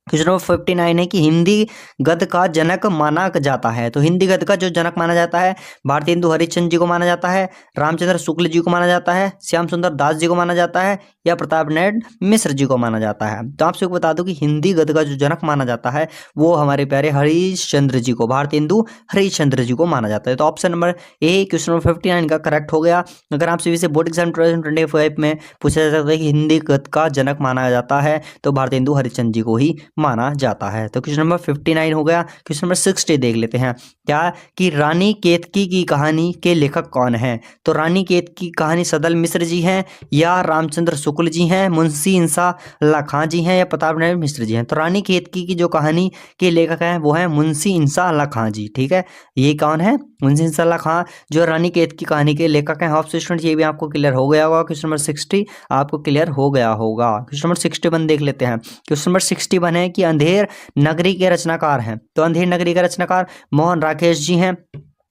क्वेश्चन नंबर 59 है कि हिंदी गद्य का जनक माना जाता है, तो हिंदी गद्य का जो जनक माना जाता है, भारतेंदु हरिश्चंद्र जी को माना जाता है, रामचंद्र शुक्ल जी को माना जाता है, श्याम सुंदर दास जी को माना जाता है, या प्रताप नारायण मिश्र जी को माना जाता है। तो आपसे बता दूं कि हिंदी गद्य का जो जनक माना जाता है वो हमारे प्यारे हरिश्चंद्र जी को, भारतेंदु हरिश्चंद्र जी को माना जाता है। तो option number A question number 59 का करेक्ट हो गया। अगर आपसे से बोर्ड एग्जाम 2025 में पूछा जा सकता है कि हिंदी गद्य का जनक माना जाता है तो भारतेंदु हरिश्चंद्र जी को ही माना जाता है। तो क्वेश्चन नंबर 59 हो गया। क्वेश्चन नंबर 60 देख लेते हैं, क्या कि रानी केतकी की कहानी के लेखक कौन है, तो रानी केतकी की कहानी सदल मिश्र जी हैं, या रामचंद्र शुक्ल जी हैं, मुंशी इंसा अल्लाह खां जी हैं, या प्रताप नारायण मिश्र जी हैं। तो रानी केतकी की जो कहानी के लेखक हैं वो है मुंशी इंसा अल्लाह खां जी। ठीक है, ये कौन है, मुंशी इंसा अल्लाह खां जो रानी केतकी कहानी के लेखक हैं। ऑप्शन स्टूडेंट ये भी आपको क्लियर हो गया होगा। क्वेश्चन नंबर 60 आपको क्लियर हो गया होगा। क्वेश्चन नंबर 61 देख लेते हैं। क्वेश्चन नंबर 61 है कि अंधेर नगरी के रचनाकार हैं, तो अंधेर नगरी के रचनाकार मोहन राकेश जी हैं,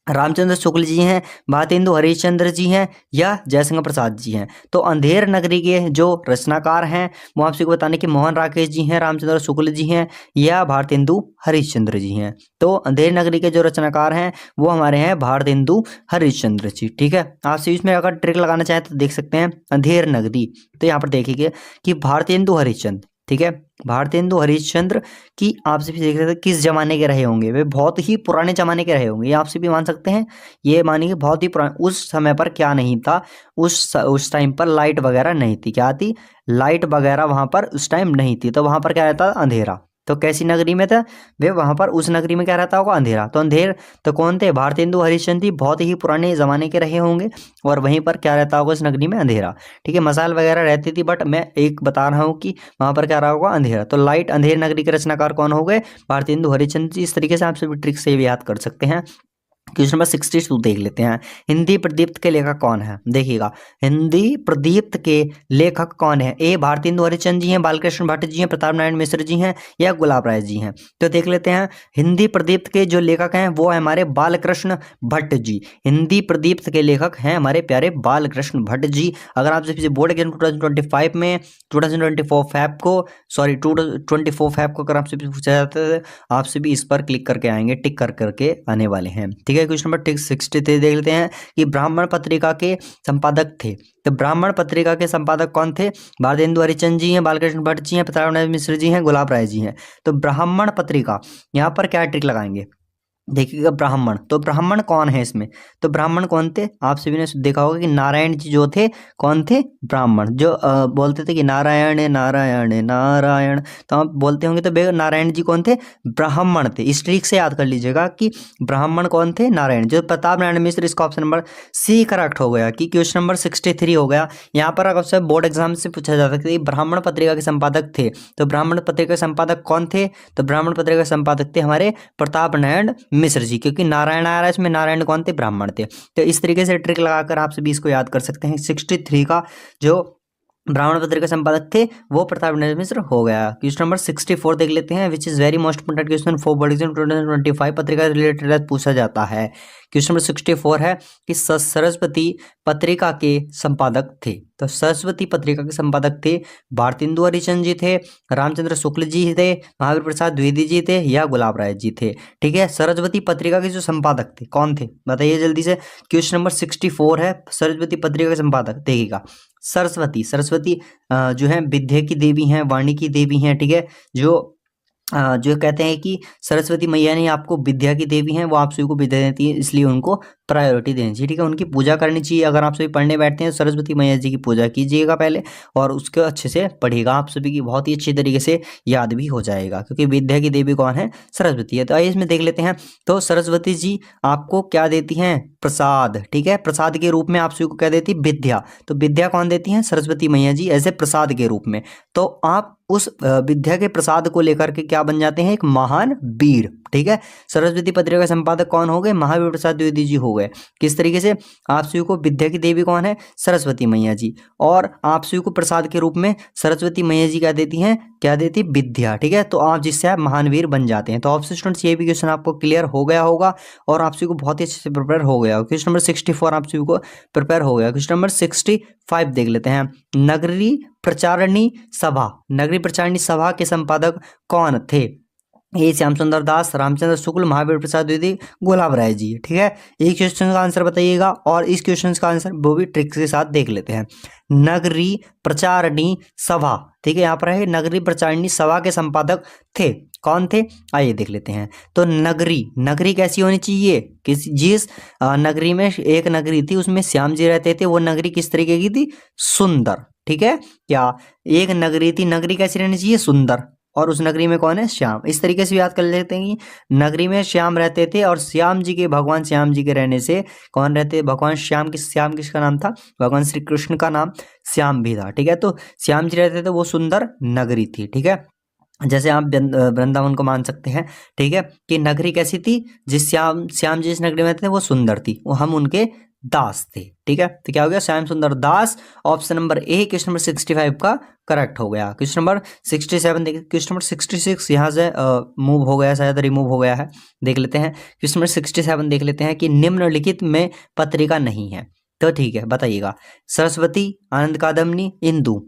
रामचंद्र शुक्ल जी हैं, भारतेंदु हरिश्चंद्र जी हैं, या जयशंकर प्रसाद जी हैं। तो अंधेर नगरी के जो रचनाकार हैं वो आपसे बताने कि मोहन राकेश जी हैं, रामचंद्र शुक्ल जी हैं, या भारतेंदु हरिश्चंद्र जी हैं। तो अंधेर नगरी के जो रचनाकार हैं वो हमारे हैं भारतेंदु हरिश्चंद्र जी। ठीक है, आप इसमें अगर ट्रिक लगाना चाहें तो देख सकते हैं अंधेर नगरी, तो यहाँ पर देखिए कि भारतेंदु हरिश्चंद्र, ठीक है, भारतेंदु हरिश्चंद्र की आपसे भी देख रहे थे किस जमाने के रहे होंगे, वे बहुत ही पुराने जमाने के रहे होंगे, ये आपसे भी मान सकते हैं, ये मानिए बहुत ही पुराने। उस समय पर क्या नहीं था, उस टाइम पर लाइट वगैरह नहीं थी, क्या थी, लाइट वगैरह वहां पर उस टाइम नहीं थी, तो वहां पर क्या रहता, अंधेरा। तो कैसी नगरी में था वे, वहां पर उस नगरी में क्या रहता होगा, अंधेरा। तो अंधेर तो कौन थे, भारतेंदु हरिश्चंद्र जी बहुत ही पुराने जमाने के रहे होंगे, और वहीं पर क्या रहता होगा, उस नगरी में अंधेरा। ठीक है, मसाल वगैरह रहती थी, बट मैं एक बता रहा हूँ कि वहां पर क्या रहा होगा, अंधेरा। तो लाइट अंधेर नगरी के रचनाकार कौन हो गए, भारतेंदु हरिश्चंद्र जी। इस तरीके से आप सभी ट्रिक से भी याद कर सकते हैं। क्वेश्चन नंबर 62 देख लेते हैं, हिंदी प्रदीप्त के लेखक कौन है। देखिएगा, हिंदी प्रदीप्त के लेखक कौन है, ए भारतेंदु हरिश्चंद्र जी हैं, बालकृष्ण भट्ट जी हैं, प्रताप नारायण मिश्र जी हैं, या गुलाब राय जी हैं। तो देख लेते हैं, हिंदी प्रदीप्त के जो लेखक हैं वो है हमारे बालकृष्ण भट्ट जी। हिंदी प्रदीप्त के लेखक हैं हमारे प्यारे बालकृष्ण भट्ट जी। अगर आपसे बोर्ड एग्जाम 2025 में 2024 फैब को, सॉरी 2024 फैब को अगर आपसे पूछा जाता है, आपसे भी इस पर क्लिक करके आएंगे, टिक कर करके आने वाले हैं। ठीक है, क्वेश्चन नंबर 63 देख लेते हैं कि ब्राह्मण पत्रिका के संपादक थे, तो ब्राह्मण पत्रिका के संपादक कौन थे, भारतेंदु हरिश्चंद्र जी हैं, बालकृष्ण भट्ट जी हैं, प्रताप नारायण मिश्र जी हैं, गुलाब राय जी हैं। तो ब्राह्मण पत्रिका, यहाँ पर क्या ट्रिक लगाएंगे, देखिएगा ब्राह्मण, तो ब्राह्मण कौन है इसमें, तो ब्राह्मण कौन थे, आप सभी ने देखा होगा कि नारायण जी जो थे कौन थे, ब्राह्मण, जो बोलते थे कि नारायण नारायण नारायण, तो आप बोलते होंगे तो नारायण जी कौन थे, ब्राह्मण थे। इस ट्रिक से याद कर लीजिएगा कि ब्राह्मण कौन थे, नारायण। जो प्रताप नारायण मिश्र, इसका ऑप्शन नंबर सी करेक्ट हो गया कि क्वेश्चन नंबर 63 हो गया। यहाँ पर अक्सर बोर्ड एग्जाम से पूछा जा सकता है ब्राह्मण पत्रिका के संपादक थे, तो ब्राह्मण पत्रिका के संपादक कौन थे, तो ब्राह्मण पत्रिका के संपादक थे हमारे प्रताप नारायण मिश्र जी, क्योंकि नारायण आ रहा है इसमें, नारायण कौन थे, ब्राह्मण थे। तो इस तरीके से ट्रिक लगाकर आप सभी इसको याद कर सकते हैं। 63 का जो ब्राह्मण पत्रिका संपादक थे वो प्रताप नारायण मिश्र हो गया। क्वेश्चन नंबर 64 देख लेते हैं, विच is very most important question for board exam 2025 पत्रिका रिलेटेड पूछा जाता है। क्वेश्चन नंबर 64 है कि सरस्वती पत्रिका के संपादक थे, तो सरस्वती पत्रिका के संपादक थे भारतेंदु हरिचंद जी थे, रामचंद्र शुक्ल जी थे, महावीर प्रसाद द्विवेदी जी थे, या गुलाब राय जी थे। ठीक है, सरस्वती पत्रिका के जो संपादक थे कौन थे, बताइए जल्दी से। क्वेश्चन नंबर 64 है, सरस्वती पत्रिका के संपादक देखिएगा। सरस्वती, सरस्वती जो है विद्या की देवी हैं, वाणी की देवी हैं। ठीक है, जो कहते हैं कि सरस्वती मैया ने आपको विद्या की देवी हैं, वो आप सभी को विद्या देती है, इसलिए उनको प्रायोरिटी देनी चाहिए। ठीक है, उनकी पूजा करनी चाहिए। अगर आप सभी पढ़ने बैठते हैं सरस्वती मैया जी की पूजा कीजिएगा पहले, और उसको अच्छे से पढ़िएगा, आप सभी की बहुत ही अच्छी तरीके से याद भी हो जाएगा, क्योंकि विद्या की देवी कौन है, सरस्वती है। तो आइए इसमें देख लेते हैं। तो सरस्वती जी आपको क्या देती हैं, प्रसाद। ठीक है, प्रसाद के रूप में आप सभी को क्या देती है, विद्या। तो विद्या कौन देती हैं, सरस्वती मैया जी, ऐसे प्रसाद के रूप में। तो आप उस विद्या के प्रसाद को लेकर के क्या बन जाते हैं, एक महान वीर। ठीक है, सरस्वती पत्रिका के संपादक कौन हो गए, महावीर प्रसाद द्विवेदी जी हो गए। किस तरीके से, आप सभी को विद्या की देवी कौन है, सरस्वती मैया जी, और आप सभी को प्रसाद के रूप में सरस्वती मैया जी क्या देती हैं, क्या देती, विद्या। ठीक है, तो आप जिससे आप महान वीर बन जाते हैं। तो ऑप्शन स्टूडेंट्स ये भी क्वेश्चन आपको क्लियर हो गया होगा और आप सभी को बहुत ही अच्छे से प्रिपेयर हो गया। क्वेश्चन नंबर 64 आप सभी को प्रिपेयर हो गया। क्वेश्चन नंबर 65 देख लेते हैं, नगरी प्रचारणी सभा, नगरी प्रचारणी सभा के संपादक कौन थे, ए श्याम सुंदर दास, रामचंद्र शुक्ल, महावीर प्रसाद द्विवेदी, गुलाब राय जी। ठीक है, एक क्वेश्चन का आंसर बताइएगा और इस क्वेश्चन का आंसर वो भी ट्रिक्स के साथ देख लेते हैं। नगरी प्रचारणी सभा, ठीक है, यहाँ पर है नगरी प्रचारणी सभा के संपादक थे, कौन थे, आइए देख लेते हैं। तो नगरी, नगरी कैसी होनी चाहिए, जिस नगरी में एक नगरी थी उसमें श्याम जी रहते थे, वो नगरी किस तरीके की थी, सुंदर। ठीक है, क्या एक नगरी थी, नगरी कैसी रहनी चाहिए, सुंदर, और उस नगरी में कौन है, श्याम। इस तरीके से याद कर लेते हैं कि नगरी में श्याम रहते थे, और श्याम जी के, भगवान श्याम जी के रहने से कौन रहते, भगवान श्याम, श्याम किसका नाम था, भगवान श्री कृष्ण का नाम श्याम भी था। ठीक है, तो श्याम जी रहते थे, वो सुंदर नगरी थी। ठीक है, जैसे आप वृंदावन को मान सकते हैं। ठीक है, कि नगरी कैसी थी, जिस श्याम श्याम जिस नगरी में थे वो सुंदर थी, वो हम उनके दास थे। ठीक है, तो क्या हो गया, Shyam Sundar Das, option number A question number 65 का करेक्ट हो गया। क्वेश्चन नंबर 67 देखिए, क्वेश्चन नंबर 66 यहाँ से मूव हो गया, शायद रिमूव हो गया है, देख लेते हैं। क्वेश्चन नंबर 67 देख लेते हैं कि निम्नलिखित में पत्रिका नहीं है, तो ठीक है बताइएगा, सरस्वती, आनंद कादम्बनी, इंदु।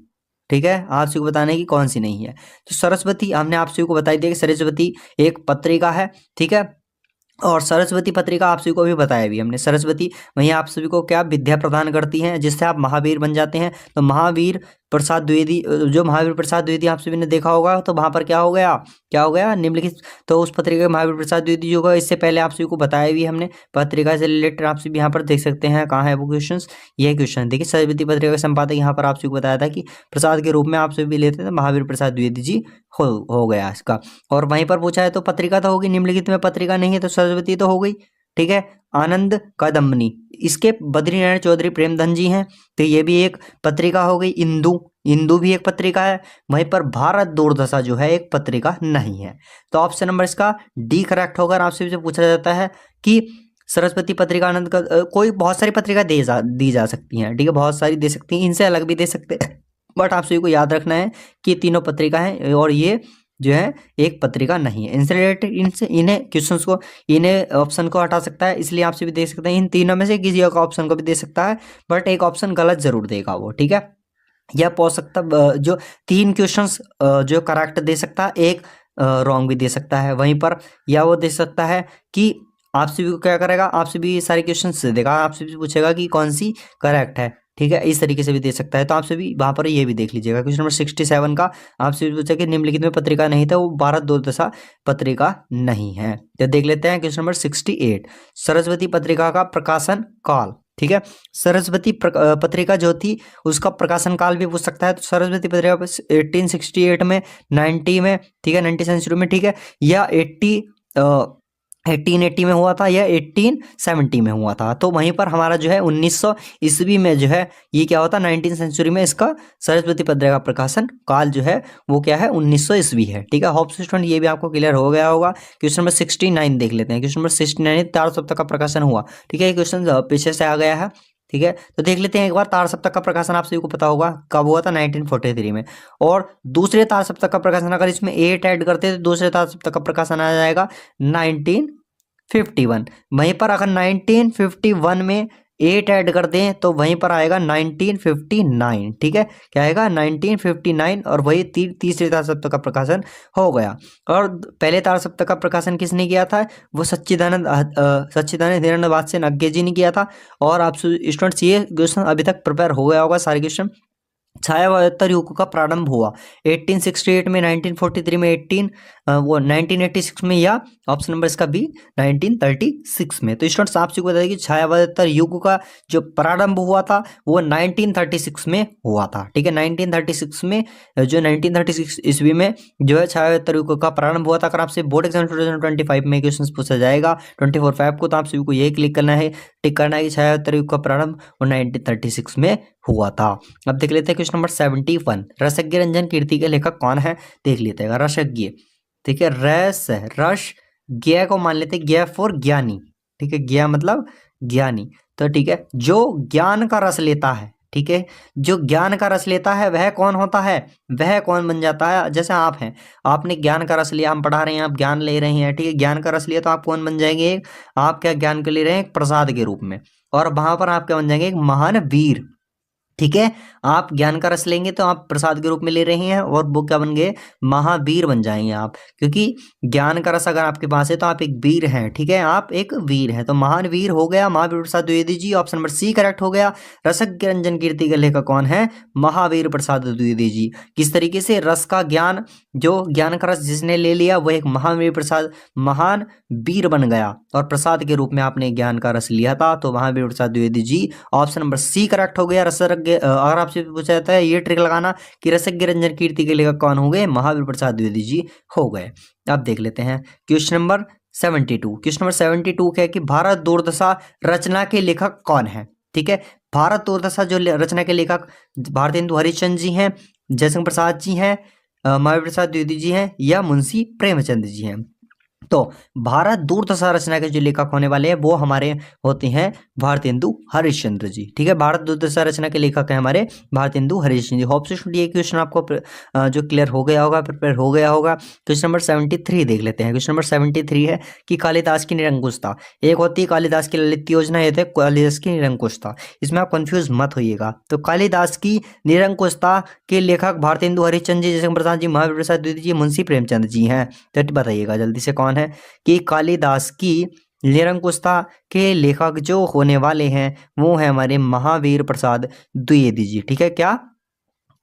ठीक है, आप सभी को बताने की कौन सी नहीं है। तो सरस्वती हमने आप सभी को बताई दिया कि सरस्वती एक पत्रिका है। ठीक है, और सरस्वती पत्रिका आप सभी को भी बताया भी हमने, सरस्वती वहीं आप सभी को क्या विद्या प्रदान करती हैं, जिससे आप महावीर बन जाते हैं। तो महावीर प्रसाद द्विवेदी, जो महावीर प्रसाद द्विवेदी आप सभी ने देखा होगा, तो वहां पर क्या हो गया, क्या हो गया, निम्नलिखित। तो उस पत्रिका में महावीर प्रसाद द्विवेदी जो होगा, इससे पहले आप सभी को बताया भी हमने, पत्रिका से रिलेटेड आप सभी यहाँ पर देख सकते हैं, कहाँ है वो क्वेश्चन, ये क्वेश्चन देखिए, सरस्वती पत्रिका का संपादक यहाँ पर आप सभी को बताया था कि प्रसाद के रूप में आप सभी लेते थे, महावीर प्रसाद द्विवेदी जी हो गया इसका। और वहीं पर पूछा है तो पत्रिका तो होगी, निम्नलिखित में पत्रिका नहीं है, तो सरस्वती तो हो गई। ठीक है, आनंद कादम्बनी, इसके बद्रीनारायण चौधरी प्रेमधन जी हैं, तो ये भी एक पत्रिका हो गई। इंदु, इंदु भी एक पत्रिका है। वहीं पर भारत दूरदशा जो है एक पत्रिका नहीं है। तो ऑप्शन नंबर इसका डी करेक्ट होगा। आपसे पूछा जाता है कि सरस्वती पत्रिका, आनंद का कोई बहुत सारी पत्रिका दी जा सकती हैं। ठीक है, बहुत सारी दे सकती हैं, इनसे अलग भी दे सकते हैं, बट आप सभी को याद रखना है कि तीनों पत्रिका हैं और ये जो है एक पत्रिका नहीं है। इनसे रिलेटेड इन्हें क्वेश्चंस को, इन्हें ऑप्शन को हटा सकता है, इसलिए आपसे भी देख सकते हैं, इन तीनों में से किसी एक ऑप्शन को भी दे सकता है, बट एक ऑप्शन गलत जरूर देगा वो। ठीक है, यह पूछ सकता, जो 3 क्वेश्चंस जो करेक्ट दे सकता है, एक रॉन्ग भी दे सकता है वहीं पर, या वो दे सकता है कि आपसे भी क्या करेगा, आपसे भी सारे क्वेश्चन देगा, आपसे भी पूछेगा कि कौन सी करेक्ट है। ठीक है, इस तरीके से भी दे सकता है। तो आपसे भी वहां पर ये भी देख लीजिएगा। क्वेश्चन नंबर 67 का आपसे पूछा कि निम्नलिखित में पत्रिका नहीं था, वो भारत दूरदर्शन पत्रिका नहीं है। तो देख लेते हैं क्वेश्चन नंबर 68, सरस्वती पत्रिका का प्रकाशन काल। ठीक है, सरस्वती पत्रिका जो थी उसका प्रकाशन काल भी पूछ सकता है। तो सरस्वती पत्रिका 1868 में, 90 में, ठीक है, 90 सेंचुरी में, ठीक है, या 1880 में हुआ था, या 1870 में हुआ था। तो वहीं पर हमारा जो है 1900 ईस्वी में जो है ये क्या होता है, 19 सेंचुरी में इसका सरस्वती पत्रिका प्रकाशन काल जो है वो क्या है, 1900 ईस्वी है। ठीक है, होप स्टूडेंट ये भी आपको क्लियर हो गया होगा। क्वेश्चन नंबर 69 देख लेते हैं। क्वेश्चन नंबर 69, तार सप्ताह का प्रकाशन हुआ। ठीक है, ये क्वेश्चन पीछे से आ गया है। ठीक है, तो देख लेते हैं एक बार। तार सप्ताह का प्रकाशन आप सभी को पता होगा कब हुआ था, 1943 में। और दूसरे तार सप्ताह का प्रकाशन अगर इसमें 8 ऐड करते हैं तो दूसरे तार सप्ताह का प्रकाशन आ जाएगा 1951। वहीं पर अगर 1951 में 8 ऐड कर दें तो वहीं पर आएगा 1959। ठीक है, क्या आएगा, 1959। और वही तीसरे तार सप्ताह का प्रकाशन हो गया। और पहले तार सप्ताह का प्रकाशन किसने किया था, वो सच्चिदानंद हिरण्यवाद से नग्गे जी ने किया था। और आप स्टूडेंट्स ये क्वेश्चन अभी तक प्रिपेयर हो गया होगा सारे क्वेश्चन। छायावादोत्तर युग का प्रारंभ हुआ 1868 में, 1943 में, 1986 में, या ऑप्शन नंबर इसका बी 1936 में। तो स्टूडेंट्स आपसे बता दें कि छायावादोत्तर युग का जो प्रारंभ हुआ था वो 1936 में हुआ था। ठीक है, 1936 में, जो 1936 ईस्वी में जो है छायावादोत्तर युग का प्रारंभ हुआ था। अगर आपसे बोर्ड एग्जाम 2025 में क्वेश्चन पूछा जाएगा 24/5 को, तो आप सभी को यही क्लिक करना है, टिक करना है कि छायावादोत्तर युग का प्रारंभ 1936 में हुआ था। अब देख लेते हैं क्वेश्चन नंबर 71, रसज्ञ रंजन कीर्ति के लेखक कौन है, देख लेते हैं। रसज्ञ, ठीक है, रस ज्ञ को मान लेते हैं ज्ञ फॉर ज्ञानी। ठीक है, ज्ञ मतलब ज्ञानी। तो ठीक है, जो ज्ञान का रस लेता है, ठीक है, जो ज्ञान का रस लेता है वह कौन होता है, वह कौन बन जाता है। जैसे आप हैं, आपने ज्ञान का रस लिया, हम पढ़ा रहे हैं, आप ज्ञान ले रहे हैं। ठीक है, ज्ञान का रस लिया तो आप कौन बन जाएंगे, आप क्या ज्ञान को ले रहे हैं, एक प्रसाद के रूप में। और वहां पर आप क्या बन जाएंगे, एक महान वीर। ठीक है, आप ज्ञान का रस लेंगे तो आप प्रसाद के रूप में ले रहे हैं, और वो क्या बन गए, महावीर बन जाएंगे आप। क्योंकि ज्ञान का रस अगर आपके पास है तो आप एक वीर हैं। ठीक है, आप एक वीर हैं, तो महान वीर हो गया महावीर प्रसाद द्विवेदी जी। ऑप्शन नंबर सी करेक्ट हो गया। रसज्ञ रंजन कीर्ति के लेखक कौन है, महावीर प्रसाद द्विवेदी जी। किस तरीके से, रस का ज्ञान, जो ज्ञान का रस जिसने ले लिया वो एक महावीर प्रसाद, महान वीर बन गया, और प्रसाद के रूप में आपने ज्ञान का रस लिया था, तो महावीर प्रसाद द्विवेदी जी। ऑप्शन नंबर सी करेक्ट हो गया। अगर आपसे पूछा जाता है ये ट्रिक लगाना कि रसज्ञ रंजन कीर्ति के लेखक कौन हो गए, महावीर प्रसाद द्विवेदी जी हो गए। अब देख लेते हैं क्वेश्चन नंबर 72। क्वेश्चन नंबर 72 क्या है कि भारत दूरदशा रचना के लेखक कौन है। ठीक है, भारत दूरदशा जो रचना के लेखक भारतेंदु हरिश्चंद्र जी हैं, जयशंकर प्रसाद जी हैं, महावीर प्रसाद द्विवेदी जी हैं, या मुंशी प्रेमचंद जी हैं। तो भारत दूरदशा रचना के जो लेखक होने वाले हैं वो हमारे होते हैं भारतेंदु हरिश्चंद्र जी। ठीक है, भारत दूरदशा रचना के लेखक हैं हमारे भारतेंदु हरिश्चंद्र जी। होप से ये क्वेश्चन आपको जो क्लियर हो गया होगा, प्रिपेयर हो गया होगा। क्वेश्चन नंबर 73 देख लेते हैं। क्वेश्चन नंबर 73 है कि कालिदास की निरंकुशता। एक होती है कालिदास की ललित योजना, ये कालिदास की निरंकुशता। इसमें आप कंफ्यूज मत होइएगा। तो कालिदास की निरंकुशता के लेखक भारतेंदु हरिश्चंद्र जी, जयशंकर प्रसाद जी, महावीर प्रसाद द्विवेदी जी, मुंशी प्रेमचंद जी हैं। तो बताइएगा जल्दी से कौन है कि कालिदास की निरंकुशता के लेखक जो होने वाले हैं वो है हमारे महावीर प्रसाद द्विवेदी जी। ठीक है, क्या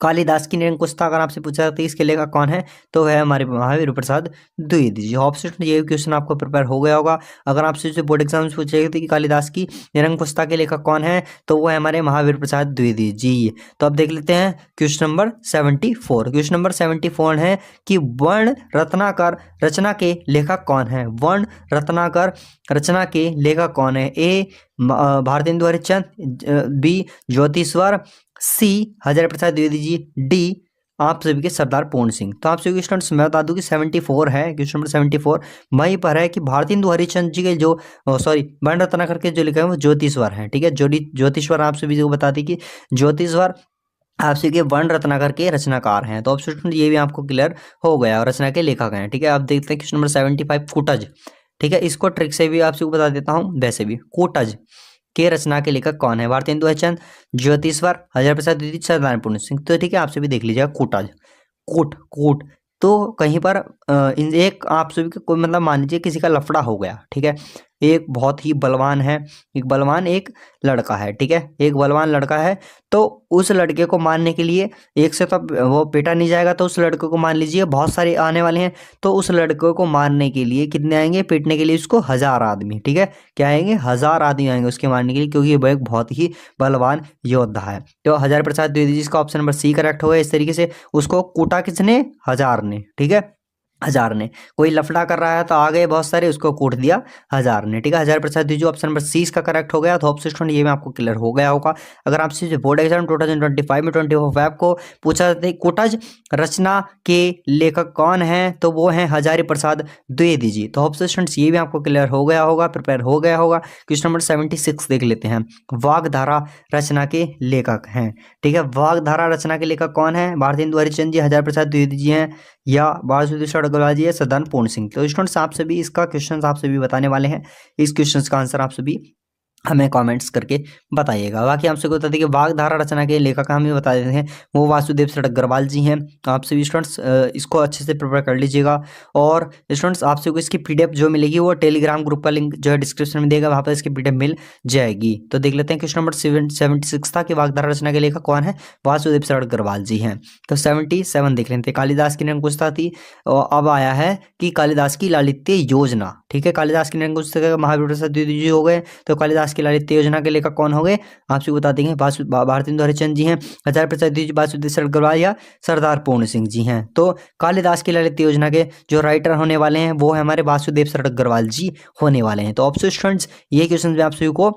कालिदास की निरंकुशता अगर आपसे पूछा जाता है इसके लेखक कौन है, तो है हमारे महावीर प्रसाद द्विवेदी जी। ऑप्शन ये क्वेश्चन आपको प्रिपेयर हो गया होगा। अगर आपसे जो बोर्ड एग्जाम में पूछे थे कि कालिदास की निरंकुशता के लेखक कौन है, तो वो है हमारे महावीर प्रसाद द्विवेदी जी। तो अब देख लेते हैं क्वेश्चन नंबर 74। क्वेश्चन नंबर 74 है कि वर्ण रत्नाकर रचना के लेखक कौन है। वर्ण रत्नाकर रचना के लेखक कौन है। ए भारतेंदु हरिश्चंद्र, बी ज्योतिश्वर, सी हजारी प्रसाद द्विवेदी जी, डी आप सभी के सरदार पूर्ण सिंह। तो आप सभी स्टूडेंट्स मैं बता दूं कि 74 है, क्वेश्चन नंबर 74 वहीं पर है कि भारतेंदु हरिश्चंद्र जी के जो वर्ण रत्नाकर के जो लिखा है वो ज्योतिश्वर है। ठीक है, ज्योतिश्वर आप सभी को बता दी कि ज्योतिश्वर आप सभी के वर्ण रत्नाकर के रचनाकार हैं। तो अब ये भी आपको क्लियर हो गया और रचना के लेखक हैं। ठीक है, आप देखते हैं क्वेश्चन नंबर 75 कुटज। ठीक है, इसको ट्रिक से भी आपसे बता देता हूँ, वैसे भी कुटज के रचना के लेखक कौन है। भारतेंदु हरिश्चंद्र, ज्योतिश्वर, हजारी प्रसाद द्विवेदी, सरदार पूर्ण सिंह। तो ठीक है, आपसे भी देख लीजिएगा कुटज, कूट। तो कहीं पर एक आप सभी का कोई मतलब मान लीजिए किसी का लफड़ा हो गया। ठीक है, एक बहुत ही बलवान है, एक बलवान एक लड़का है, ठीक है, एक बलवान लड़का है। तो उस लड़के को मारने के लिए एक से तो वो पीटा नहीं जाएगा, तो उस लड़के को मान लीजिए बहुत सारे आने वाले हैं, तो उस लड़के को मारने के लिए कितने आएंगे, पीटने के लिए उसको 1000 आदमी, ठीक है, क्या आएंगे, 1000 आदमी आएंगे उसके मारने के लिए, क्योंकि वो एक बहुत ही बलवान योद्धा है। तो 1000 प्रसाद द्विवेदी जी का ऑप्शन नंबर सी करेक्ट होगा। इस तरीके से उसको कूटा किसने, 1000 ने, ठीक है, 1000 ने। कोई लफड़ा कर रहा है तो आ गए बहुत सारे, उसको कूट दिया 1000 ने, ठीक है, 1000% दीजिए, ऑप्शन नंबर सी इसका करेक्ट हो गया। तो ऑप्शन स्टूडेंट ये में आपको क्लियर हो गया होगा। अगर आपसे बोर्ड एग्जाम 2025 में 24 को पूछा जाता है कोटज रचना के लेखक कौन है, तो वो है हजारी प्रसाद द्विवेदी जी। तो ऑप्शन स्टूडेंट्स ये भी आपको क्लियर हो गया होगा, प्रिपेयर हो गया होगा। क्वेश्चन नंबर 76 देख लेते हैं। वाग्धारा रचना के लेखक हैं, ठीक है, वाग्धारा रचना के लेखक कौन है, भारतेंदु हरिश्चंद्र जी, हजारी प्रसाद द्विवेदी जी हैं, या बालसूदेश्वर अग्रवाल जी है, सदानंद पूर्ण सिंह। तो स्टूडेंट्स आप सभी इसका क्वेश्चन आप सभी बताने वाले हैं। इस क्वेश्चन का आंसर आप सभी हमें कमेंट्स करके बताइएगा। बाकी आपसे बता दें कि वाग्धारा रचना के लेखक हम ये बता देते हैं, वो वासुदेव सर अग्रवाल जी हैं। आप सभी स्टूडेंट्स इसको अच्छे से प्रिपेयर कर लीजिएगा। और स्टूडेंट्स आपसे को इसकी पीडीएफ जो मिलेगी वो टेलीग्राम ग्रुप का लिंक जो है डिस्क्रिप्शन में देगा, वहाँ पर इसकी पीडीएफ मिल जाएगी। तो देख लेते हैं क्वेश्चन नंबर 76 था कि वाग्धारा रचना के लेखक कौन है, वासुदेव सर अग्रवाल जी हैं। तो 77 देख लेते हैं। कालिदास की निरंकुशता थी, और अब आया है कि कालिदास की लालित्य योजना, ठीक है, कालिदास की निरंकुशता महावीर प्रसाद द्विवेदी जी हो गए। तो कालिदास की लालित्य योजना के लेखक कौन हो गए, आपसे बता देंगे, भारतेंदु हरिश्चंद्र जी हैं, हजारी प्रसाद द्विवेदी जी, वासुदेव सर अग्रवाल या सरदार पूर्ण सिंह जी हैं। तो कालिदास की लालित्य योजना के जो राइटर होने वाले हैं वो है हमारे वासुदेव सर अग्रवाल जी होने वाले हैं। तो ऑप्शन स्टूडेंट्स ये क्वेश्चन भी आप सभी को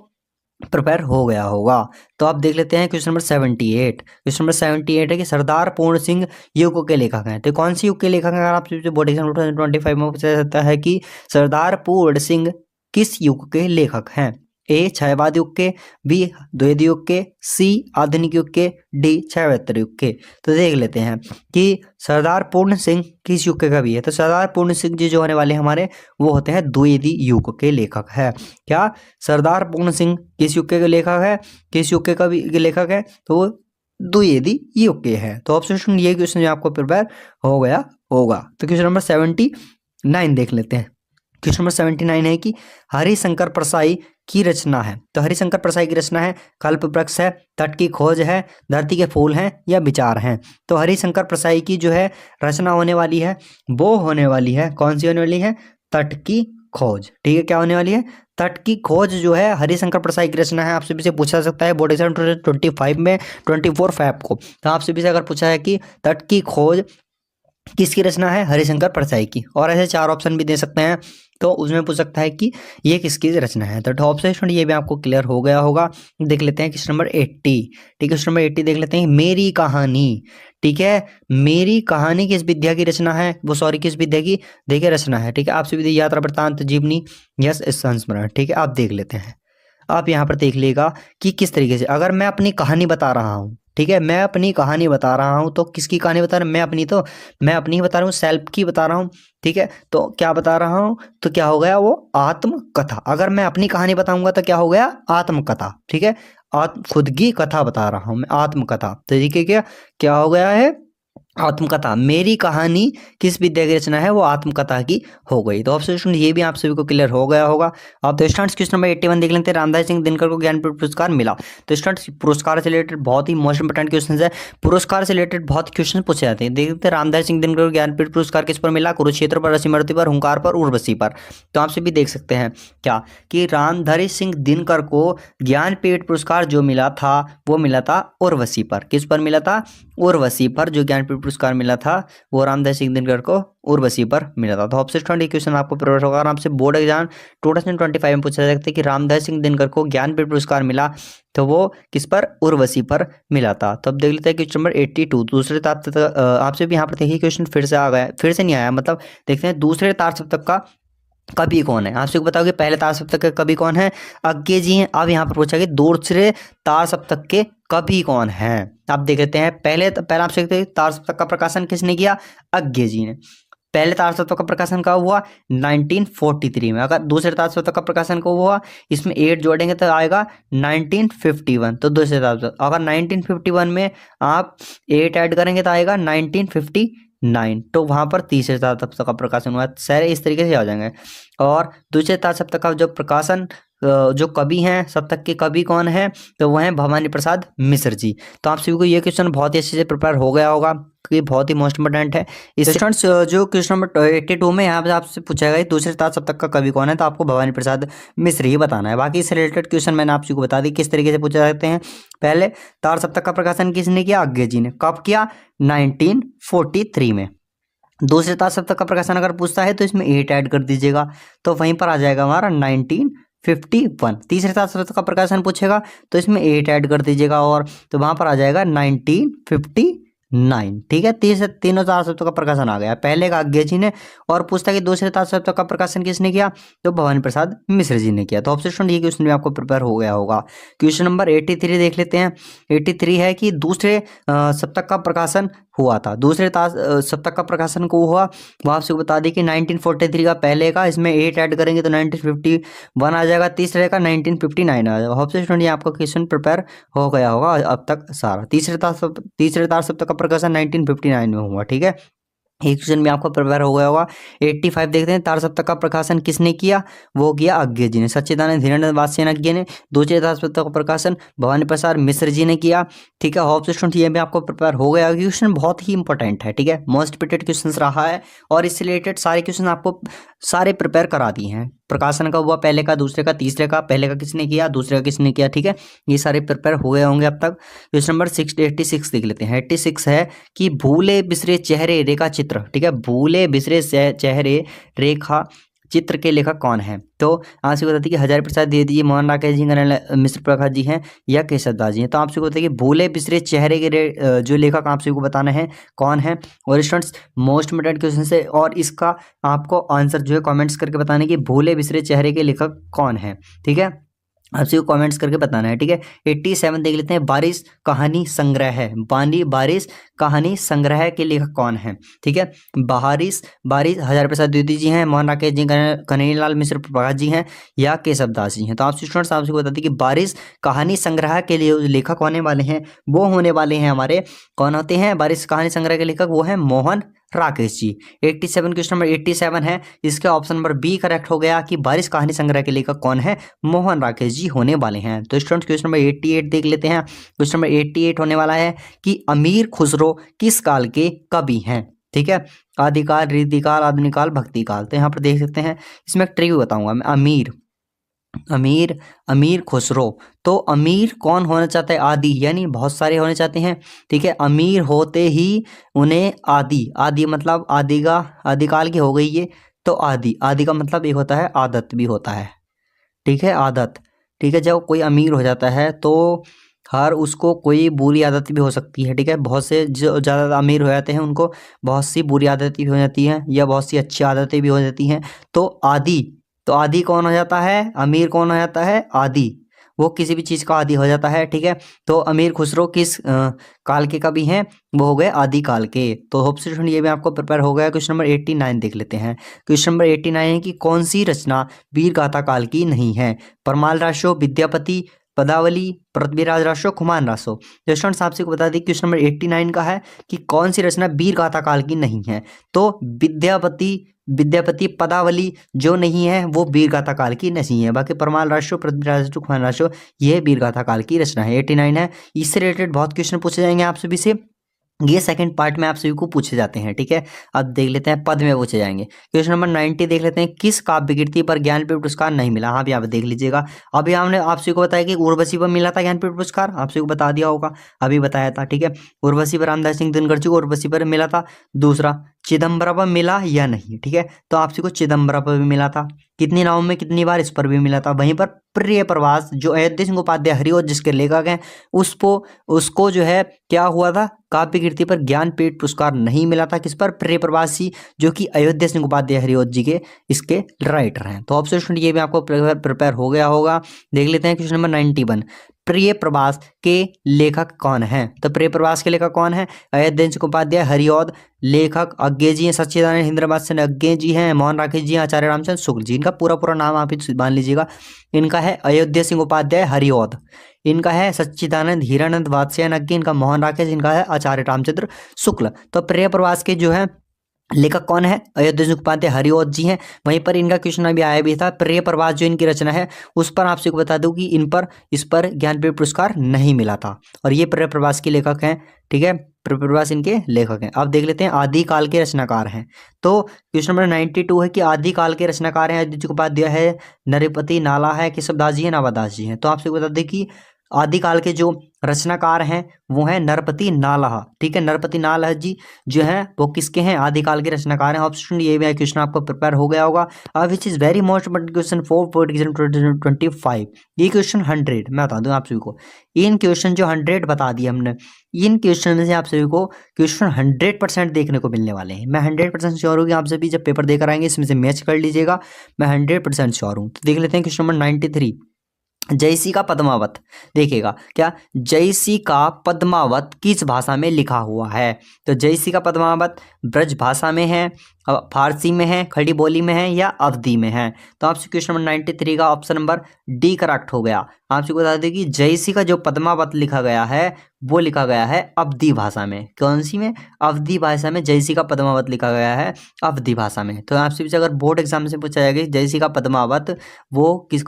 प्रिपेयर हो गया होगा। तो आप देख लेते हैं क्वेश्चन नंबर 78। क्वेश्चन नंबर 78 है कि सरदार पूर्ण सिंह युग के लेखक हैं। तो कौन सी युग के लेखक हैं, अगर आपसे बोर्ड एग्जाम 2025 में पूछा जाता है कि सरदार पूर्ण सिंह किस युग के लेखक हैं, ए क्षयवाद युग के, बी द्विवेदी युग के, सी आधुनिक युग के, डी क्षयवत्तर युग के। तो देख लेते हैं कि सरदार पूर्ण सिंह किस युग के कवि है। तो सरदार पूर्ण सिंह जी जो होने वाले हमारे वो होते हैं द्विवेदी युग के लेखक है। क्या सरदार पूर्ण सिंह किस युग के लेखक है, किस युग के कवि के लेखक है, तो वो द्विवेदी युग के हैं। तो ऑप्शन ये क्वेश्चन आपको प्रिपेयर हो गया होगा। तो क्वेश्चन नंबर 79 देख लेते हैं। क्वेश्चन नंबर 79 है कि हरिशंकर परसाई की रचना है। तो हरिशंकर परसाई की रचना है कल्प वृक्ष है, तट की खोज है, धरती के फूल हैं, या विचार हैं। तो हरिशंकर परसाई की जो है रचना होने वाली है वो होने वाली है, कौन सी होने वाली है, तट की खोज, ठीक है, क्या होने वाली है, तट की खोज जो है हरिशंकर परसाई की रचना है। आपसे भी से पूछा सकता है बोर्ड एग्जाम 2025 में 24 फैब को। तो आपसे भी से अगर पूछा है कि तट की खोज किसकी रचना है, हरिशंकर परसाई की, और ऐसे 4 ऑप्शन भी दे सकते हैं, तो उसमें पूछ सकता है कि ये किसकी रचना है। तो ऑप्शन ये भी आपको क्लियर हो गया होगा। देख लेते हैं क्वेश्चन नंबर 80, ठीक है, क्वेश्चन नंबर 80 देख लेते हैं। मेरी कहानी, ठीक है, मेरी कहानी किस विद्या की रचना है, वो सॉरी किस विद्या की देखिए रचना है, ठीक है, आपसे भी यात्रा वृत्तांत जीवनी यस संस्मरण, ठीक है, आप देख लेते हैं। आप यहाँ पर देख लेगा कि किस तरीके से अगर मैं अपनी कहानी बता रहा हूँ, ठीक है, मैं अपनी कहानी बता रहा हूँ, तो किसकी कहानी बता रहा हूँ, मैं अपनी ही बता रहा हूँ, सेल्फ की बता रहा हूँ, ठीक है, तो क्या बता रहा हूँ, तो क्या हो गया वो आत्मकथा। अगर मैं अपनी कहानी बताऊंगा तो क्या हो गया, आत्मकथा, ठीक है, खुद की कथा बता रहा हूँ मैं, आत्मकथा। तो देखिए क्या हो गया है, आत्मकथा। मेरी कहानी किस विद्या की रचना है, वो आत्मकथा की हो गई। तो ऑप्शन ये भी आप सभी को क्लियर हो गया होगा। अब तो स्टूडेंट्स क्वेश्चन नंबर 81 देख लेते हैं। रामधारी सिंह दिनकर को ज्ञानपीठ पुरस्कार मिला। तो स्टूडेंट्स पुरस्कार से रिलेटेड बहुत ही मोस्ट इंपोर्टेंट क्वेश्चन है, पुरस्कार से रिलेटेड बहुत क्वेश्चन पूछे जाते हैं। देखते हैं रामधारी सिंह दिनकर को ज्ञानपीठ पुरस्कार किस पर मिला, कुरुक्षेत्र पर, रसिमर्ती पर, हुंकार पर, उर्वशी पर। तो आपसे भी देख सकते हैं क्या कि रामधारी सिंह दिनकर को ज्ञानपीठ पुरस्कार जो मिला था वो मिला था उर्वशी पर। किस पर मिला था, उर्वशी पर जो ज्ञानपीठ पुरस्कार मिला था वो रामधारी सिंह दिनकर को उर्वशी पर मिला था। तो ऑप्शन 20 क्वेश्चन आपको प्रिपेयर होगा। आपसे बोर्ड एग्जाम 2025 में पूछा जा सकता है कि रामधारी सिंह दिनकर को ज्ञानपीठ पुरस्कार मिला तो वो किस पर, उर्वशी पर मिला था। तो अब देख लेते हैं क्वेश्चन नंबर 82 दूसरे तार सप्तक। आपसे भी यहाँ पर देखिए क्वेश्चन फिर से आ गया, फिर से नहीं आया, मतलब देखते हैं दूसरे तार सप्तक का कवि कौन है। आपसे बताओगे पहले तार सप्तक के कवि कौन है, अज्ञे जी हैं। अब यहाँ पर पूछा गया दूसरे तार सप्तक के कवि कौन है। आप देख लेते हैं पहला आपसे तार सप्तक का प्रकाशन किसने किया, अज्ञे जी ने। पहले तारतत्व का प्रकाशन कब हुआ? 1943 में। अगर दूसरे तारतत्व का प्रकाशन कब हुआ? इसमें 8 जोड़ेंगे तो आएगा 1951। तो दूसरे तारतत्व, अगर 1951 में आप 8 ऐड करेंगे तो आएगा 1959। तो वहां पर तीसरे तारतत्व का प्रकाशन हुआ। सारे इस तरीके से आ जाएंगे। और दूसरे तारतत्व का जो प्रकाशन जो कवि हैं, सप्तक के कवि कौन है? तो वह हैं भवानी प्रसाद मिश्र जी। तो आप सभी को ये क्वेश्चन बहुत ही अच्छे से प्रिपेयर हो गया होगा, कि बहुत ही मोस्ट इंपोर्टेंट है। इस स्टूडेंट्स जो क्वेश्चन नंबर 82 में यहाँ पे आपसे पूछा गया दूसरे तार सप्तक का कवि कौन है, तो आपको भवानी प्रसाद मिश्र ही बताना है। बाकी इससे रिलेटेड क्वेश्चन मैंने आप सभी को बता दी किस तरीके से पूछा जाते हैं। पहले तार सप्तक का प्रकाशन किसने किया? अज्ञे जी ने। कब किया? 1943 में। दूसरे तार सप्तक का प्रकाशन अगर पूछता है तो इसमें 8 ऐड कर दीजिएगा, तो वहीं पर आ जाएगा हमारा 1951। तीसरे तार सप्तक का प्रकाशन पूछेगा तो इसमें 8 ऐड कर दीजिएगा, और तो वहां पर आ जाएगा 1959। ठीक है, तीनों तार सप्तक का प्रकाशन आ गया। पहले का अज्ञे जी ने, और पूछता है कि दूसरे तार सप्तक का प्रकाशन किसने किया? तो भवानी प्रसाद मिश्र जी ने किया। तो ऑप्शन ये क्वेश्चन भी आपको प्रिपेयर हो गया होगा। क्वेश्चन नंबर 83 देख लेते हैं। 83 है कि दूसरे सप्तक का प्रकाशन हुआ था। दूसरे तार सप्तक का प्रकाशन को हुआ, वो आपसे बता दी कि 1943 का पहले का, इसमें 8 ऐड करेंगे तो 1951 आ जाएगा। तीसरे का 1959 आ जाएगा। होप से स्टूडेंट ये आपका क्वेश्चन प्रिपेयर हो गया होगा अब तक सारा। तीसरे तार सप्तक का प्रकाशन 1959 में हुआ। ठीक है, एक क्वेश्चन भी आपको प्रिपेयर हो गया होगा। 85 देखते हैं। तार सप्तक का प्रकाशन किसने किया? वो किया अज्ञे जी ने। सच्चिदानंद धीरेन्द्र वात्स्ययन अज्ञे ने। दूसरे तार सप्तक का प्रकाशन भवानी प्रसाद मिश्र जी ने किया। ठीक है, होप स्टूडेंट ये भी आपको प्रिपेयर हो गया। क्वेश्चन बहुत ही इंपॉर्टेंट है। ठीक है, मोस्ट रिपीटेड क्वेश्चन रहा है, और इससे रिलेटेड सारे क्वेश्चन आपको सारे प्रिपेयर करा दिए हैं। प्रकाशन का हुआ पहले का, दूसरे का, तीसरे का। पहले का किसने किया, दूसरे का किसने किया। ठीक है, ये सारे प्रिपेयर हो गए होंगे अब तक। क्वेश्चन नंबर 86 देख लेते हैं। 86 है कि भूले बिसरे चेहरे रेखा चित्र। ठीक है, भूले बिसरे चेहरे रेखा चित्र के लेखक कौन है? तो आपसे बताती है कि हजारी प्रसाद द्विवेदी जी, मोहन राकेश जी, मिश्र प्रकाश जी हैं, या केशव दास जी हैं। तो आपसे बताइए कि भूले बिसरे चेहरे के जो लेखक आपसे को बताना है कौन है। और स्टूडेंट्स मोस्ट इम्पोर्टेंट क्वेश्चन है, और इसका आपको आंसर जो है कमेंट्स करके बताना है कि भूले बिसरे चेहरे के लेखक कौन है। ठीक है, आपसे को कमेंट्स करके बताना है। ठीक है, 87 देख लेते हैं। बारिश कहानी संग्रह है। बारिश कहानी संग्रह के लेखक कौन है? ठीक है, बारिश हजारी प्रसाद द्विवेदी जी हैं, मोहन राकेश जी, कन्हैयालाल मिश्र प्रकाश जी हैं, या केशव दास जी हैं। तो आपसे स्टूडेंट्स आपसे बता दें कि बारिश कहानी संग्रह के लिए लेखक होने वाले हैं, वो होने वाले हैं हमारे, कौन होते हैं बारिश कहानी संग्रह के लेखक? वो है मोहन राकेश जी। 87 क्वेश्चन नंबर 87 है, इसका ऑप्शन नंबर बी करेक्ट हो गया कि बारिश कहानी संग्रह के लेखक कौन है? मोहन राकेश जी होने वाले हैं। तो स्टूडेंट्स क्वेश्चन नंबर 88 देख लेते हैं। क्वेश्चन नंबर 88 होने वाला है कि अमीर खुसरो किस काल के कवि हैं? ठीक है, आदिकाल, रीतिकाल, आधुनिक काल, भक्ति काल। तो यहाँ पर देख सकते हैं, इसमें एक ट्रिक बताऊंगा मैं। अमीर खुसरो, तो अमीर कौन होना चाहता है? आदि, यानी बहुत सारे होने चाहते हैं। ठीक है, अमीर होते ही उन्हें आदि मतलब आदिकाल की हो गई ये। तो आदि का मतलब एक होता है आदत भी होता है। ठीक है, आदत। ठीक है, जब कोई अमीर हो जाता है तो हर उसको कोई बुरी आदत भी हो सकती है। ठीक है, बहुत से जो ज़्यादा अमीर हो जाते हैं उनको बहुत सी बुरी आदतें भी हो जाती हैं, या बहुत सी अच्छी आदतें भी हो जाती हैं। तो आदि कौन हो जाता है? अमीर कौन हो जाता है? आदि, वो किसी भी चीज़ का आदि हो जाता है। ठीक है, तो अमीर खुसरो किस काल के कवि हैं? वो हो गए आदि काल के। तो होप से ये भी आपको प्रिपेयर हो गया। क्वेश्चन नंबर 89 देख लेते हैं। क्वेश्चन नंबर 89 है कि कौन सी रचना वीर गाथा काल की नहीं है? परमाल रासो, विद्यापति, पदावली, पृथ्वीराज रासो, खुमान रासो। तो स्टूडेंट्स आपसे को बता दी क्वेश्चन नंबर 89 का है कि कौन सी रचना वीर गाथा काल की नहीं है? तो विद्यापति, पदावली जो नहीं है वो वीर गाथा काल की नहीं है। बाकी परमाल रासो, पृथ्वीराज रासो, खुमान रासो ये वीर गाथा काल की रचना है। 89 है। इससे रिलेटेड बहुत क्वेश्चन पूछे जाएंगे आप सभी से, ये सेकंड पार्ट में आप सभी को पूछे जाते हैं। ठीक है, अब देख लेते हैं पद में पूछे जाएंगे। क्वेश्चन नंबर 90 देख लेते हैं। किस काव्य कृति पर ज्ञानपीठ पुरस्कार नहीं मिला? हाँ, यहाँ पे देख लीजिएगा। अभी हमने आप सभी को बताया कि उर्वशी पर मिला था ज्ञानपीठ पुरस्कार, आप सभी को बता दिया होगा, अभी बताया था। ठीक है, उर्वशी पर रामदास सिंह दिनकर जी को उर्वशी पर मिला था। दूसरा, चिदम्बरा पर मिला या नहीं? ठीक है, तो आप सभी को चिदम्बरा पर भी मिला था। कितनी नावों में कितनी बार, इस पर भी मिला था। वहीं पर प्रिय प्रवास जो अयोध्या सिंह उपाध्याय हरिओं जिसके लेखक हैं उसको जो है क्या हुआ था? काव्य कृति पर ज्ञानपीठ पुरस्कार नहीं मिला था। किस पर? प्रिय प्रवासी, जो कि अयोध्या सिंह उपाध्याय हरिओं जी के इसके राइटर हैं। तो ऑप्शन ये भी आपको प्रिपेयर हो गया होगा। देख लेते हैं क्वेश्चन नंबर 91। प्रिय प्रवास के लेखक कौन है? तो प्रिय प्रवास के लेखक कौन है? अयोध्येश उपाध्याय, हरिऔध। लेखक अज्ञे जी हैं, सच्चिदानंद हिंद्रवाद से अज्ञे जी हैं, मोहन राकेश जी हैं, आचार्य रामचंद्र शुक्ल जी। इनका पूरा पूरा नाम आप मान लीजिएगा। इनका है अयोध्या सिंह उपाध्याय, हरिऔध। इनका है सच्चिदानंद हिरानंद वात्स्यायन अज्ञे। इनका मोहन राकेश। इनका है आचार्य रामचंद्र शुक्ल। तो प्रिय प्रवास के जो है लेखक कौन है? अयोध्या उपाध्याय, हरिऔध जी हैं। वहीं पर इनका क्वेश्चन अभी आया भी था, प्रिय प्रवास जो इनकी रचना है उस पर आपसे बता दूं कि इस पर ज्ञानपीठ पुरस्कार नहीं मिला था, और ये प्रिय प्रवास के लेखक हैं। ठीक है, प्रिय प्रवास इनके लेखक हैं। अब देख लेते हैं आदिकाल के रचनाकार हैं। तो क्वेश्चन नंबर 92 है कि आदिकाल के रचनाकार हैं अयोध्या उपाध्याय है, नरपति नाला है, केशवदास जी है, नावादास जी हैं। तो आपसे बता दें कि आदिकाल के जो रचनाकार हैं वो हैं नरपति नालाह। ठीक है, नरपति नालाह जी जो हैं वो किसके हैं? आदिकाल के रचनाकार हैं। ऑप्शन ये भी क्वेश्चन आपको प्रिपेयर हो गया होगा। विच is very most important question for board exam 2025। ये क्वेश्चन 100 मैं बता दूं आप सभी को। इन क्वेश्चन जो 100 बता दिए हमने, इन क्वेश्चन में से आप सभी को क्वेश्चन 100% देखने को मिलने वाले हैं। मैं 100% श्योर हूँ कि आप सभी जब पेपर देकर आएंगे इसमें से मैच कर लीजिएगा। मैं 100% श्योर हूँ। तो देख लेते हैं क्वेश्चन नंबर 93, जयसी का पद्मावत। देखिएगा क्या, जयसी का पद्मावत किस भाषा में लिखा हुआ है? तो जयसी का पद्मावत ब्रज भाषा में है, फारसी में है, खड़ी बोली में है, या अवधी में है? तो आपसे क्वेश्चन नंबर 93 का ऑप्शन नंबर डी करेक्ट हो गया। आपसे बता दें कि जयसी का जो पद्मावत लिखा गया है वो लिखा गया है अवधी भाषा में। कौन सी में? अवधी भाषा में जयसी का पद्मावत लिखा गया है, अवधी भाषा में। तो आपसे भी अगर बोर्ड एग्जाम से पूछा जाएगा जयसी का पद्मावत वो किस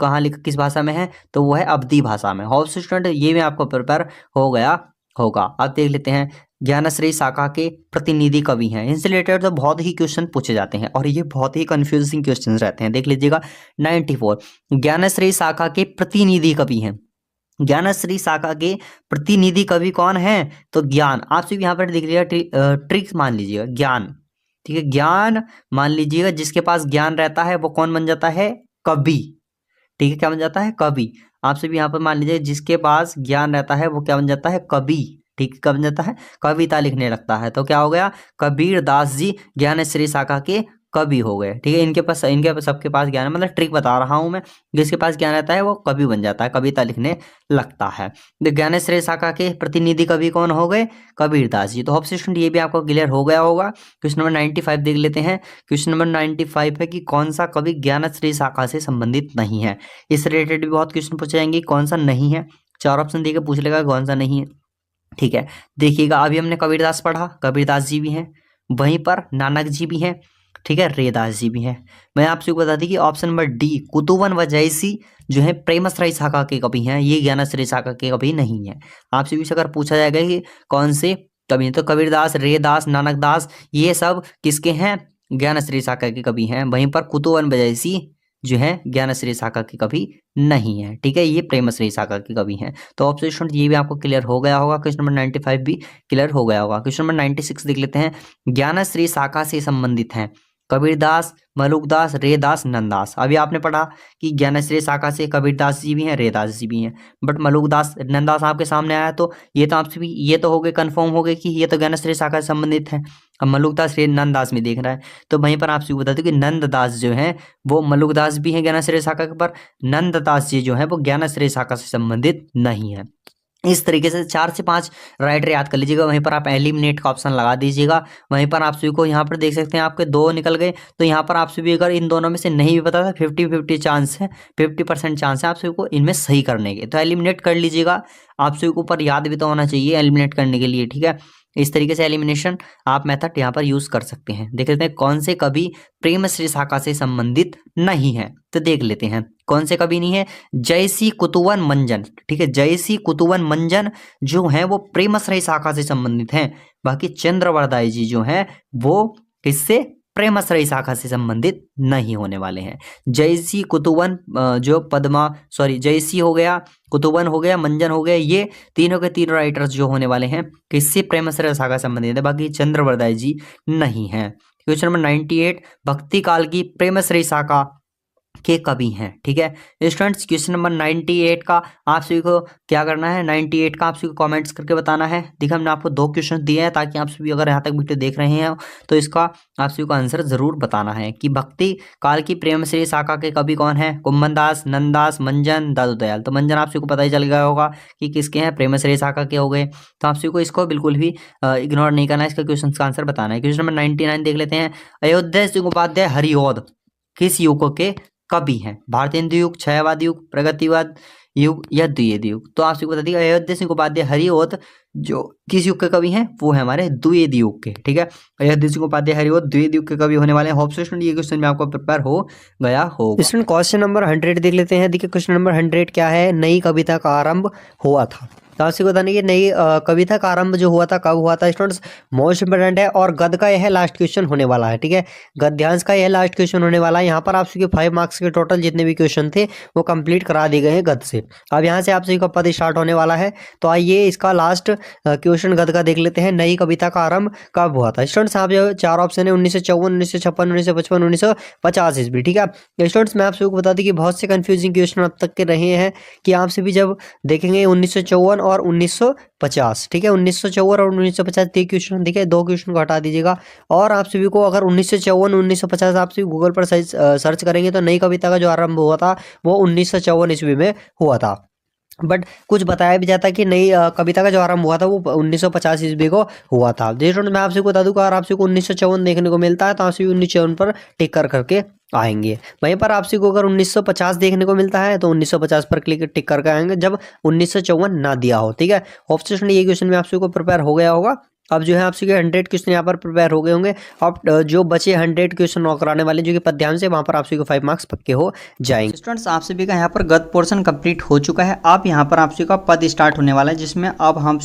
भाषा में है, तो वो है अवधी भाषा में। होप स्टूडेंट ये में आपको प्रिपेयर हो गया होगा। अब देख लेते हैं ज्ञानश्री शाखा के प्रतिनिधि कवि हैं। इनसे रिलेटेड तो बहुत ही क्वेश्चन पूछे जाते हैं और ये बहुत ही कंफ्यूजिंग क्वेश्चन रहते हैं। देख लीजिएगा 94, ज्ञानश्री शाखा के प्रतिनिधि कवि हैं। ज्ञानश्री शाखा के प्रतिनिधि कवि कौन है? तो ज्ञान। आप सिर्फ यहाँ पर देख लीजिएगा, ट्रिक्स मान लीजिएगा, ज्ञान। ठीक है, ज्ञान मान लीजिएगा। जिसके पास ज्ञान रहता है वो कौन बन जाता है? कवि। ठीक है, क्या बन जाता है? कवि। आपसे भी यहाँ पर मान लीजिए जिसके पास ज्ञान रहता है वो क्या बन जाता है? कवि। ठीक, कब बन जाता है? कविता लिखने लगता है। तो क्या हो गया? कबीर दास जी ज्ञानश्री शाखा के कवि हो गए। ठीक है, इनके पास सबके पास ज्ञान है, मतलब ट्रिक बता रहा हूं मैं। जिसके पास ज्ञान रहता है वो कवि बन जाता है, कविता लिखने लगता है। तो ज्ञानश्री शाखा के प्रतिनिधि कवि कौन हो गए? कबीर दास जी। तो होप स्टूडेंट ये भी आपको क्लियर हो गया होगा। क्वेश्चन नंबर 95 देख लेते हैं। क्वेश्चन नंबर 95 है कि कौन सा कवि ज्ञानश्री शाखा से संबंधित नहीं है? इससे रिलेटेड भी बहुत क्वेश्चन पूछे जाएंगे। कौन सा नहीं है? 4 ऑप्शन देकर पूछ लेगा कौन सा नहीं है। ठीक है, देखिएगा अभी हमने कबीरदास पढ़ा, कबीरदास जी भी हैं, वहीं पर नानक जी भी हैं। ठीक है, रेदास जी भी हैं। मैं आपसे बता दी कि ऑप्शन नंबर डी कुतुबन व जयसी जो है प्रेमश्री शाखा के कवि हैं, ये ज्ञानश्री शाखा के कवि नहीं है। आपसे भी अगर पूछा जाएगा कि कौन से कवि हैं, तो कबीरदास, रेदास, नानक दास ये सब किसके हैं? ज्ञानश्री शाखा के कवि हैं। वहीं पर कुतुबन व जयसी जो है ज्ञानश्री शाखा के कवि नहीं है। ठीक है, ये प्रेमश्री शाखा के कवि हैं। तो ऑप्शन ये भी आपको क्लियर हो गया होगा। क्वेश्चन नंबर 95 भी क्लियर हो गया होगा। क्वेश्चन नंबर 96 देख लेते हैं। ज्ञानश्री शाखा से संबंधित हैं कबीरदास, मलुकदास, रेदास, नंददास। अभी आपने पढ़ा कि ज्ञानश्री शाखा से कबीरदास जी भी हैं, रेदास जी भी हैं, बट मलुकदास, नंददास आपके सामने आया तो ये तो आपसे भी ये तो हो गए, कन्फर्म हो गए कि ये तो ज्ञानश्री शाखा से संबंधित है। अब मलुकदास नंददास में देख रहा है, तो वहीं पर आपसे बता दूं कि नंददास जो है वो मलुकदास भी है ज्ञानश्री शाखा के, पर नंददास जी जो है वो ज्ञानश्री शाखा से संबंधित नहीं है। इस तरीके से 4 से 5 राइटर याद कर लीजिएगा। वहीं पर आप एलिमिनेट का ऑप्शन लगा दीजिएगा। वहीं पर आप सभी को यहाँ पर देख सकते हैं आपके 2 निकल गए। तो यहाँ पर आप सभी अगर इन दोनों में से नहीं भी पता था 50-50 चांस है, 50% चांस है आप सभी को इनमें सही करने के। तो एलिमिनेट कर लीजिएगा। आप सभी को ऊपर याद भी तो होना चाहिए एलिमिनेट करने के लिए। ठीक है, इस तरीके से एलिमिनेशन आप मेथड यहाँ पर यूज कर सकते हैं। देख लेते हैं कौन से कवि प्रेमश्री शाखा से संबंधित नहीं है। तो देख लेते हैं कौन से कवि नहीं है। जयसी कुतुवन मंजन। ठीक है, जयसी कुतुवन मंजन जो है वो प्रेमश्री शाखा से संबंधित हैं। बाकी चंद्रवरदाई जी जो है वो किससे? प्रेमश्री शाखा से संबंधित नहीं होने वाले हैं। जयसी कुतुवन जो जयसी हो गया, कुतुवन हो गया, मंजन हो गया, ये तीनों के तीनों राइटर्स जो होने वाले हैं किससे? प्रेमश्री शाखा से संबंधित है। बाकी चंद्रवरदाई जी नहीं है। क्वेश्चन नंबर 98, भक्ति काल की प्रेमश्री शाखा के कवि हैं। ठीक है स्टूडेंट्स, क्वेश्चन नंबर 98 का आप सभी को क्या करना है, 98 का आप सभी को कमेंट्स करके बताना है। देखिए हमने आपको 2 क्वेश्चन दिए हैं ताकि आप सभी अगर यहाँ तक वीडियो देख रहे हैं तो इसका आप सभी को आंसर जरूर बताना है कि भक्ति काल की प्रेमश्री शाखा के कवि कौन है, कुम्भनदास, नंददास, मंजन, दादू दयाल। तो मंजन आप सभी को पता ही चल गया होगा कि किसके हैं, प्रेमश्री शाखा के हो गए। तो आप सभी को इसको बिल्कुल भी इग्नोर नहीं करना है, इसका क्वेश्चन का आंसर बताना है। क्वेश्चन नंबर 99 देख लेते हैं। अयोध्या सिंह उपाध्याय हरिऔध किस युग के कवि हैं, भारतीय हिंदू युग, छायावाद युग, प्रगतिवाद युग या द्विवेदी युग। तो आप सभी को बता दिया अयोध्या सिंह उपाध्याय हरिऔध जो किस युग के कवि हैं, वो है हमारे द्विवेदी युग के। ठीक है अयोध्या सिंह उपाध्याय हरिऔध द्विवेदी युग के कवि होने वाले हैं। होप सो स्टूडेंट ये क्वेश्चन में आपको प्रिपेयर हो गया होगा। स्टूडेंट क्वेश्चन नंबर 100 देख लेते हैं। देखिए क्वेश्चन नंबर 100 क्या है, नई कविता का आरंभ हुआ था। तो आपसे बताने की नई कविता का आरंभ जो हुआ था कब हुआ था स्टूडेंट्स, मोस्ट इंपोर्टेंट है। और गद्य का यह लास्ट क्वेश्चन होने वाला है। ठीक है गद्यांश का यह लास्ट क्वेश्चन होने वाला है। यहाँ पर आप सभी 5 मार्क्स के टोटल जितने भी क्वेश्चन थे वो कंप्लीट करा दिए गए हैं गद्य से। अब यहाँ से आप सभी का पद स्टार्ट होने वाला है। तो आइए इसका लास्ट क्वेश्चन गद्य का देख लेते हैं। नई कविता का आरंभ कब हुआ था स्टूडेंट्स, यहाँ पे 4 ऑप्शन है 1954, 1956, 1955, 1950 ईस्वी। ठीक है स्टूडेंट्स मैं आप सभी को बता दूं कि बहुत से कंफ्यूजिंग क्वेश्चन अब तक के रहे हैं कि आप सभी जब देखेंगे 1954 और 1950। ठीक है 1954 और 1950 3 क्वेश्चन, ठीक है 2 क्वेश्चन को हटा दीजिएगा। और आप सभी को अगर 1954 1950 आप सभी गूगल पर सर्च करेंगे तो नई कविता का जो आरंभ हुआ था वो 1954 ईस्वी में हुआ था। बट कुछ बताया भी जाता है कि नई कविता का जो आरंभ हुआ था वो 1950 ईस्वी को हुआ था। जैसे मैं आपसे बता दूं अगर आपसे को 1954 देखने को मिलता है तो आप सभी 1954 पर टिक कर करके आएंगे। वहीं पर आपसे को अगर 1950 देखने को मिलता है तो 1950 पर क्लिक टिक करके आएंगे जब 1954 ना दिया हो। ठीक है ऑप्शन ये क्वेश्चन में आपसे को प्रिपेयर हो गया होगा। अब जो है आपसे 100 क्वेश्चन यहाँ पर प्रिपेयर हो गए होंगे। अब जो बचे 100 क्वेश्चन और कराने वाले जो कि पद्यांश से वहाँ पर आपसे को 5 मार्क्स पक्के हो जाएंगे। स्टूडेंट्स आप सभी का यहाँ पर गद्य पोर्शन कंप्लीट हो चुका है। अब यहाँ पर आप सभी का पद स्टार्ट होने वाला है जिसमें अब हम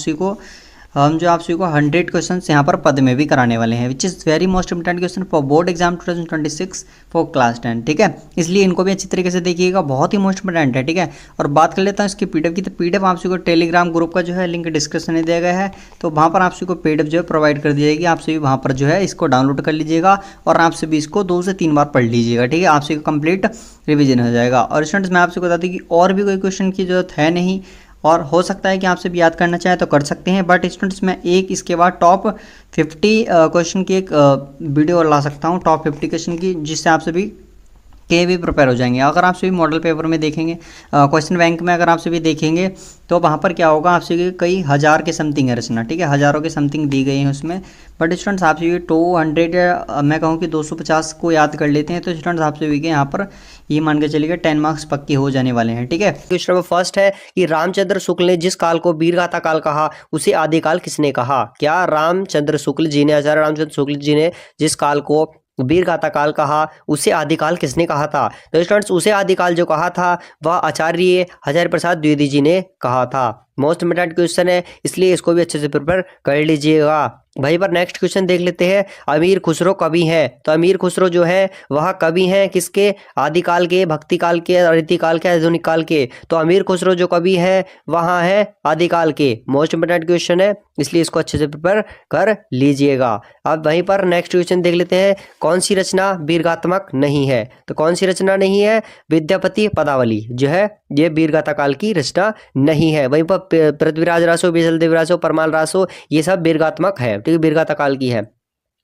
जो आप सभी को 100 क्वेश्चन यहाँ पर पद में भी कराने वाले हैं, which is very most important question for board exam 2026 for class 10। ठीक है इसलिए इनको भी अच्छी तरीके से देखिएगा, बहुत ही मोस्ट इंपोर्टेंट है। ठीक है और बात कर लेता हूँ इसकी पीडीएफ की। तो पीडीएफ आप सभी को टेलीग्राम ग्रुप का जो है लिंक डिस्क्रिप्शन में दिया गया है, तो वहाँ पर आप सभी को पीडीएफ जो है प्रोवाइड कर दी जाएगी। आप सभी वहाँ पर जो है इसको डाउनलोड कर लीजिएगा और आप सभी इसको 2 से 3 बार पढ़ लीजिएगा। ठीक है आप सभी को कंप्लीट रिविजन हो जाएगा। और स्टूडेंट्स मैं आपसे बता दूँ कि और भी कोई क्वेश्चन की जरूरत है नहीं, और हो सकता है कि आपसे भी याद करना चाहें तो कर सकते हैं। बट स्टूडेंट्स मैं एक इसके बाद टॉप 50 क्वेश्चन की एक वीडियो ला सकता हूं, टॉप 50 क्वेश्चन की, जिससे आप सभी के भी प्रिपेयर हो जाएंगे। अगर आप सभी मॉडल पेपर में देखेंगे, क्वेश्चन बैंक में अगर आप सभी देखेंगे तो वहाँ पर क्या होगा, आप सभी कई हज़ार के समथिंग है रचना। ठीक है हज़ारों के समथिंग दी गई हैं उसमें। बट स्टूडेंट्स आप सभी 200 या मैं कहूँ कि 250 को याद कर लेते हैं तो स्टूडेंट्स आप सभी के यहाँ पर ये मान के चलिएगा 10 मार्क्स पक्के हो जाने वाले हैं। ठीक है क्वेश्चन नंबर फर्स्ट है कि रामचंद्र शुक्ल ने जिस काल को वीरगाथा काल कहा उसे आदिकाल किसने कहा। क्या रामचंद्र शुक्ल जी ने, आचार्य रामचंद्र शुक्ल जी ने जिस काल को वीरगाथा काल कहा उसे आदिकाल किसने कहा था। तो स्टूडेंट्स उसे आदिकाल जो कहा था वह आचार्य हजारी प्रसाद द्विवेदी जी ने कहा था। मोस्ट इंपोर्टेंट क्वेश्चन है इसलिए इसको भी अच्छे से प्रिपेयर कर लीजिएगा। वहीं पर नेक्स्ट क्वेश्चन देख लेते हैं। अमीर खुसरो कवि है, तो अमीर खुसरो जो है वह कवि हैं किसके, आदिकाल के, भक्ति काल के, रीतिकाल के, आधुनिक काल के। तो अमीर खुसरो जो कवि है वहाँ है आदिकाल के। मोस्ट इंपोर्टेंट क्वेश्चन है इसलिए इसको अच्छे से प्रिपेयर कर लीजिएगा। अब वहीं पर नेक्स्ट क्वेश्चन देख लेते हैं। कौन सी रचना वीरगात्मक नहीं है, तो कौन सी रचना नहीं है, विद्यापति पदावली जो है ये वीरगाथा काल की रचना नहीं है। वहीं पर पृथ्वीराज रासो, बीसल देव रासो, परमाल रासो ये सब वीरगात्मक है, ठीक है वीरगाथा काल की है।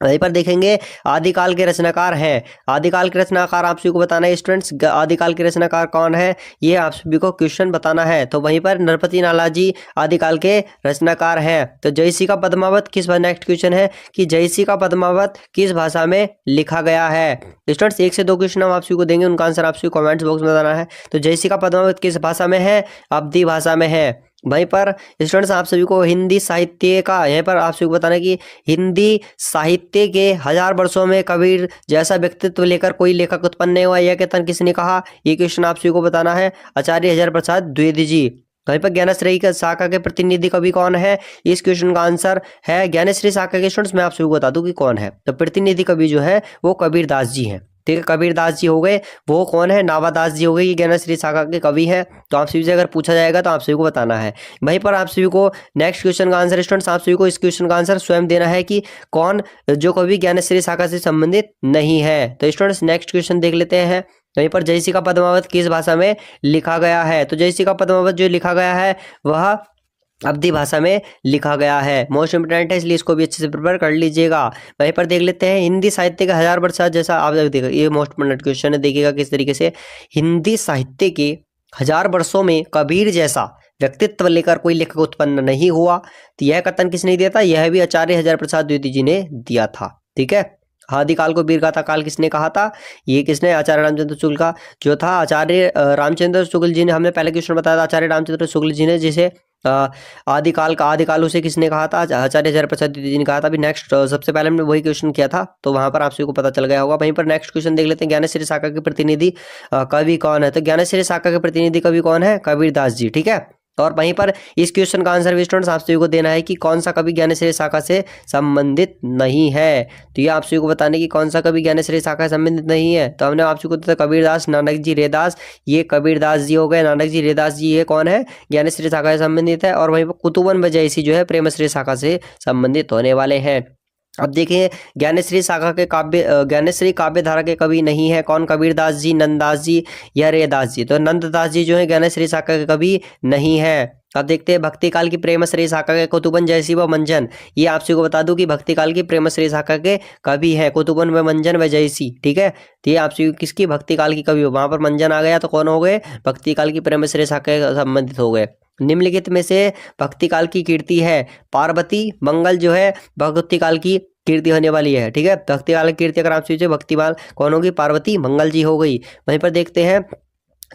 वहीं पर देखेंगे आदिकाल के रचनाकार हैं। आदिकाल के रचनाकार आप सभी को बताना है स्टूडेंट्स, आदिकाल के रचनाकार कौन है ये आप सभी को क्वेश्चन बताना है। तो वहीं पर नरपति नालाजी आदिकाल के रचनाकार हैं। तो जयसी का पद्मावत किस, नेक्स्ट क्वेश्चन है कि जयसी का पद्मावत किस भाषा में लिखा गया है। स्टूडेंट्स 1 से 2 क्वेश्चन हम आप सभी को देंगे, उनका आंसर आप सभी को कमेंट्स बॉक्स में बताना है। तो जयसी का पद्मावत किस भाषा में है, अवधी भाषा में है। वहीं पर स्टूडेंट्स आप सभी को हिंदी साहित्य का यहाँ पर आप सभी को बताना है कि हिंदी साहित्य के 1000 वर्षों में कबीर जैसा व्यक्तित्व लेकर कोई लेखक उत्पन्न नहीं हुआ, यह कथन किसने कहा, ये क्वेश्चन आप सभी को बताना है, आचार्य हजारी प्रसाद द्विवेदी जी। वहीं पर ज्ञानश्री का शाखा के प्रतिनिधि कवि कौन है, इस क्वेश्चन का आंसर है ज्ञानश्री शाखा के। स्टूडेंट्स मैं आप सभी को बता दूं कि कौन है, तो प्रतिनिधि कवि जो है वो कबीरदास जी हैं। ठीक है कबीरदास जी हो गए, वो कौन है, नावादास जी हो गए, ये ज्ञानश्री शाखा के कवि है। तो आप सभी से अगर पूछा जाएगा तो आप सभी को बताना है। वहीं पर आप सभी को नेक्स्ट क्वेश्चन का आंसर, स्टूडेंट्स आप सभी को इस क्वेश्चन का आंसर स्वयं देना है कि कौन जो कवि ज्ञानश्री शाखा से संबंधित नहीं है। तो स्टूडेंट्स नेक्स्ट क्वेश्चन देख लेते हैं। वहीं पर जयसी का पद्मावत किस भाषा में लिखा गया है? तो जयसी का पद्मावत जो लिखा गया है वह अवधी भाषा में लिखा गया है। मोस्ट इंपोर्टेंट है, इसलिए इसको भी अच्छे से प्रिपेयर कर लीजिएगा। वहीं पर देख लेते हैं हिंदी साहित्य के 1000 वर्ष, जैसा आप देखिएगा ये मोस्ट इंपोर्टेंट क्वेश्चन है, देखिएगा किस तरीके से हिंदी साहित्य के 1000 वर्षों में कबीर जैसा व्यक्तित्व लेकर कोई लेखक उत्पन्न नहीं हुआ। तो यह कथन किसने दिया था? यह भी आचार्य हजारी प्रसाद द्विवेदी जी ने दिया था। ठीक है, आदिकाल को वीरगाथा काल किसने कहा था? ये किसने? आचार्य रामचंद्र शुक्ल का जो था, आचार्य रामचंद्र शुक्ल जी ने, हमने पहले क्वेश्चन बताया था आचार्य रामचंद्र शुक्ल जी ने, जिसे आदिकाल उसे किसने कहा था? आचार्य हजारी प्रसाद द्विवेदी जी ने कहा था। अभी नेक्स्ट सबसे पहले हमने वही क्वेश्चन किया था, तो वहां पर आप सभी को पता चल गया होगा। वहीं पर नेक्स्ट क्वेश्चन देख लेते हैं, ज्ञानेश्वरी शाखा के प्रतिनिधि कवि कौन है? तो ज्ञानेश्वरी शाखा के प्रतिनिधि कवि कौन है? कबीरदास जी। ठीक है, और वहीं पर इस क्वेश्चन का आंसर भी स्टूडेंट्स आप सभी को देना है कि कौन सा कवि ज्ञानेश्वरी शाखा से संबंधित नहीं है। तो ये आप सभी को बताने की कौन सा कवि ज्ञानेश्वरी शाखा से संबंधित नहीं है। तो हमने आप सभी को बताया कबीरदास, नानक जी, रैदास। ये कबीरदास जी हो गए, नानक जी, रैदास जी, ये कौन है? ज्ञानेश्वरी शाखा से संबंधित है। और वहीं पर कुतुबन वजयसी जो है प्रेमश्री शाखा से संबंधित होने वाले हैं। अब देखिए ज्ञानेश्वरी शाखा के ज्ञानेश्वरी काव्य धारा के कवि नहीं है। कौन? कबीरदास जी, नंददास जी या रैदास जी। तो नंददास जी जो है ज्ञानेश्वरी शाखा के कवि नहीं है। अब देखते हैं भक्ति काल की प्रेमश्री शाखा के कुतुबन, जयसी व मंजन। ये आप सभी को बता दूं कि भक्ति काल की प्रेमश्री शाखा के कवि हैं कुतुबन व मंजन व जयसी। ठीक है, तो ये आप सभी किसकी? भक्ति काल की कवि हो। वहां पर मंजन आ गया तो कौन हो गए? भक्ति काल की प्रेमश्री शाखा से संबंधित हो गए। निम्नलिखित में से भक्ति काल की कीर्ति है पार्वती मंगल जो है भक्ति काल की कीर्ति होने वाली है। ठीक है, भक्ति काल की कीर्ति अगर आप सोचे भक्तिमाल कौन होगी? पार्वती मंगल जी हो गई। वहीं पर देखते हैं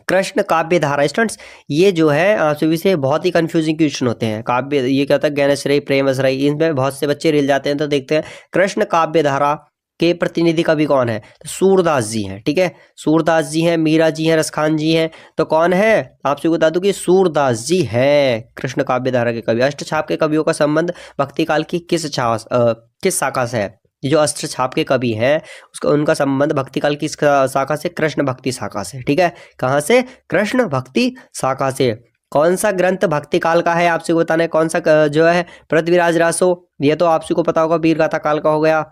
कृष्ण काव्य धारा। स्टूडेंट्स ये जो है आप सभी से बहुत ही कंफ्यूजिंग क्वेश्चन होते हैं। काव्य ये क्या होता है? ज्ञानेश्वरी, प्रेमश्री, इनमें बहुत से बच्चे रिल जाते हैं। तो देखते हैं कृष्ण काव्य धारा के प्रतिनिधि कवि कौन है? तो सूरदास जी हैं। ठीक है, सूरदास जी हैं, मीरा जी हैं, रसखान जी हैं। तो कौन है? आपसे बता दूं कि सूरदास जी हैं कृष्ण काव्य धारा के कवि। अष्टछाप के कवियों का संबंध भक्ति काल की किस शाखा से है? ये जो अष्टछाप के कवि हैं उसका उनका संबंध भक्ति काल की शाखा से, कृष्ण भक्ति शाखा से। ठीक है, कहाँ से? कृष्ण भक्ति शाखा से। कौन सा ग्रंथ भक्ति काल का है? आपसे बताना है कौन सा जो है? पृथ्वीराज रासो। ये तो आपसे को पता होगा, वीरगाथा काल का हो गया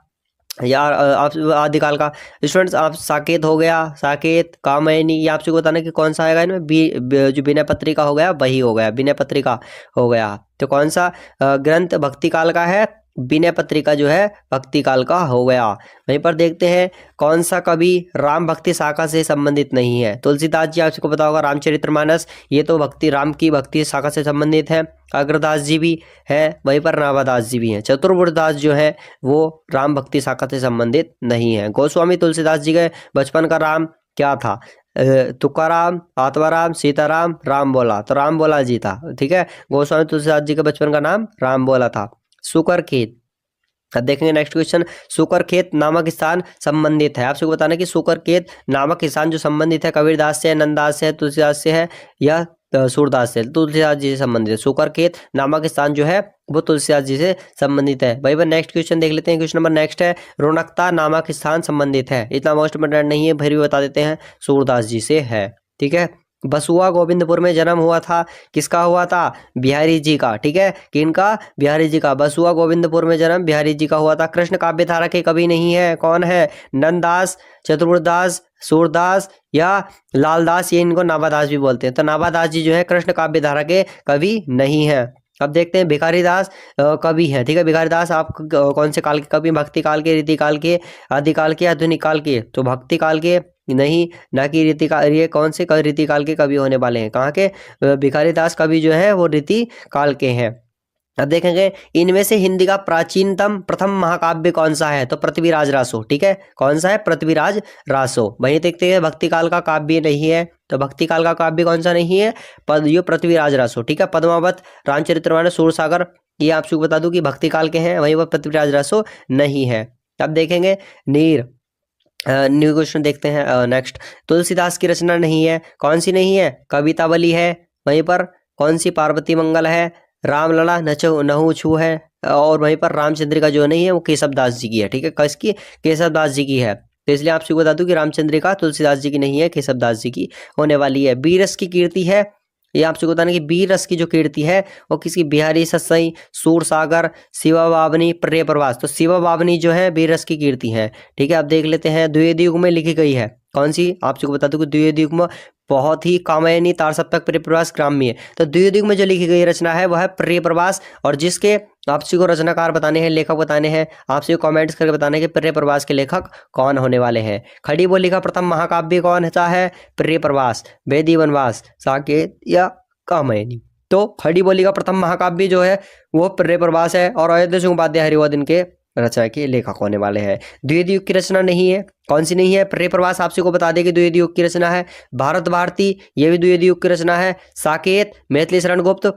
यार। आप आदिकाल का। स्टूडेंट्स आप साकेत हो गया, साकेत, कामयनी। ये आपसे बताना कि कौन सा आएगा इनमें? जो विनय पत्रिका हो गया वही हो गया, विनय पत्रिका हो गया। तो कौन सा ग्रंथ भक्ति काल का है? विनय पत्रिका जो है भक्ति काल का हो गया। वहीं पर देखते हैं कौन सा कवि राम भक्ति शाखा से संबंधित नहीं है? तुलसीदास जी आपको पता होगा, रामचरितमानस, ये तो भक्ति राम की भक्ति शाखा से संबंधित है। अग्रदास जी भी है, वहीं पर नाभादास जी भी हैं। चतुर्वृदास जो है वो राम भक्ति शाखा से संबंधित नहीं है। गोस्वामी तुलसीदास जी के बचपन का राम क्या था? तुकाराम, आत्माराम, सीताराम, राम बोला। तो राम बोला जी था। ठीक है, गोस्वामी तुलसीदास जी के बचपन का नाम राम बोला था। सुकर खेत। अब देखेंगे नेक्स्ट क्वेश्चन, सुकर खेत नामक स्थान संबंधित है। आपसे बताना कि सुकर खेत नामक स्थान जो संबंधित है कबीरदास से, नंददास से, तुलसीदास से है या सूरदास से? तुलसीदास जी से संबंधित है। सुकर खेत नामक स्थान जो है वो तुलसीदास जी से संबंधित है। भाई भाई नेक्स्ट क्वेश्चन देख लेते हैं। क्वेश्चन नंबर नेक्स्ट है, रौनकता नामक स्थान संबंधित है। इतना मोस्ट इंपोर्टेंट नहीं है, फिर भी बता देते हैं, सूरदास जी से है। ठीक है, बसुआ गोविंदपुर में जन्म हुआ था, किसका हुआ था? बिहारी जी का। ठीक है, किनका? बिहारी जी का। बसुआ गोविंदपुर में जन्म बिहारी जी का हुआ था। कृष्ण काव्य धारा के कवि नहीं है, कौन है? नंददास, चतुर्दास, सूरदास या लालदास, ये इनको नाभादास भी बोलते हैं। तो नाभादास जी जो है कृष्ण काव्य धारा के कवि नहीं है। अब देखते हैं भिखारी दास कवि है। ठीक है, भिखारी दास आप कौन से काल के कवि? भक्ति काल के, रीति काल के, आदिकाल के, आधुनिक काल के? तो भक्ति काल के नहीं, ना कि रीति काल। ये कौन से रीति काल के कवि होने वाले हैं? कहाँ के? भिखारी दास कवि जो है वो रीति काल के हैं। अब देखेंगे इनमें से हिंदी का प्राचीनतम प्रथम महाकाव्य कौन सा है? तो पृथ्वीराज रासो। ठीक है, कौन सा है? पृथ्वीराज रासो। वहीं देखते हैं भक्ति काल का काव्य नहीं है, तो भक्ति काल का काव्य कौन सा नहीं है? ये पृथ्वीराज रासो। ठीक है, पद्मावत, रामचरितमानस, सूरसागर, ये आपको बता दूं कि भक्ति काल के हैं, वहीं वह पृथ्वीराज रासो नहीं है। अब देखेंगे न्यू क्वेश्चन देखते हैं नेक्स्ट। तुलसीदास की रचना नहीं है, कौन सी नहीं है? कवितावली है। वहीं पर कौन सी? पार्वती मंगल है, रामलला, नहु छू है। और वहीं पर रामचंद्रिका जो नहीं है वो केशवदास जी की है। ठीक है, किसकी? केशवदास जी की है। तो इसलिए आपसे बता दूं कि रामचंद्रिका तुलसीदास जी की नहीं है, केशवदास जी की होने वाली है। बीरस की कीर्ति है, ये आपसे बताना कि बीर रस की जो कीर्ति है वो किसकी? बिहारी सतसई, सूरसागर, शिवा बावनी, प्रिय प्रवास। तो शिवा बावनी जो है बीर रस की कीर्ति है। ठीक है, अब देख लेते हैं द्विवेदी युग में लिखी गई है, कौन सी? आप सबको बता दूं कि द्विवेदी युग्म बहुत ही कामयनी तार सप्तक प्रिय प्रवास ग्राम्य। तो द्विवेदी युग्म में जो लिखी गई रचना है वह है प्रिय प्रवास, और जिसके आपसी को रचनाकार बताने हैं, लेखक बताने हैं, आपसे कमेंट्स करके बताने हैं कि प्रिय प्रवास के लेखक कौन होने वाले हैं। खड़ी बोली का प्रथम महाकाव्य कौन सा है? प्रिय प्रवास, वेदी वनवास, साकेत या कामयनी। तो खड़ी बोली का प्रथम महाकाव्य जो है वो प्रिय प्रवास है, और अयोध्या सिंह उपाध्याय हरिवंश इनके रचना के लेखक होने वाले हैं। द्विवेदी युग की रचना नहीं है, कौन सी नहीं है? प्रिय प्रवास आपसे को बता दें कि द्विवेदी युग की रचना है। भारत भारती, ये भी द्विवेदी युग की रचना है। साकेत, मैथिली शरण गुप्त,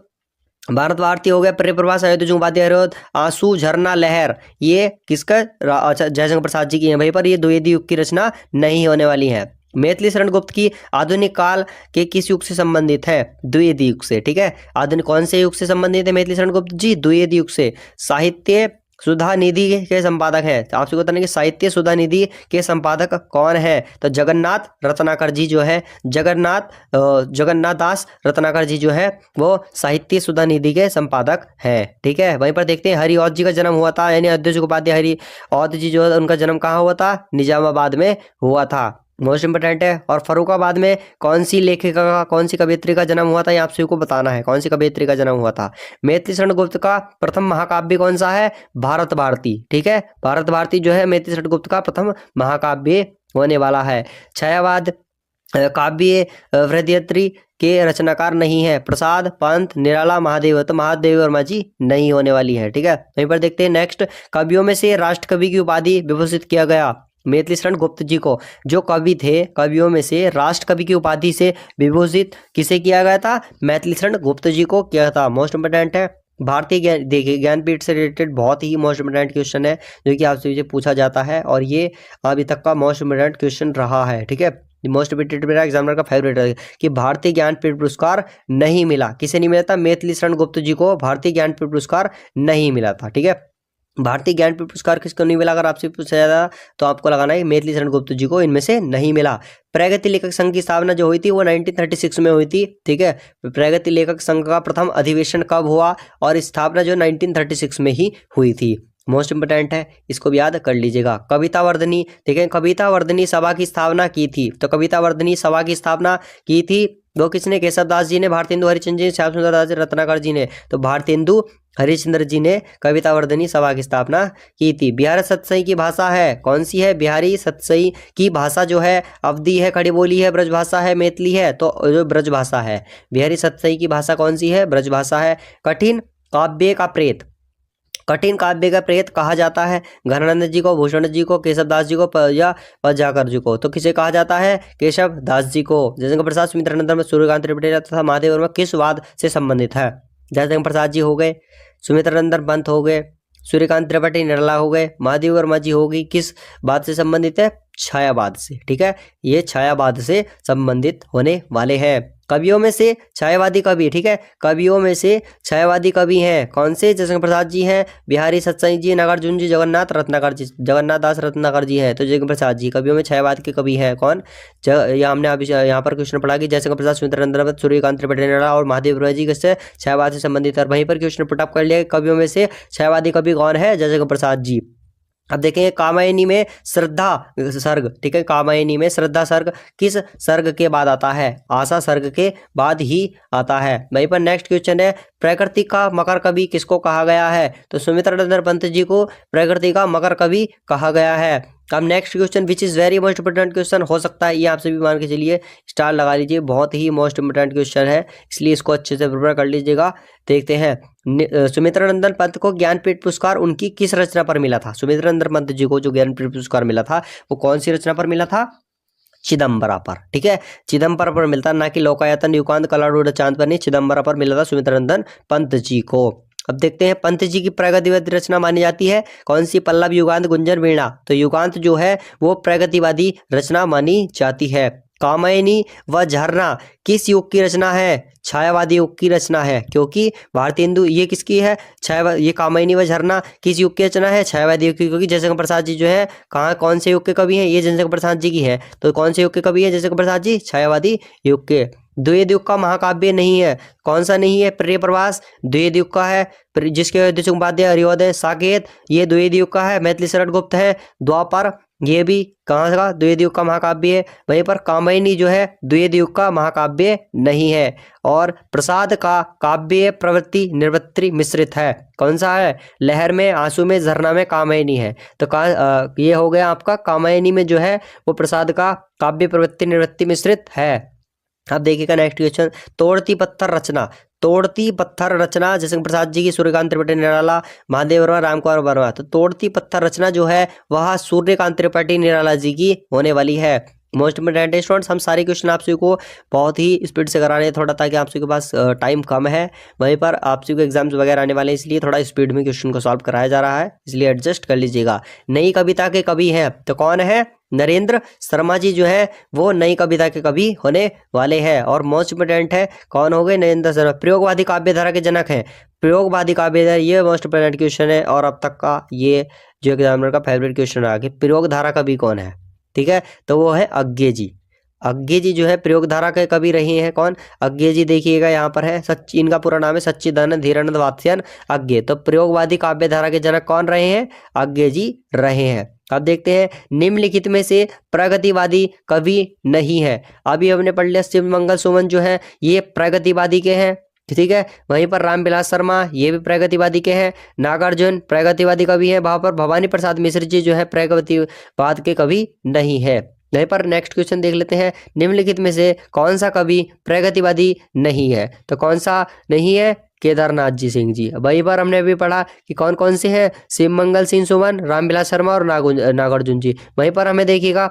भारत भारती हो गया। प्रिय प्रवास अयोध्या सिंह उपाध्याय हरिवंश। आंसू झरना लहर, ये किसका? अच्छा, जयशंकर प्रसाद जी की है भाई, पर ये द्विवेदी युग की रचना नहीं होने वाली है। मैथिली शरण गुप्त की आधुनिक काल के किस युग से संबंधित है? द्विवेदी युग से। ठीक है, आधुनिक कौन से युग से संबंधित है मैथिली शरण गुप्त जी? द्विवेदी युग से। साहित्य सुधा निधि के संपादक हैं, तो आपसे बताने कि साहित्य सुधा निधि के संपादक कौन है? तो जगन्नाथ रत्नाकर जी जो है, जगन्नाथ दास रत्नाकर जी जो है वो साहित्य सुधा निधि के संपादक है। ठीक है, वहीं पर देखते हैं हरिऔध जी का जन्म हुआ था, यानी अयोध्या सिंह उपाध्याय हरिऔध जी जो है उनका जन्म कहाँ हुआ था? निजामाबाद में हुआ था, मोस्ट इंपोर्टेंट है। और फर्रुखाबाद में कौन सी लेखिका का, कौन सी कवयित्री का जन्म हुआ था? ये आप सभी को बताना है, कौन सी कवयित्री का जन्म हुआ था। मैथिली शरण गुप्त का प्रथम महाकाव्य कौन सा है? भारत भारती। ठीक है, भारत भारती जो है मैथिली शरण गुप्त का प्रथम महाकाव्य होने वाला है। छायावाद काव्य वृद्धयत्री के रचनाकार नहीं है। प्रसाद, पंत, निराला, महादेव, तो महादेव वर्मा जी नहीं होने वाली है। ठीक है, वहीं पर देखते हैं नेक्स्ट, कवियों में से राष्ट्रकवि की उपाधि विभूषित किया गया मैथिली शरण गुप्त जी को। जो कवि थे, कवियों में से राष्ट्रकवि की उपाधि से विभूषित किसे किया गया था? मैथिली शरण गुप्त जी को किया था। मोस्ट इंपोर्टेंट है। भारतीय ज्ञान, देखिए ज्ञानपीठ से रिलेटेड बहुत ही मोस्ट इंपोर्टेंट क्वेश्चन है जो कि आपसे पूछा जाता है, और ये अभी तक का मोस्ट इंपोर्टेंट क्वेश्चन रहा है। ठीक है, मोस्ट इंपोर्टेंट मेरा एग्जामिनर का फेवरेट है कि भारतीय ज्ञानपीठ पुरस्कार नहीं मिला, किसे नहीं मिला था? मैथिली शरण गुप्त जी को भारतीय ज्ञानपीठ पुरस्कार नहीं मिला था। ठीक है, भारतीय ज्ञानपीठ पुरस्कार किसको नहीं मिला? अगर आपसे पूछा जाता तो आपको लगाना है मैथिली शरण गुप्त जी को इनमें से नहीं मिला। प्रगति लेखक संघ की स्थापना जो हुई थी वो 1936 में हुई थी। ठीक है, प्रगति लेखक संघ का प्रथम अधिवेशन कब हुआ? और स्थापना जो 1936 में ही हुई थी। मोस्ट इंपोर्टेंट है, इसको भी याद कर लीजिएगा। कविता वर्धनी, ठीक है, कविता वर्धनी सभा की स्थापना की थी। तो कविता वर्धनी सभा की स्थापना की थी वो किसने? केशव दास जी ने, भारतेंदु हरिश्चंद्र जी, श्याम सुंदर दास, रत्नाकर जी ने। तो भारतेंदु हरिश्चंद्र जी ने कविता वर्धनी सभा की स्थापना की थी। बिहारी सतसई की भाषा है, कौन सी है? बिहारी सतसई की भाषा जो है अवधी है, खड़ी बोली है, ब्रज भाषा है, मैथिली है, तो जो ब्रज भाषा है। बिहारी सतसई की भाषा कौन सी है? ब्रज भाषा है। कठिन काव्य का प्रेत, कठिन काव्य का प्रेत कहा जाता है घनानंद जी को, भूषण जी को, केशव दास जी को या पजाकर जी को। तो किसे कहा जाता है? केशव दास जी को। जयशंकर प्रसाद, सुमित्रानंद, सूर्यकांत त्रिपाठी तथा महादेव वर्मा किस वाद से संबंधित है? जयशंकर प्रसाद जी हो गए, सुमित्रानंद पंत हो गए, सूर्यकांत त्रिपाठी निराला हो गए, महादेव वर्मा जी होगी, किस बात से संबंधित है? छायावाद से। ठीक है, ये छायावाद से संबंधित होने वाले हैं। कवियों में से छायावादी कवि, ठीक है, कवियों में से छायावादी कवि हैं कौन से? जयशंकर प्रसाद जी हैं, बिहारी सतसई जी, नागार्जुन जी, जगन्नाथ रत्नाकर जी, जगन्नाथ दास रत्नाकर जी हैं। तो जयशंकर प्रसाद जी कवियों में छायावाद के कवि हैं कौन? या हमने अभी यहाँ पर क्वेश्चन पढ़ा कि जयशंकर प्रसाद, सुमित्रानंद, सूर्यकांत त्रिपाठी निराला और महादेव वर्मा जी किससे? छायावाद से संबंधित है। और वहीं पर क्वेश्चन पुटअप कर लिया, कवियों में से छायावादी कवि कौन है? जयशंकर प्रसाद जी। अब देखेंगे कामायनी में श्रद्धा सर्ग, ठीक है, कामायनी में श्रद्धा सर्ग किस सर्ग के बाद आता है? आशा सर्ग के बाद ही आता है। वहीं पर नेक्स्ट क्वेश्चन है, प्रकृति का मकर कवि किसको कहा गया है? तो सुमित्रानंद पंत जी को प्रकृति का मकर कवि कहा गया है। अब next question which is very most important question हो सकता है, ये आप सभी मान के चलिए, स्टार लगा लीजिए, बहुत ही मोस्ट इंपोर्टेंट क्वेश्चन है, इसलिए इसको अच्छे से प्रिपेयर कर लीजिएगा। देखते हैं, सुमित्रानंदन पंत को ज्ञानपीठ पुरस्कार उनकी किस रचना पर मिला था? सुमित्रानंदन पंत जी को जो ज्ञानपीठ पुरस्कार मिला था वो कौन सी रचना पर मिला था? चिदम्बरा पर। ठीक है, चिदम्बरा पर मिलता, ना कि लोकायतन, युगांत, कलाडूढ़ चांद पर नहीं, चिदम्बरा पर मिला था सुमित्रानंदन पंत जी को। अब देखते हैं, पंत जी की प्रगतिवादी रचना मानी जाती है कौन सी? पल्लव, युगांत, गुंजन, वीणा। तो युगांत जो है वो प्रगतिवादी रचना मानी जाती है। कामायनी व झरना किस युग की रचना है? छायावादी युग की रचना है, क्योंकि भारतेंदु ये किसकी है? ये कामायनी व झरना किस युग की रचना है? छायावादी युग की, क्योंकि जयशंकर प्रसाद जी जो है कहाँ, कौन से युग के कवि हैं? ये जयशंकर प्रसाद जी की है। तो कौन से युग के कवि है जयशंकर प्रसाद जी? छायावादी युग के। द्विवेद युग का महाकाव्य नहीं है। कौन सा नहीं है? प्रिय प्रवास द्विवेद युग का है, जिसके उपाध्याय हरियोदय साकेत ये द्विवेद युग का है। मैथिली शरण गुप्त है द्वापर, ये भी कहाँ का? द्विवेद युग का महाकाव्य है। वहीं पर कामयनी जो है द्विवेद युग का महाकाव्य नहीं है। और प्रसाद का काव्य प्रवृत्ति निवृत्ति मिश्रित है। कौन सा है? लहर में, आंसू में, झरना में कामयनी है। तो ये हो गया आपका कामयनी में जो है वो प्रसाद का काव्य प्रवृत्ति निवृत्ति मिश्रित है। अब देखिएगा नेक्स्ट क्वेश्चन, तोड़ती पत्थर रचना। तोड़ती पत्थर रचना जयशंकर प्रसाद जी की, सूर्यकांत त्रिपाठी निराला, महादेव वर्मा, रामकुमार वर्मा। तो तोड़ती पत्थर रचना जो है वह सूर्यकांत त्रिपाठी निराला जी की होने वाली है। मोस्ट इंपोर्टेंट स्टूडेंट्स, हम सारे क्वेश्चन आप सभी को बहुत ही स्पीड से कराने हैं थोड़ा, ताकि आप सभी के पास टाइम कम है, वहीं पर आप सभी को एग्जाम्स वगैरह आने वाले हैं, इसलिए थोड़ा स्पीड में क्वेश्चन को सॉल्व कराया जा रहा है, इसलिए एडजस्ट कर लीजिएगा। नई कविता के कवि हैं तो कौन है? नरेंद्र शर्मा जी जो है वो नई कविता के कवि होने वाले हैं। और मोस्ट इंपोर्टेंट है कौन हो गए? नरेंद्र शर्मा। प्रयोगवादी काव्य धारा के जनक हैं। प्रयोगवादी काव्य धारा, ये मोस्ट इंपोर्टेंट क्वेश्चन है और अब तक का ये जो एग्जामिनर का फेवरेट क्वेश्चन आ गया। प्रयोग धारा कवि कौन है? ठीक है, तो वो है अज्ञे जी। अज्ञे जी जो है प्रयोग धारा के कवि रहे हैं। कौन? अज्ञे जी। देखिएगा यहाँ पर है इनका पूरा नाम है सच्चिदानंद धीरानंद वात्स्ययन अज्ञे। तो प्रयोगवादी काव्य धारा के जनक कौन रहे हैं? अज्ञे जी रहे हैं। अब देखते हैं, निम्नलिखित में से प्रगतिवादी कवि नहीं है। अभी हमने पढ़ लिया शिव मंगल सुमन जो है ये प्रगतिवादी के हैं, ठीक है। वहीं पर रामविलास शर्मा ये भी प्रगतिवादी के हैं। नागार्जुन प्रगतिवादी कवि है। वहां पर भवानी प्रसाद मिश्र जी जो है प्रगतिवाद के कवि नहीं है। यहीं पर नेक्स्ट क्वेश्चन देख लेते हैं, निम्नलिखित में से कौन सा कवि प्रगतिवादी नहीं है? तो कौन सा नहीं है? केदारनाथ जी सिंह जी। वहीं पर हमने अभी पढ़ा कि कौन कौन से हैं, शिव मंगल सिंह सुमन, रामविलास शर्मा और नागार्जुन जी। वहीं पर हमें देखिएगा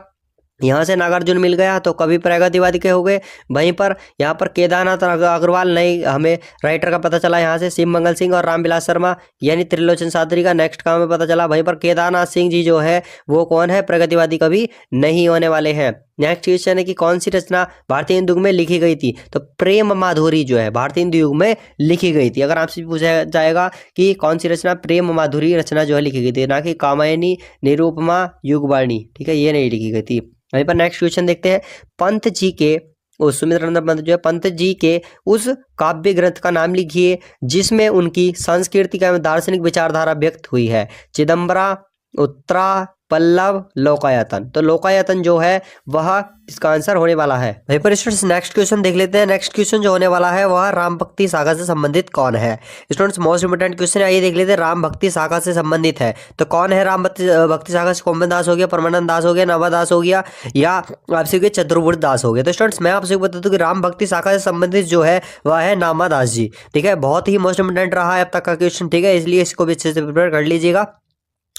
यहाँ से नागार्जुन मिल गया तो कवि प्रगतिवादी के हो गए। वहीं पर यहाँ पर केदारनाथ अग्रवाल नहीं हमें राइटर का पता चला, यहाँ से शिव मंगल सिंह और रामविलास शर्मा यानी त्रिलोचन सादरी का नेक्स्ट का हमें पता चला। वहीं पर केदारनाथ सिंह जी जो है वो कौन है? प्रगतिवादी कवि नहीं होने वाले हैं। नेक्स्ट क्वेश्चन है कि कौन सी रचना भारतीय हिंदू युग में लिखी गई थी? तो प्रेम माधुरी जो है भारतीय हिंदू युग में लिखी गई थी। अगर आपसे पूछा जाएगा कि कौन सी रचना, प्रेम माधुरी रचना जो है लिखी गई थी, ना कि कामायनी, निरूपमा, युगवाणी, ठीक है, ये नहीं लिखी गई थी। वहीं पर नेक्स्ट क्वेश्चन देखते हैं, पंत जी के सुमित्रानंद पंत जो है पंत जी के उस काव्य ग्रंथ का नाम लिखिए जिसमें उनकी सांस्कृतिक एवं दार्शनिक विचारधारा व्यक्त हुई है। चिदम्बरा, उत्तरा, पल्लव, लोकायतन। तो लोकायतन जो है वह इसका आंसर होने वाला है। वहीं पर स्टूडेंट्स नेक्स्ट क्वेश्चन देख लेते हैं। नेक्स्ट क्वेश्चन जो होने वाला है वह राम भक्ति सागर से संबंधित कौन है? स्टूडेंट्स मोस्ट इंपोर्टेंट क्वेश्चन है, ये देख लेते हैं। राम भक्ति सागर से संबंधित है तो कौन है? राम भक्ति सागर से कोमन दास हो गया, परमानंद दास हो गया, नवा दास हो गया, या आपसे चतुर्भुज दास हो गया। तो स्टूडेंट्स मैं आपसे बता दूं कि राम भक्ति सागर से संबंधित जो है वह है नामा दास जी, ठीक है। बहुत ही मोस्ट इंपोर्टेंट रहा है अब तक का क्वेश्चन, ठीक है, इसलिए इसको भी अच्छे से प्रिपेयर कर लीजिएगा।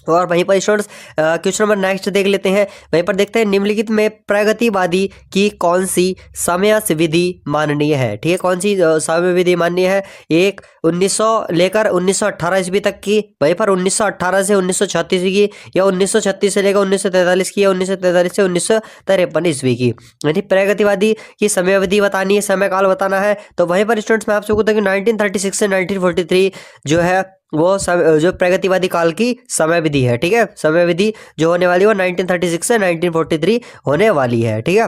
और वहीं पर स्टूडेंट्स क्वेश्चन नंबर नेक्स्ट देख लेते हैं। वहीं पर देखते हैं, निम्नलिखित में प्रगतिवादी की कौन सी समय विधि माननीय है? ठीक है, कौन सी समय विधि माननीय है? एक 1900 लेकर 1918 ईस्वी तक की, वहीं पर 1918 से 1936 की, या 1936 से लेकर 1943 की, या 1943 से 1953 ईस्वी की। यानी प्रगतिवादी की समय अवधि बतानी है, समय काल बताना है। तो वहीं पर स्टूडेंट्स मैं आपसे कहता हूँ कि 1936 से 1943 जो है वो जो प्रगतिवादी काल की समय विधि है, ठीक है। समय विधि जो होने वाली है वो 1936 से 1943 होने वाली है, ठीक है।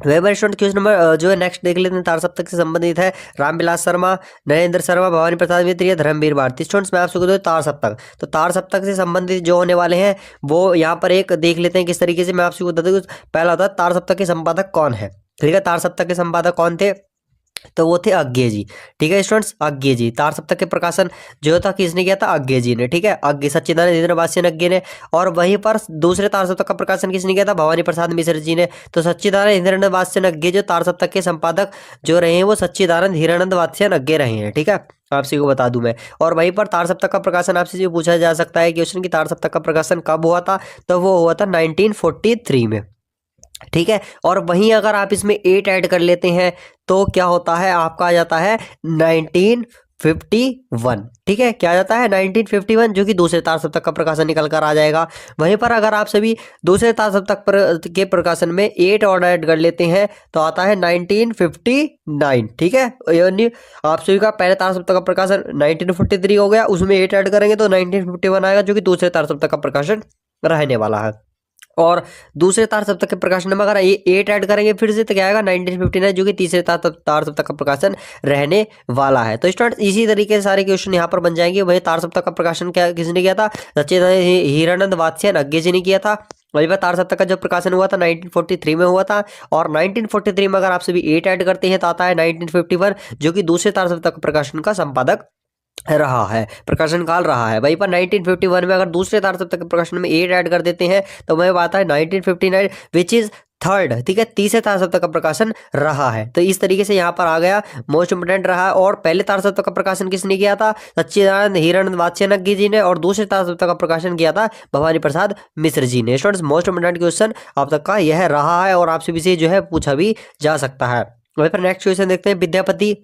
वेबर स्टूडेंट क्वेश्चन नंबर जो है नेक्स्ट देख लेते हैं, तार सप्तक से संबंधित है। रामविलास शर्मा, नरेंद्र शर्मा, भवानी प्रसाद मित्र या धर्मवीर भारती। स्टूडेंट्स मैं आपसे कहता हूँ तार सप्तक, तो तार सप्तक से संबंधित जो होने वाले हैं वो यहाँ पर एक देख लेते हैं किस तरीके से। मैं आपसे बता दूँ, पहला होता है तार सप्तक के संपादक कौन है, ठीक है। तार सप्तक के संपादक कौन थे? तो वो थे अज्ञे जी, ठीक है स्टूडेंट्स, अज्ञे जी। तार सप्तक के प्रकाशन जो था किसने किया था? अज्ञे जी ने, ठीक है। अज्ञे सच्चिदानंद धीरेन्द्र वात्स्ययन अज्ञे ने। और वहीं पर दूसरे तार सप्तक का प्रकाशन किसने किया था? भवानी प्रसाद मिश्र जी ने। तो सच्चिदानंद धीरेन्द्र वात्स्ययन अज्ञे जो तार सप्तक के संपादक जो रहे हैं वो सच्चिदानंद धीरानंद वात्स्ययन अज्ञे रहे हैं, ठीक है, आपसे को बता दूं मैं। और वहीं पर तार सप्तक का प्रकाशन आपसे जो पूछा जा सकता है क्वेश्चन की तार सप्तक का प्रकाशन कब हुआ था? तो वो हुआ था 1943 में, ठीक है। और वहीं अगर आप इसमें 8 ऐड कर लेते हैं तो क्या होता है? आपका आ जाता है 1951, ठीक है। क्या आ जाता है? 1951, जो कि दूसरे तार सप्तक का प्रकाशन निकल कर आ जाएगा। वहीं पर अगर आप सभी दूसरे तार सप्तक के प्रकाशन में 8 और ऐड कर लेते हैं तो आता है 1959, ठीक है। यानी आप सभी का पहले तार सप्तक का प्रकाशन 1943 हो गया, उसमें 8 ऐड करेंगे तो 1951 आएगा, जो कि दूसरे तार सप्तक का प्रकाशन रहने वाला है। और दूसरे तार सप्तक के प्रकाशन में अगर ये 8 ऐड करेंगे फिर से तो क्या आएगा 1959, जो कि तीसरे तार सप्तक का प्रकाशन रहने वाला है। तो स्टूडेंट्स इसी तरीके से सारे क्वेश्चन यहाँ पर बन जाएंगे। वही तार सप्तक का प्रकाशन क्या किसने किया था, सच्चिदानंद हीरानंद वात्स्यन अज्ञे जी ने किया था। वही बात तार सप्तक का जो प्रकाशन हुआ था 1943 में हुआ था। और 1943 में अगर आप सभी 8 ऐड करते हैं तो आता है 1951, जो कि दूसरे तार सप्तक प्रकाशन का संपादक रहा है, प्रकाशन काल रहा है। वहीं पर 1951 में अगर दूसरे तार सप्तक के प्रकाशन में 8 ऐड कर देते हैं तो वह बात है 1959 विच इज थर्ड, ठीक है, तीसरे तार सप्तक का प्रकाशन रहा है। तो इस तरीके से यहाँ पर आ गया, मोस्ट इंपोर्टेंट रहा। और पहले तार सप्तक का प्रकाशन किसने किया था, सच्चिदानंद हीरानंद वात्स्यन जी ने। और दूसरे तार सप्तक का प्रकाशन किया था भवानी प्रसाद मिश्र जी ने। स्टूडेंट्स मोस्ट इंपोर्टेंट क्वेश्चन अब तक का यह रहा है और आपसे भी से जो है पूछा भी जा सकता है। वहीं पर नेक्स्ट क्वेश्चन देखते हैं, विद्यापति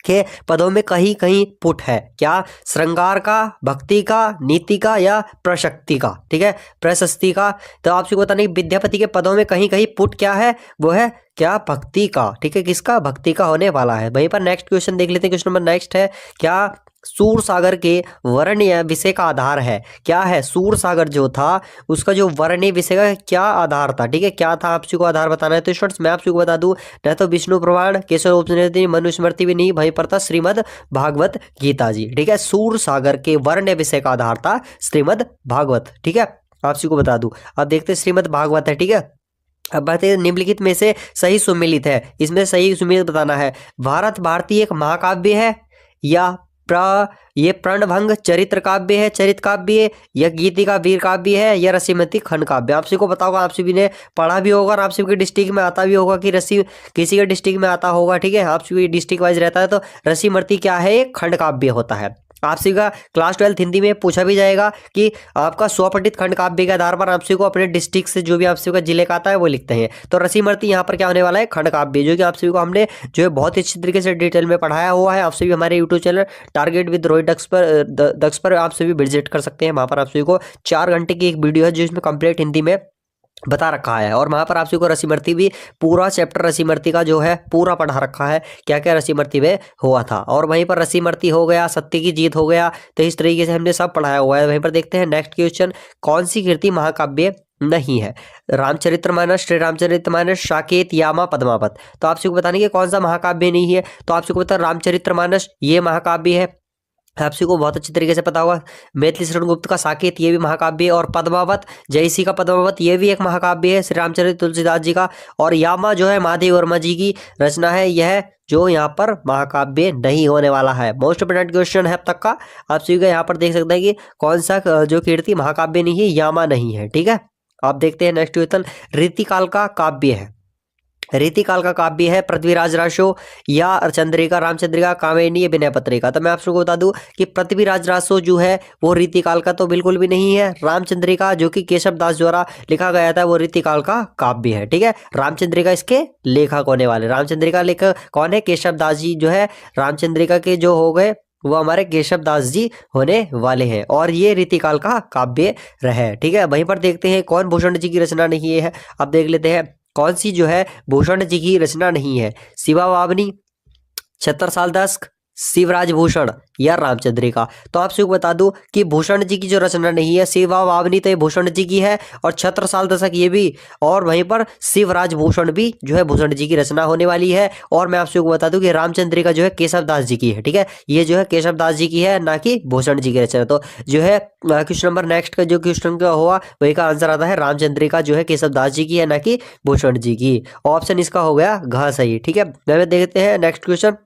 के पदों में कहीं कहीं पुट है, क्या श्रृंगार का, भक्ति का, नीति का या प्रशक्ति का, ठीक है, प्रशस्ति का। तो आपसे बताना है विद्यापति के पदों में कहीं कहीं पुट क्या है, वो है क्या, भक्ति का, ठीक है, किसका, भक्ति का होने वाला है। वहीं पर नेक्स्ट क्वेश्चन देख लेते हैं। क्वेश्चन नंबर नेक्स्ट है, क्या सूर सागर के वर्णीय विषय का आधार है, क्या है, सूर सागर जो था उसका जो वर्णीय विषय का क्या आधार था, ठीक है, क्या था, आपसी को आधार बताना है। तो स्टूडेंट्स मैं आपसे को बता दूं, न तो विष्णु पुराण, केशव उपनिषद, मनुस्मृति भी नहीं, वहीं पर था श्रीमद् भागवत गीता जी, ठीक है। सूर सागर के वर्ण्य विषय का आधार था श्रीमद् भागवत, ठीक है, आपसी को बता दूं। अब देखते हैं श्रीमद् भागवत है, ठीक है। अब बात है निम्नलिखित में से सही सुमेलित है, इसमें सही सुमेलित बताना है। भारत भारती एक महाकाव्य है, या ये प्रणभंग चरित्र काव्य है, चरित्र काव्य है, या गीतिका वीर काव्य है, या रसीमती खंड काव्य। आपसे को पता होगा, आपसे भी ने पढ़ा भी होगा और आपसे के डिस्ट्रिक्ट में आता भी होगा कि रसी किसी के डिस्ट्रिक्ट में आता होगा, ठीक है, आपसे डिस्ट्रिक्ट वाइज रहता है। तो रसीमती क्या है, एक खंड काव्य होता है। आपसे का क्लास 12 हिंदी में पूछा भी जाएगा कि आपका स्वपठित खंड काव्य के आधार पर आपसे को अपने डिस्ट्रिक्ट से जो भी आपसे का जिले का आता है वो लिखते हैं। तो रसीमती यहाँ पर क्या होने वाला है, खंड काव्य, जो कि आपसे को हमने जो है बहुत ही अच्छी तरीके से डिटेल में पढ़ाया हुआ है। आपसे भी हमारे YouTube channel target with Rohit Daksh पर आपसे भी विजिट कर सकते हैं। वहाँ पर आपसे को 4 घंटे की एक वीडियो है जो इसमें कंप्लीट हिंदी में बता रखा है। और वहाँ पर आपसे को रसीमती भी पूरा चैप्टर रसीमती का जो है पूरा पढ़ा रखा है, क्या क्या रसीमती में हुआ था। और वहीं पर रसीमती हो गया, सत्य की जीत हो गया, तो इस तरीके से हमने सब पढ़ाया हुआ है। वहीं पर देखते हैं नेक्स्ट क्वेश्चन, कौन सी कृति महाकाव्य नहीं है, रामचरितमानस, श्री रामचरितमानस, साकेत, यामा, पद्मावत। तो आपसे को बताने कि कौन सा महाकाव्य नहीं है। तो आपसे को पता रामचरितमानस ये महाकाव्य है, आपसी को बहुत अच्छी तरीके से पता होगा। मैथिली शरण गुप्त का साकेत ये भी महाकाव्य है। और पद्मावत, जयसी का पद्मावत ये भी एक महाकाव्य है श्री रामचरित तुलसीदास जी का। और यामा जो है महादेव वर्मा जी की रचना है, यह जो यहाँ पर महाकाव्य नहीं होने वाला है। मोस्ट इंपोर्टेंट क्वेश्चन है अब तक का। आप सभी का यहाँ पर देख सकते हैं कि कौन सा जो कीर्ति महाकाव्य नहीं है, यामा नहीं है, ठीक है। आप देखते हैं नेक्स्ट क्वेश्चन, रीतिकाल का काव्य है, रीतिकाल का काव्य है पृथ्वीराज रासो, या चंद्रिका, रामचंद्रिका, कामिनी, विनय पत्रिका। तो मैं आप सबको बता दूं कि पृथ्वीराज रासो जो है वो रीतिकाल का तो बिल्कुल भी नहीं है। रामचंद्रिका जो कि केशव दास द्वारा लिखा गया था वो रीतिकाल का काव्य है, ठीक है। रामचंद्रिका इसके लेखक होने वाले, रामचंद्रिका लेखक कौन है, केशव दास जी जो है रामचंद्रिका के जो हो गए वो हमारे केशव दास जी होने वाले हैं। और ये रीतिकाल का काव्य रहे, ठीक है। वहीं पर देखते हैं कौन भूषण जी की रचना नहीं है। अब देख लेते हैं कौन सी जो है भूषण जी की रचना नहीं है, शिवा वावनी, छत्रसाल दस्क, शिवराज भूषण या रामचंद्रिका। तो आपसे बता दूं कि भूषण जी की जो रचना नहीं है, शिवा वावनी तो ये भूषण जी की है, और छत्रसाल दशक ये भी, और वहीं पर शिवराज भूषण भी जो है भूषण जी की रचना होने वाली है। और मैं आपसे बता दूं कि रामचंद्रिका जो है केशव दास जी की है, ठीक है, ये जो है केशव दास जी की है, ना कि भूषण जी की रचना। तो जो है क्वेश्चन नंबर नेक्स्ट का जो क्वेश्चन का हुआ वही का आंसर आता है रामचंद्रिका जो है केशव दास जी की है, ना कि भूषण जी की। ऑप्शन इसका हो गया घ सही, ठीक है। देखते हैं नेक्स्ट क्वेश्चन,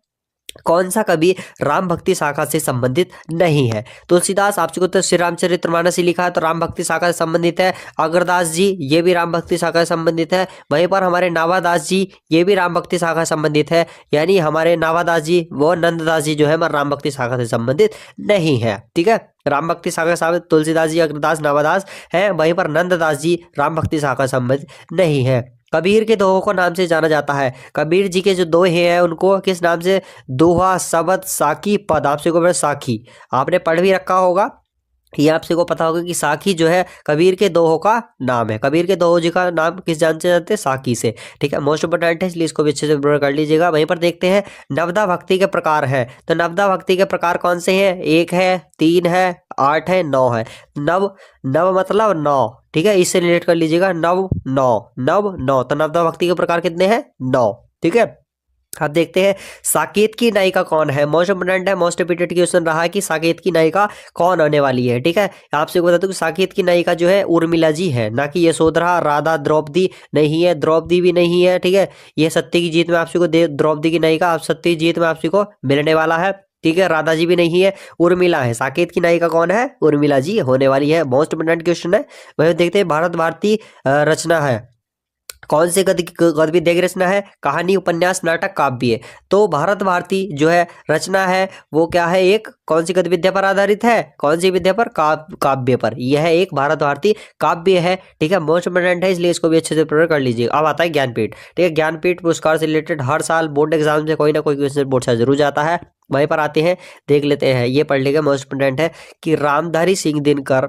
कौन सा कवि राम भक्ति शाखा से संबंधित नहीं है। तुलसीदास आपसे को तो श्री रामचरितमानस ही लिखा है तो राम भक्ति शाखा से संबंधित है। अग्रदास जी ये भी राम भक्ति शाखा से संबंधित है। वहीं पर हमारे नावादास जी ये भी राम भक्ति शाखा से संबंधित है, यानी हमारे नावादास जी वो नंददास जी जो है राम भक्ति शाखा से संबंधित नहीं है, ठीक है। राम भक्ति शाखा से तुलसीदास जी, अग्रदास, नावादास है, वहीं पर नंददास जी राम भक्ति शाखा से संबंधित नहीं है। कबीर के दोहों को नाम से जाना जाता है, कबीर जी के जो दोहे हैं उनको किस नाम से, दोहा, शबद, साकी, पद। आपसे को साखी आपने पढ़ भी रखा होगा, ये आपसे को पता होगा कि साकी जो है कबीर के दोहों का नाम है। कबीर के दोहों जी का नाम किस जान से जानते हैं? साकी से। ठीक है, मोस्ट इंपोर्टेंट है, इसलिए इसको भी अच्छे से प्रिपेयर कर लीजिएगा। वहीं पर देखते हैं नवदा भक्ति के प्रकार है। तो नवदा भक्ति के प्रकार कौन से हैं? 1 है, 3 है, 8 है, 9 है। नव नव मतलब 9। ठीक है, इससे रिलेट कर लीजिएगा। नव 9, नव 9। तो नवदा भक्ति के प्रकार कितने हैं? 9। ठीक है, अब देखते हैं साकेत की नायिका कौन है। मोस्ट इंपोर्टेंट है, मोस्ट रिपीटेड क्वेश्चन रहा है कि साकेत की नायिका कौन होने वाली है। ठीक है, आपसे बता दूं कि साकेत की नायिका जो है उर्मिला जी है, ना कि यशोधरा, राधा, द्रौपदी नहीं है, द्रौपदी भी नहीं है। ठीक है, ये सत्य की जीत में आपसे को द्रौपदी की नायिका आप सत्य की जीत में आपसे को मिलने वाला है। ठीक है, राधा जी भी नहीं है, उर्मिला है। साकेत की नायिका कौन है? उर्मिला जी होने वाली है। मोस्ट इंपोर्टेंट क्वेश्चन है। वही देखते हैं भारत भारती रचना है कौन से गद्य विद्या रचना है? कहानी, उपन्यास, नाटक, काव्य। तो भारत भारती जो है रचना है वो क्या है? एक कौन सी गद्य विद्या पर आधारित है? कौन सी विद्या पर? काव्य पर। यह एक भारत भारती काव्य है। ठीक है, मोस्ट इंपोर्टेंट है, इसलिए इसको भी अच्छे से प्रिपेयर कर लीजिए। अब आता है ज्ञानपीठ। ठीक है, ज्ञानपीठ पुरस्कार से रिलेटेड हर साल बोर्ड एग्जाम से कोई ना कोई क्वेश्चन बोर्ड से जरूर जाता है। वहीं पर आते हैं, देख लेते हैं, ये पढ़ लेगा। मोस्ट इंपोर्टेंट है कि रामधारी सिंह दिनकर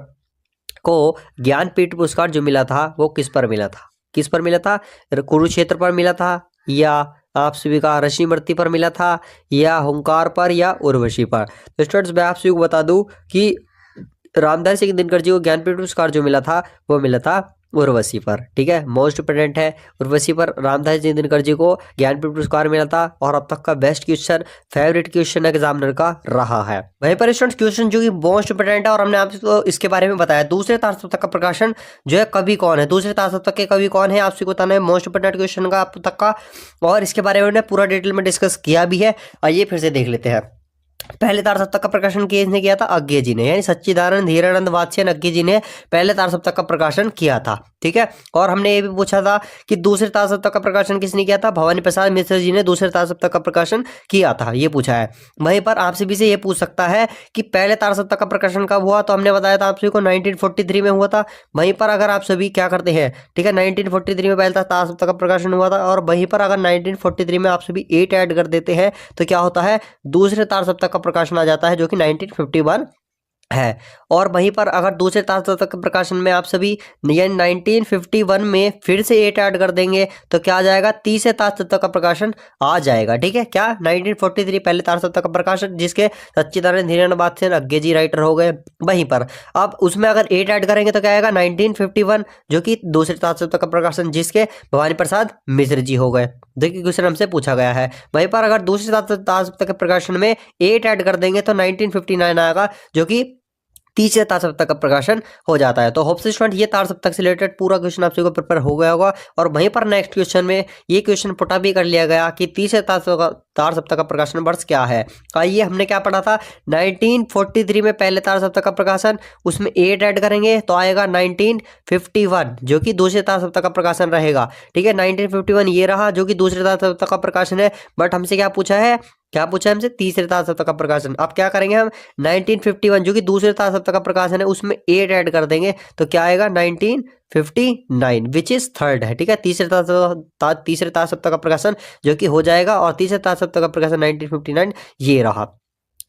को ज्ञानपीठ पुरस्कार जो मिला था वो किस पर मिला था? किस पर मिला था? कुरुक्षेत्र पर मिला था, या आप सभी का ऋषिमूर्ति पर मिला था, या हुंकार पर, या उर्वशी पर? तो स्टूडेंट्स मैं आप सभी को बता दूं कि रामधारी सिंह दिनकर जी को ज्ञानपीठ पुरस्कार जो मिला था वो मिला था उर्वशी पर। ठीक है, मोस्ट इंपोर्टेंट है, उर्वशी पर रामधारी सिंह दिनकर जी को ज्ञानपीठ पुरस्कार मिला था। और अब तक का best question, favourite question examiner का रहा है। वहीं पर स्टूडेंट्स क्वेश्चन जो कि मोस्ट इंपोर्टेंट है और हमने आपको इसके बारे में बताया, दूसरे तारसप्तक का प्रकाशन जो है कवि कौन है? दूसरे तारसप्तक के कवि कौन है आपसे बताना है। मोस्ट इंपोर्टेंट क्वेश्चन का अब तक का, और इसके बारे में हमने पूरा डिटेल में डिस्कस किया भी है। आइए फिर से देख लेते हैं। पहले तारसप्तक का प्रकाशन किसने किया था? अज्ञे जी ने, यानी सच्चिदानंद हीरानंद वात्स्ययन अज्ञे जी ने पहले तारसप्तक का प्रकाशन किया था। ठीक है, और हमने ये भी पूछा था कि दूसरे तारसप्तक का प्रकाशन किसने किया था? भवानी प्रसाद मिश्र जी ने दूसरे तारसप्तक का प्रकाशन किया था, ये पूछा है। वहीं पर आपसे भी से ये पूछ सकता है कि पहले तारसप्तक का प्रकाशन कब हुआ? तो हमने बताया था आप सभी को 1943 में हुआ था। वहीं पर अगर आप सभी क्या करते हैं, ठीक है, 1943 में पहले तारसप्तक का प्रकाशन हुआ था, और वहीं पर अगर 1943 में आप सभी 8 ऐड कर देते हैं तो क्या होता है? दूसरे तारसप्तक का प्रकाशन आ जाता है जो कि 1951 है। और वहीं पर अगर दूसरे तारसप्तक के प्रकाशन में आप सभी यानी 1951 में फिर से 8 ऐड कर देंगे तो क्या आ जाएगा? तीसरे तारसप्तक का प्रकाशन आ जाएगा। ठीक है, क्या? 1943 पहले तारसप्तक का प्रकाशन, जिसके सच्चिदानंद हीरानंद वात्स्ययन अज्ञे जी राइटर हो गए। वहीं पर अब उसमें अगर 8 ऐड करेंगे तो क्या आएगा? 1951 जो कि दूसरे तारसप्तक का प्रकाशन, जिसके भवानी प्रसाद मिश्र जी हो गए। देखिए क्वेश्चन हमसे पूछा गया है। वहीं पर अगर दूसरे तारसप्तक के प्रकाशन में 8 ऐड कर देंगे तो 1959 आएगा जो कि तीसरे तारसप्तक का प्रकाशन हो जाता है। तो होप से स्टूडेंट ये तारसप्तक से रिलेटेड पूरा क्वेश्चन आप सभी को प्रिपेयर हो गया होगा। और वहीं पर नेक्स्ट क्वेश्चन में ये क्वेश्चन पुट भी कर लिया गया कि तीसरे तारसप्तक का प्रकाशन वर्ष क्या है। आइए, हमने क्या पढ़ा था? 1943 में पहले तारसप्तक का प्रकाशन, उसमें 8 ऐड करेंगे तो आएगा 1951 जो कि दूसरे तारसप्तक का प्रकाशन रहेगा। ठीक है, 1951 ये रहा जो कि दूसरे तारसप्तक का प्रकाशन है। बट हमसे क्या पूछा है? क्या पूछा है हमसे? तीसरे तारसप्तक का प्रकाशन। अब क्या करेंगे हम? 1951 जो कि दूसरे तारसप्तक का प्रकाशन है उसमें 8 ऐड कर देंगे तो क्या आएगा? 1959 विच इज थर्ड है। ठीक है, तीसरे तारसप्तक का प्रकाशन जो कि हो जाएगा, और तीसरे तारसप्तक का प्रकाशन 1959 ये रहा।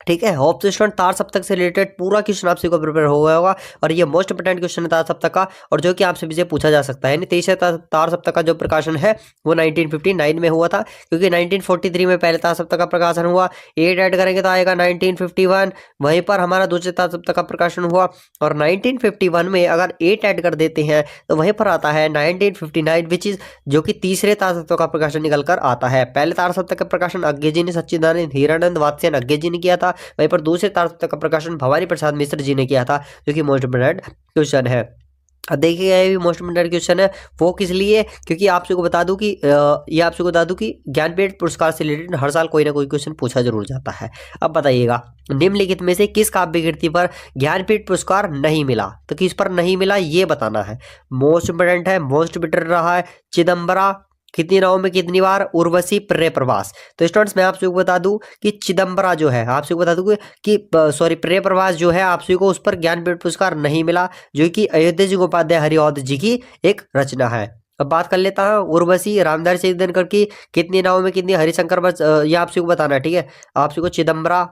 ठीक है, होप से स्टूडेंट तारसप्तक से रिलेटेड पूरा क्वेश्चन आपसे को प्रिपेयर हो गया होगा। और ये मोस्ट इंपोर्टेंट क्वेश्चन है तारसप्तक का, और जो कि आपसे भी से पूछा जा सकता है। तीसरे तारसप्तक का जो प्रकाशन है वो 1959 में हुआ था, क्योंकि 1943 में पहले तारसप्तक का प्रकाशन हुआ। 8 ऐड करेंगे तो आएगा 1951। वहीं पर हमारा दूसरे तारसप्तक का प्रकाशन हुआ, और 1951 में अगर 8 ऐड कर देते हैं तो वहीं पर आता है 1959 विच इज जो कि तीसरे तारसप्तक का प्रकाशन निकल कर आता है। पहले तारसप्तक का प्रकाशन अज्ञे जी ने, सच्चिदानंद हीरानंद वात्स्ययन अज्ञे जी ने किया था। वहीं पर दूसरे तारसप्तक का प्रकाशन भवानी प्रसाद मिश्र जी ने किया था, जो कि मोस्ट इंपोर्टेंट क्वेश्चन है। अब देखिएगा ये भी मोस्ट इंपोर्टेंट क्वेश्चन है, वो किस लिए? क्योंकि आपसे को बता दूं कि ये आपसे को बता दूं कि ज्ञानपीठ पुरस्कार से रिलेटेड हर साल कोई ना कोई क्वेश्चन पूछा जरूर जाता है। अब बताइएगा, निम्नलिखित में से किस काव्य कृति पर ज्ञानपीठ पुरस्कार नहीं मिला? तो किस पर नहीं मिला ये बताना है। मोस्ट इंपोर्टेंट है, मोस्ट बिटर रहा है। चिदम्बरा कितनी नावों में कितनी बार? उर्वशी, प्रेय प्रवास। तो स्टूडेंट्स मैं आपसे बता दूं कि चिदम्बरा जो है, आपसे बता दूं कि सॉरी प्रेय प्रवास जो है आपसे को उस पर ज्ञानपीठ पुरस्कार नहीं मिला, जो कि अयोध्या जी गोपाध्याय हरिऔध जी की एक रचना है। अब बात कर लेता हूँ उर्वशी रामधारी सिंह दिनकर की कितनी नावों में कितनी, हरिशंकर बस ये आपसे को बताना है। ठीक है, आपसे को चिदम्बरा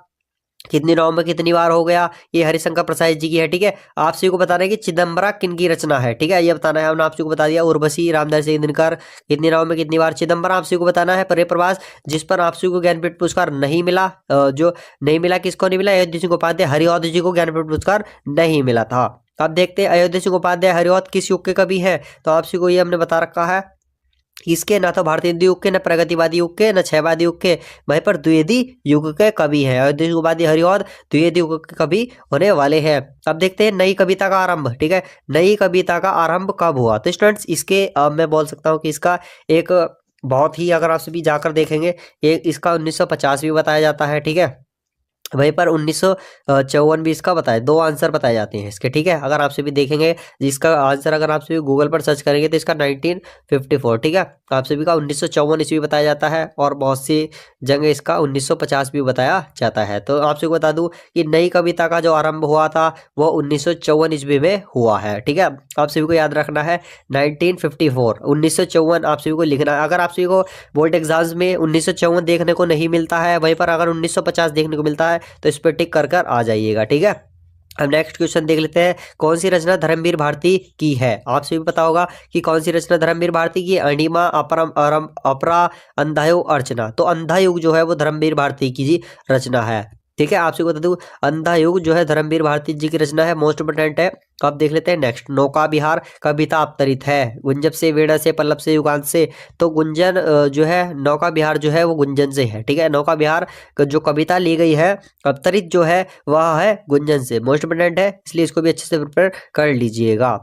कितनी नवंबर कितनी बार हो गया, ये हरिशंकर प्रसाद जी की है। ठीक है, आप सभी को बताना है कि चिदम्बरा किन की रचना है। ठीक है, ये बताना है, हमने आप सभी को बता दिया। उर्वशी रामधारी सिंह दिनकर कितनी नवंबर कितनी बार। चिदम्बरा आप सभी को बताना है। पर्यायप्रवास जिस पर आप सभी को ज्ञानपीठ पुरस्कार नहीं मिला, जो नहीं मिला, किसको नहीं मिला, अयोध्या सिंह उपाध्याय हरिऔध जी को ज्ञानपीठ पुरस्कार नहीं मिला था। अब देखते हैं अयोध्या सिंह उपाध्याय हरिऔध किस युग के कवि है, तो आप सभी को ये हमने बता रखा है। इसके ना तो भारतीय हिंदू युग के, न प्रगतिवादी युग के, न क्षयवादी युग के, वहीं पर द्विवेदी युग के कवि हैं। अयोध्या सिंह उपाध्याय हरिऔध द्विवेदी युग के कवि होने वाले हैं। अब देखते हैं नई कविता का आरंभ। ठीक है, नई कविता का आरंभ कब हुआ, तो स्टूडेंट्स इसके मैं बोल सकता हूँ कि इसका एक बहुत ही, अगर आप सभी जाकर देखेंगे, एक इसका 1950 भी बताया जाता है। ठीक है, वहीं पर 1954 भी इसका बताया। दो आंसर बताए जाते हैं इसके। ठीक है, अगर आपसे भी देखेंगे जिसका आंसर अगर आपसे भी गूगल पर सर्च करेंगे तो इसका 1954। ठीक है, आपसे भी का 1954 ईस्वी बताया जाता है, और बहुत सी जगह इसका 1950 भी बताया जाता है। तो आपसे बता दूं कि नई कविता का जो आरंभ हुआ था वो 1954 ईस्वी में हुआ है। ठीक है, आप सभी को याद रखना है 1954, 1954 आप सभी को लिखना है। अगर आप सभी को बोर्ड एग्जाम्स में 1954 देखने को नहीं मिलता है, वहीं पर अगर 1950 देखने को मिलता है तो इस पर टिक कर कर आ जाइएगा। ठीक है, अब नेक्स्ट क्वेश्चन देख लेते हैं। कौन सी रचना धर्मवीर भारती की है, आप सभी पता होगा कि कौन सी रचना धर्मवीर भारती की, अणिमा अपरम अपरा अंधायुग अर्चना। तो अंधायुग जो है वो धर्मवीर भारती की जी रचना है। ठीक है, आपसे बता दूं अंधायुग जो है धर्मवीर भारती जी की रचना है, मोस्ट इंपोर्टेंट है। तो आप देख लेते हैं नेक्स्ट, नौका विहार कविता अवतरित है, गुंजब से, वीणा से, पल्लव से, युगांत से। तो गुंजन जो है, नौका विहार जो है वो गुंजन से है। ठीक है, नौका विहार जो कविता ली गई है अवतरित जो है वह है गुंजन से, मोस्ट इंपोर्टेंट है, इसलिए इसको भी अच्छे से प्रिपेयर कर लीजिएगा।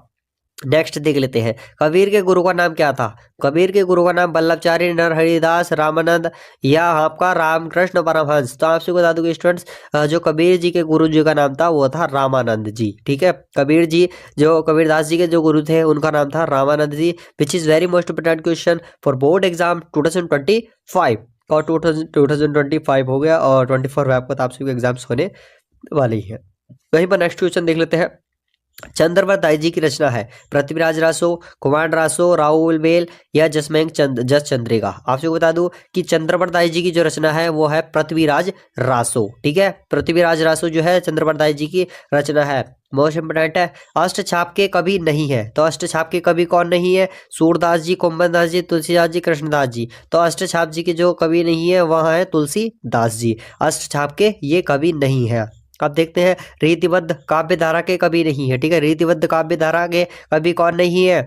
नेक्स्ट देख लेते हैं, कबीर के गुरु का नाम क्या था। कबीर के गुरु का नाम वल्लभचारी, नरहरिदास, रामानंद या आपका रामकृष्ण परमहंस। तो आपसे बता दूं कि स्टूडेंट्स जो कबीर जी के गुरु जी का नाम था वो था रामानंद जी। ठीक है, कबीर जी जो कबीरदास जी के जो गुरु थे उनका नाम था Ramanand ji, which is very most important question for board exam 2025। और 2025 हो गया और 24 आपको तो आप सभी एग्जाम्स होने वाली है। वहीं पर नेक्स्ट क्वेश्चन देख लेते हैं, चंद्रवत दाई जी की रचना है पृथ्वीराज रासो, कुमार रासो, राहुल बेल या जसमैंग जस चंद्रिका। आपसे बता दूं कि चंद्रवत दाई जी की जो रचना है वो है पृथ्वीराज रासो। ठीक है, पृथ्वीराज रासो जो है चंद्रवत दाई जी की रचना है, मोस्ट इंपोर्टेंट है। अष्टछाप के कवि नहीं है, तो अष्टछाप के कवि कौन नहीं है, सूरदास जी, कुंभनदास जी, तुलसीदास जी, कृष्णदास जी। तो अष्टछाप जी के जो कवि नहीं है वहाँ है तुलसीदास जी, अष्टछाप के ये कवि नहीं है। अब देखते हैं रीतिबद्ध काव्य धारा के कवि नहीं है। ठीक है, रीतिबद्ध काव्य धारा के कवि कौन नहीं है,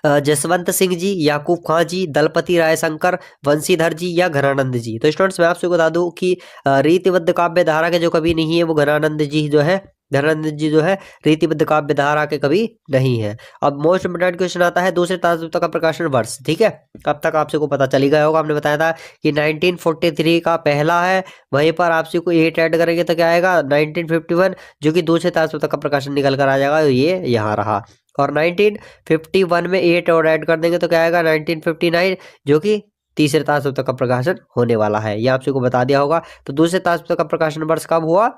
जसवंत सिंह जी, याकूब खां जी, दलपति राय शंकर, वंशीधर जी या घनानंद जी। तो स्टूडेंट्स मैं आपसे बता दूं कि रीतिबद्ध काव्य धारा के जो कवि नहीं है वो घनानंद जी जो है, धनानंद जी जो है रीतिबद्ध काव्य धारा के कवि नहीं है। अब मोस्ट इंपोर्टेंट क्वेश्चन आता है दूसरे तात्विकता का प्रकाशन वर्ष। ठीक है, अब तक आपसे को पता चली गया होगा, हमने बताया था कि 1943 का पहला है, वहीं पर आपसे को 8 ऐड करेंगे तो क्या आएगा 1951, जो कि दूसरे तात्विकता का प्रकाशन निकल कर आ जाएगा, ये यहाँ रहा। और 1951 में 8 और ऐड कर देंगे तो क्या आएगा 1959, जो कि तीसरे तात्विकता का प्रकाशन होने वाला है, ये आपसे को बता दिया होगा। तो दूसरे तात्विकता का प्रकाशन वर्ष कब हुआ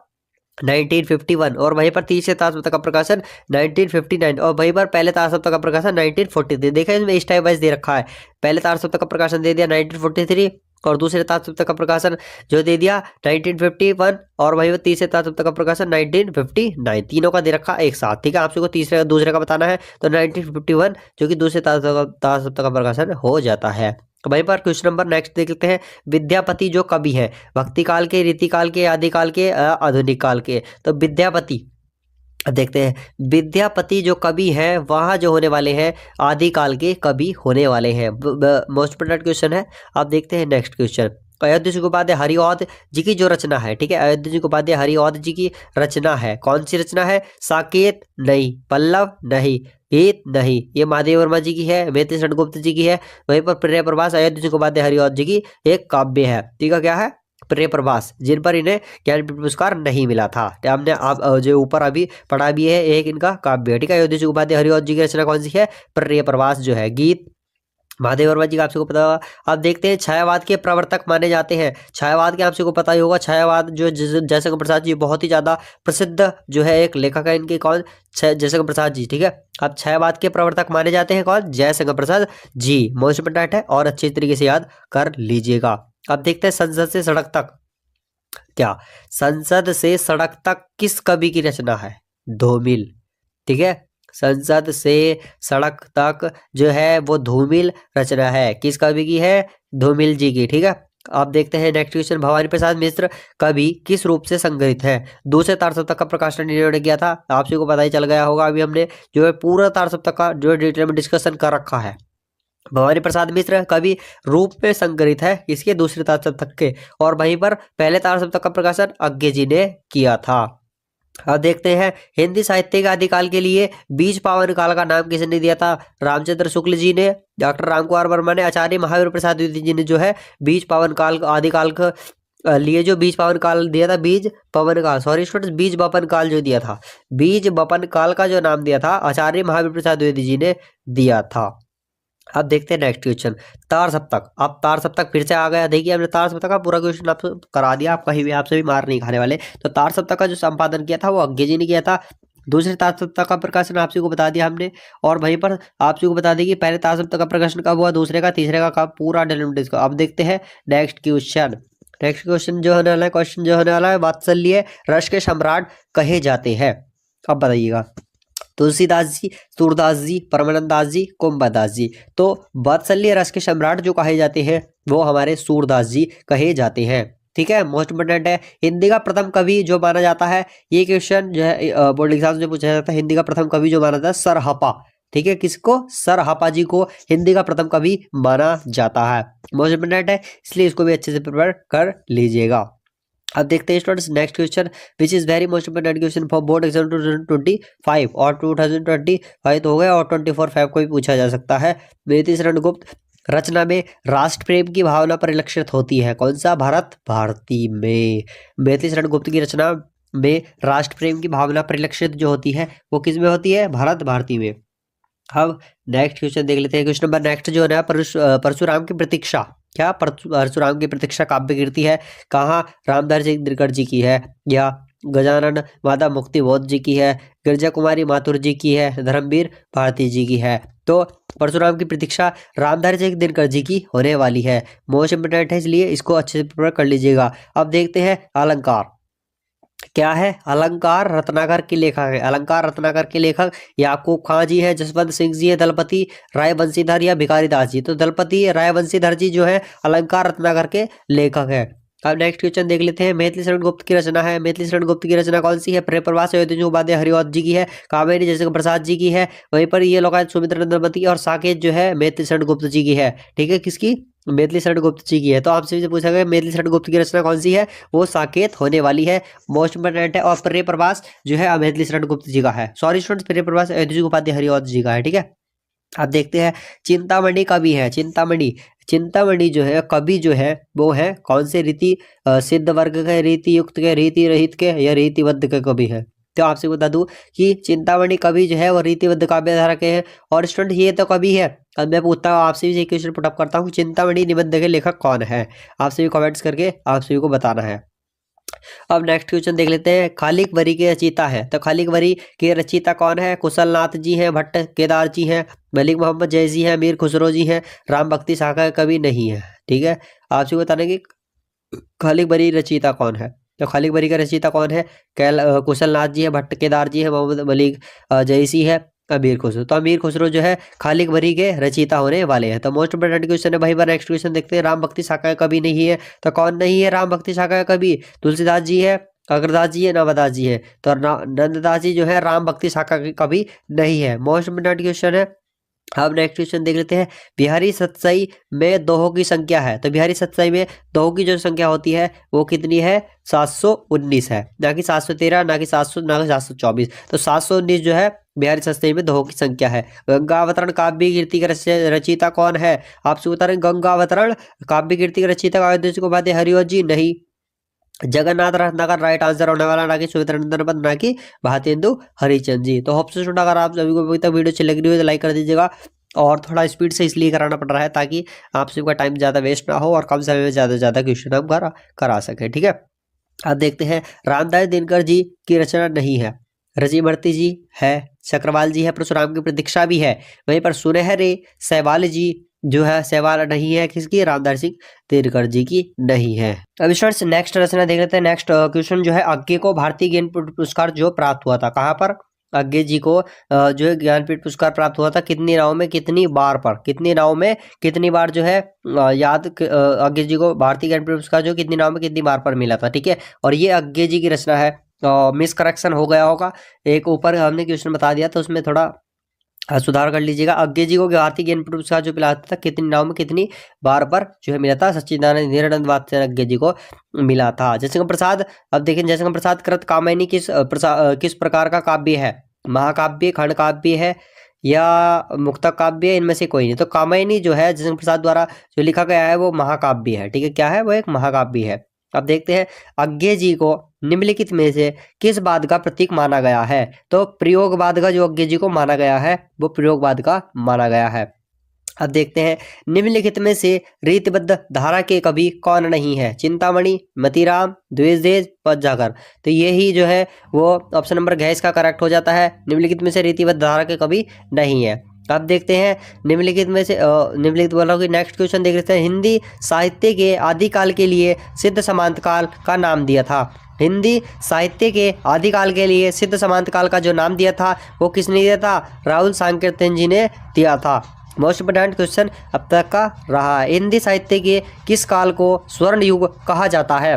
1951, और वहीं पर तीसरे तात्विकता का प्रकाशन 1959, और वहीं पर पहले तात्विकता का प्रकाशन 1943। देखा इसमें स्टेप वाइज दे रखा है, पहले तात्विकता का प्रकाशन दे दिया 1943 और दूसरे तात्विकता का प्रकाशन जो दे दिया 1951, और वहीं पर तीसरे तात्विकता का प्रकाशन 1959, तीनों का दे रखा एक साथ। ठीक है, आपसे को तीसरे दूसरे का बताना है तो 1951 जो कि दूसरे तात्विकता का प्रकाशन हो जाता है। वहीं पर क्वेश्चन नंबर नेक्स्ट देख लेते हैं, विद्यापति जो कवि है भक्ति काल के, रीति काल के, आदिकाल के, आधुनिक काल के। तो विद्यापति देखते हैं, विद्यापति जो कवि हैं वहाँ जो होने वाले हैं आदिकाल के कवि होने वाले हैं, मोस्ट इंपोर्टेंट क्वेश्चन है। आप देखते हैं नेक्स्ट क्वेश्चन, अयोध्या सिंह उपाध्याय हरिऔध जी की जो रचना है। ठीक है, अयोध्या सिंह उपाध्याय हरिऔध जी की रचना है, कौन सी रचना है, साकेत नहीं, पल्लव नहीं, गीत नहीं, ये महादेव वर्मा जी की है, मैत्री षडगुप्त जी की है। वहीं पर प्रेय प्रवास अयोध्या सिंह उपाध्याय हरिऔध जी की एक काव्य है। ठीक है, क्या है प्रेय प्रवास, जिन पर इन्हें ज्ञानपीठ पुरस्कार नहीं मिला था। हमने आप जो ऊपर अभी पढ़ा भी है, एक इनका काव्य है। ठीक है, अयोध्या सिंह उपाध्याय हरिऔध जी की रचना कौन सी है, प्रेय प्रवास जो है। गीत महादेव वर्मा जी का आपसे को पता होगा। आप देखते हैं छायावाद के प्रवर्तक माने जाते हैं, छायावाद के आपसे को पता ही होगा, छायावाद जो जयशंकर प्रसाद जी बहुत ही ज्यादा प्रसिद्ध जो है एक लेखक है इनके, कौन, जयशंकर प्रसाद जी। ठीक है, अब छायावाद के प्रवर्तक माने जाते हैं कौन, जयशंकर प्रसाद जी, मोस्ट इंपोर्टेंट है और अच्छी तरीके से याद कर लीजिएगा। अब देखते हैं संसद से सड़क तक क्या? संसद से सड़क तक किस कवि की रचना है? धूमिल। ठीक है, संसद से सड़क तक जो है वो धूमिल रचना है। किस कवि की है? धूमिल जी की। ठीक है, आप देखते हैं नेक्स्ट क्वेश्चन। भवानी प्रसाद मिश्र कवि किस रूप से संग्रहित है? दूसरे तार सप्तक का प्रकाशन इन्होंने किया था, आप सभी को पता ही चल गया होगा। अभी हमने जो है पूरा तार सप्तक का जो है डिटेल में डिस्कशन कर रखा है। भवानी प्रसाद मिश्र कवि रूप में संग्रहित है किसके? दूसरे तार सप्तक के। और वहीं पर पहले तार सप्तक का प्रकाशन अज्ञे जी ने किया था। अब देखते हैं हिंदी साहित्य के आदिकाल के लिए बीज पावन काल का नाम किसने दिया था? रामचंद्र शुक्ल जी ने, डॉक्टर रामकुमार वर्मा ने, आचार्य महावीर प्रसाद द्विवेदी जी ने जो है बीज पावन काल आदिकाल का लिए जो बीज पावन काल दिया था, बीज पवन काल, सॉरी स्टूडेंट्स, बीज बपन काल जो दिया था, बीज बपन काल का जो नाम दिया था आचार्य महावीर प्रसाद द्विवेदी जी ने दिया था। अब देखते हैं नेक्स्ट क्वेश्चन, तार सप्तक। अब तार सप्तक फिर से आ गया। देखिए हमने तार सप्तक का पूरा क्वेश्चन आपको करा दिया, आप कहीं भी आपसे भी मार नहीं खाने वाले। तो तार सप्तक का जो संपादन किया था वो अज्ञे जी ने किया था। दूसरे तार सप्तक का प्रकाशन आप सभी को बता दिया हमने, और वहीं पर आप सभी को बता दें कि पहले तार सप्तक का प्रकाशन कब हुआ, दूसरे का, तीसरे का कब, पूरा डिटेल। अब देखते हैं नेक्स्ट क्वेश्चन। नेक्स्ट क्वेश्चन जो होने वाला है, क्वेश्चन जो होने वाला है, वात्सल्य रस के सम्राट कहे जाते हैं। अब बताइएगा, तुलसीदास जी, सूरदास जी, परमानंद दास जी, कुंभदास जी। तो वात्सल्य रस के सम्राट जो कहे जाते हैं वो हमारे सूरदास जी कहे जाते हैं। ठीक है, मोस्ट इंपोर्टेंट है। हिंदी का प्रथम कवि जो माना जाता है, ये क्वेश्चन जो है बोर्ड एग्जाम में पूछा जाता है। हिंदी का प्रथम कवि जो माना जाता है सरहपा। ठीक है, किसको? सरहपा जी को हिंदी का प्रथम कवि माना जाता है। मोस्ट इंपोर्टेंट है, इसलिए इसको भी अच्छे से प्रिपेयर कर लीजिएगा। अब देखते हैं students next question, which is very most important question for board exam 2025 और 2025 तो हो गया, और 24/5 को भी पूछा जा सकता है। मेति शरण गुप्त रचना में राष्ट्र प्रेम की भावना परिलक्षित होती है, कौन सा? भारत भारती में। मेति शरण गुप्त की रचना में राष्ट्र प्रेम की भावना परिलक्षित जो होती है वो किस में होती है? भारत भारती में। अब नेक्स्ट क्वेश्चन देख लेते हैं। क्वेश्चन नंबर नेक्स्ट जो है ना, परशुराम की प्रतीक्षा, क्या परशुराम की प्रतीक्षा काव्य कीर्ति है, कहाँ? रामदास जी दिनकर जी की है, या गजानन माता मुक्ति बोध जी की है, गिरजा कुमारी माथुर जी की है, धर्मवीर भारती जी की है। तो परशुराम की प्रतीक्षा रामदास जी दिनकर जी की होने वाली है। मोस्ट इंपोर्टेंट है, इसलिए इसको अच्छे से प्रिपेयर कर लीजिएगा। अब देखते हैं अलंकार क्या है। अलंकार रत्नाकर के लेखक है, अलंकार रत्नाकर के लेखक याकूब खां जी है, जसवंत सिंह जी है, दलपति राय बंशीधर या भिखारी दास जी। तो दलपति राय बंशीधर जी जो है अलंकार रत्नाकर के लेखक है। अब नेक्स्ट क्वेश्चन देख लेते हैं। मैथिली शरण गुप्त की रचना है, मैथिली शरण गुप्त की रचना कौन सी है? प्रेम प्रवास अयोध्या उपाध्याय हरिऔध जी की है, कावेरी जयशंकर प्रसाद जी की है, वहीं पर ये लोकायत सुमित्रा दलपति और साकेत जो है मैथिली शरण गुप्त जी की है। ठीक है, किसकी? मैथिली शरण गुप्त जी की है। तो आपसे भी पूछा गया मैथिली शरण गुप्त की रचना कौन सी है? वो साकेत होने वाली है। मोस्ट इंपोर्टेंट है। और प्रेम प्रवास जो है मैथिली शरण गुप्त जी का है, सॉरी स्टूडेंट्स, प्रेम प्रवास अयोध्या उपाध्याय हरिऔध जी का है। ठीक है, अब देखते हैं चिंतामणि कवि है, चिंतामणि, चिंतामणि जो है कवि जो है वो है कौन से? रीति सिद्ध वर्ग के, रीति युक्त के, रीति रहित के, या रीतिबद्ध के कवि है। तो आपसे बता दूं कि चिंतामणि कवि जो है वो रीतिबद्ध काव्य धारा के हैं। और स्टूडेंट ये तो कवि है। अब मैं पूछता हूँ आपसे भी एक क्वेश्चन पुटअप करता हूँ, चिंतामणि निबंध के लेखक कौन है? आपसे भी कमेंट्स करके आप सभी को बताना है। अब नेक्स्ट क्वेश्चन देख लेते हैं। खालिक वरी के रचयिता है, तो खालिक वरी के रचयिता कौन है? कुशल नाथ जी हैं, भट्ट केदार जी हैं, मलिक मोहम्मद जैसी हैं, मीर खुसरो जी हैं, राम भक्ति शाखा कवि नहीं है। ठीक है, आपसे बताना कि खालिक वरी रचयिता कौन है। तो खालिक वरी का रचयिता कौन है? कुशल नाथ जी है, भट्ट केदार जी है, मोहम्मद मलिक जैसी है, अमीर खुसरो। तो अमीर खुसरो जो है खालिक वरी के रचयिता होने वाले हैं। तो मोस्ट इंपोर्टेंट क्वेश्चन है भाई। बार नेक्स्ट क्वेश्चन देखते हैं। राम भक्ति शाखा का कवि नहीं है, तो कौन नहीं है राम भक्ति शाखा का कवि? तुलसीदास जी है, अग्रदास जी है, नवदास जी है। तो नंददास जी जो है राम भक्ति शाखा के कवि नहीं है। मोस्ट इंपोर्टेंट क्वेश्चन है। अब नेक्स्ट क्वेश्चन देख लेते हैं। बिहारी सतसई में दोहों की संख्या है, तो बिहारी सतसई में दोहों की जो संख्या होती है वो कितनी है? 719 है, ना कि 713, ना कि 700, ना कि 724। तो 719 जो है बिहारी सतसई में दोहों की संख्या है। गंगावतरण काव्य कीर्ति का रचयिता कौन है? आपसे बता रहे हैं गंगावतरण काव्य कीर्ति का रचयिता अयोध्या उपाध्याय हरिऔध जी नहीं, जगन्नाथ रत्नाकर राइट आंसर होने वाला, ना कि सुमित्रा पद, ना कि भारतेंदु हरिचंद जी। तो होप से स्टूडेंट अगर आप सभी को अभी तक वीडियो अच्छी लग रही हो तो लाइक कर दीजिएगा, और थोड़ा स्पीड से इसलिए कराना पड़ रहा है ताकि आप सबका टाइम ज़्यादा वेस्ट ना हो और कम समय में ज़्यादा से ज़्यादा क्वेश्चन हम करा सकें। ठीक है, अब देखते हैं। रामदास दिनकर जी की रचना नहीं है, रजिमर्ती जी है, चक्रवाल जी है, परशुराम की प्रतीक्षा भी है, वहीं पर सुनहरे सहवाल जी जो है सवाल नहीं है किसकी, रामधारी सिंह दिनकर जी की नहीं है। अब स्टूडेंट्स नेक्स्ट रचना देख लेते हैं। नेक्स्ट क्वेश्चन जो है, आगे को भारतीय ज्ञानपीठ पुरस्कार जो प्राप्त हुआ था, कहाँ पर आगे जी को जो है ज्ञानपीठ पुरस्कार प्राप्त हुआ था, कितनी नाव में कितनी बार पर, कितनी नाव में कितनी बार जो है आगे जी को भारतीय ज्ञानपीठ पुरस्कार जो कितनी नाव में कितनी बार पर मिला था, ठीक है। और ये आगे जी की रचना है, मिस करेक्शन हो गया होगा, एक ऊपर हमने क्वेश्चन बता दिया था उसमें थोड़ा सुधार कर लीजिएगा। आगे जी को भारतीय ज्ञानपीठ पुरस्कार जो मिला था कितनी नाव में कितनी बार पर जो है मिला था, सच्चिदानंद निरानंद वात्स्यायन आगे जी को मिला था। जयशंकर प्रसाद, अब देखें जयशंकर प्रसाद कृत कामिनी किस प्रकार का काव्य है, महाकाव्य, खंड काव्य है या मुक्तक काव्य, इनमें से कोई नहीं। तो कामिनी जो है जयशंकर प्रसाद द्वारा जो लिखा गया है वो महाकाव्य है, ठीक है। क्या है वो, एक महाकाव्य है। अब देखते हैं आज्ञे जी को निम्नलिखित में से किस बात का प्रतीक माना गया है। तो प्रयोगवाद का जो आज्ञे जी को माना गया है वो प्रयोगवाद का माना गया है। अब देखते हैं निम्नलिखित में से रीतिबद्ध धारा के कवि कौन नहीं है। चिंतामणि, मतीराम, द्विजदेव, पदजागर। तो यही जो है वो ऑप्शन नंबर घ इसका करेक्ट हो जाता है। निम्नलिखित में से रीतिबद्ध धारा के कवि नहीं है। अब देखते हैं निम्नलिखित में से निम्नलिखित बोला कि नेक्स्ट क्वेश्चन देख लेते हैं। हिंदी साहित्य के आदिकाल के लिए सिद्ध समांत काल का नाम दिया था। हिंदी साहित्य के आदिकाल के लिए सिद्ध समांत काल का जो नाम दिया था वो किसने दिया था, राहुल सांकीर्तन जी ने दिया था। मोस्ट इंपोर्टेंट क्वेश्चन अब तक का रहा है। हिंदी साहित्य के किस काल को स्वर्ण युग कहा जाता है।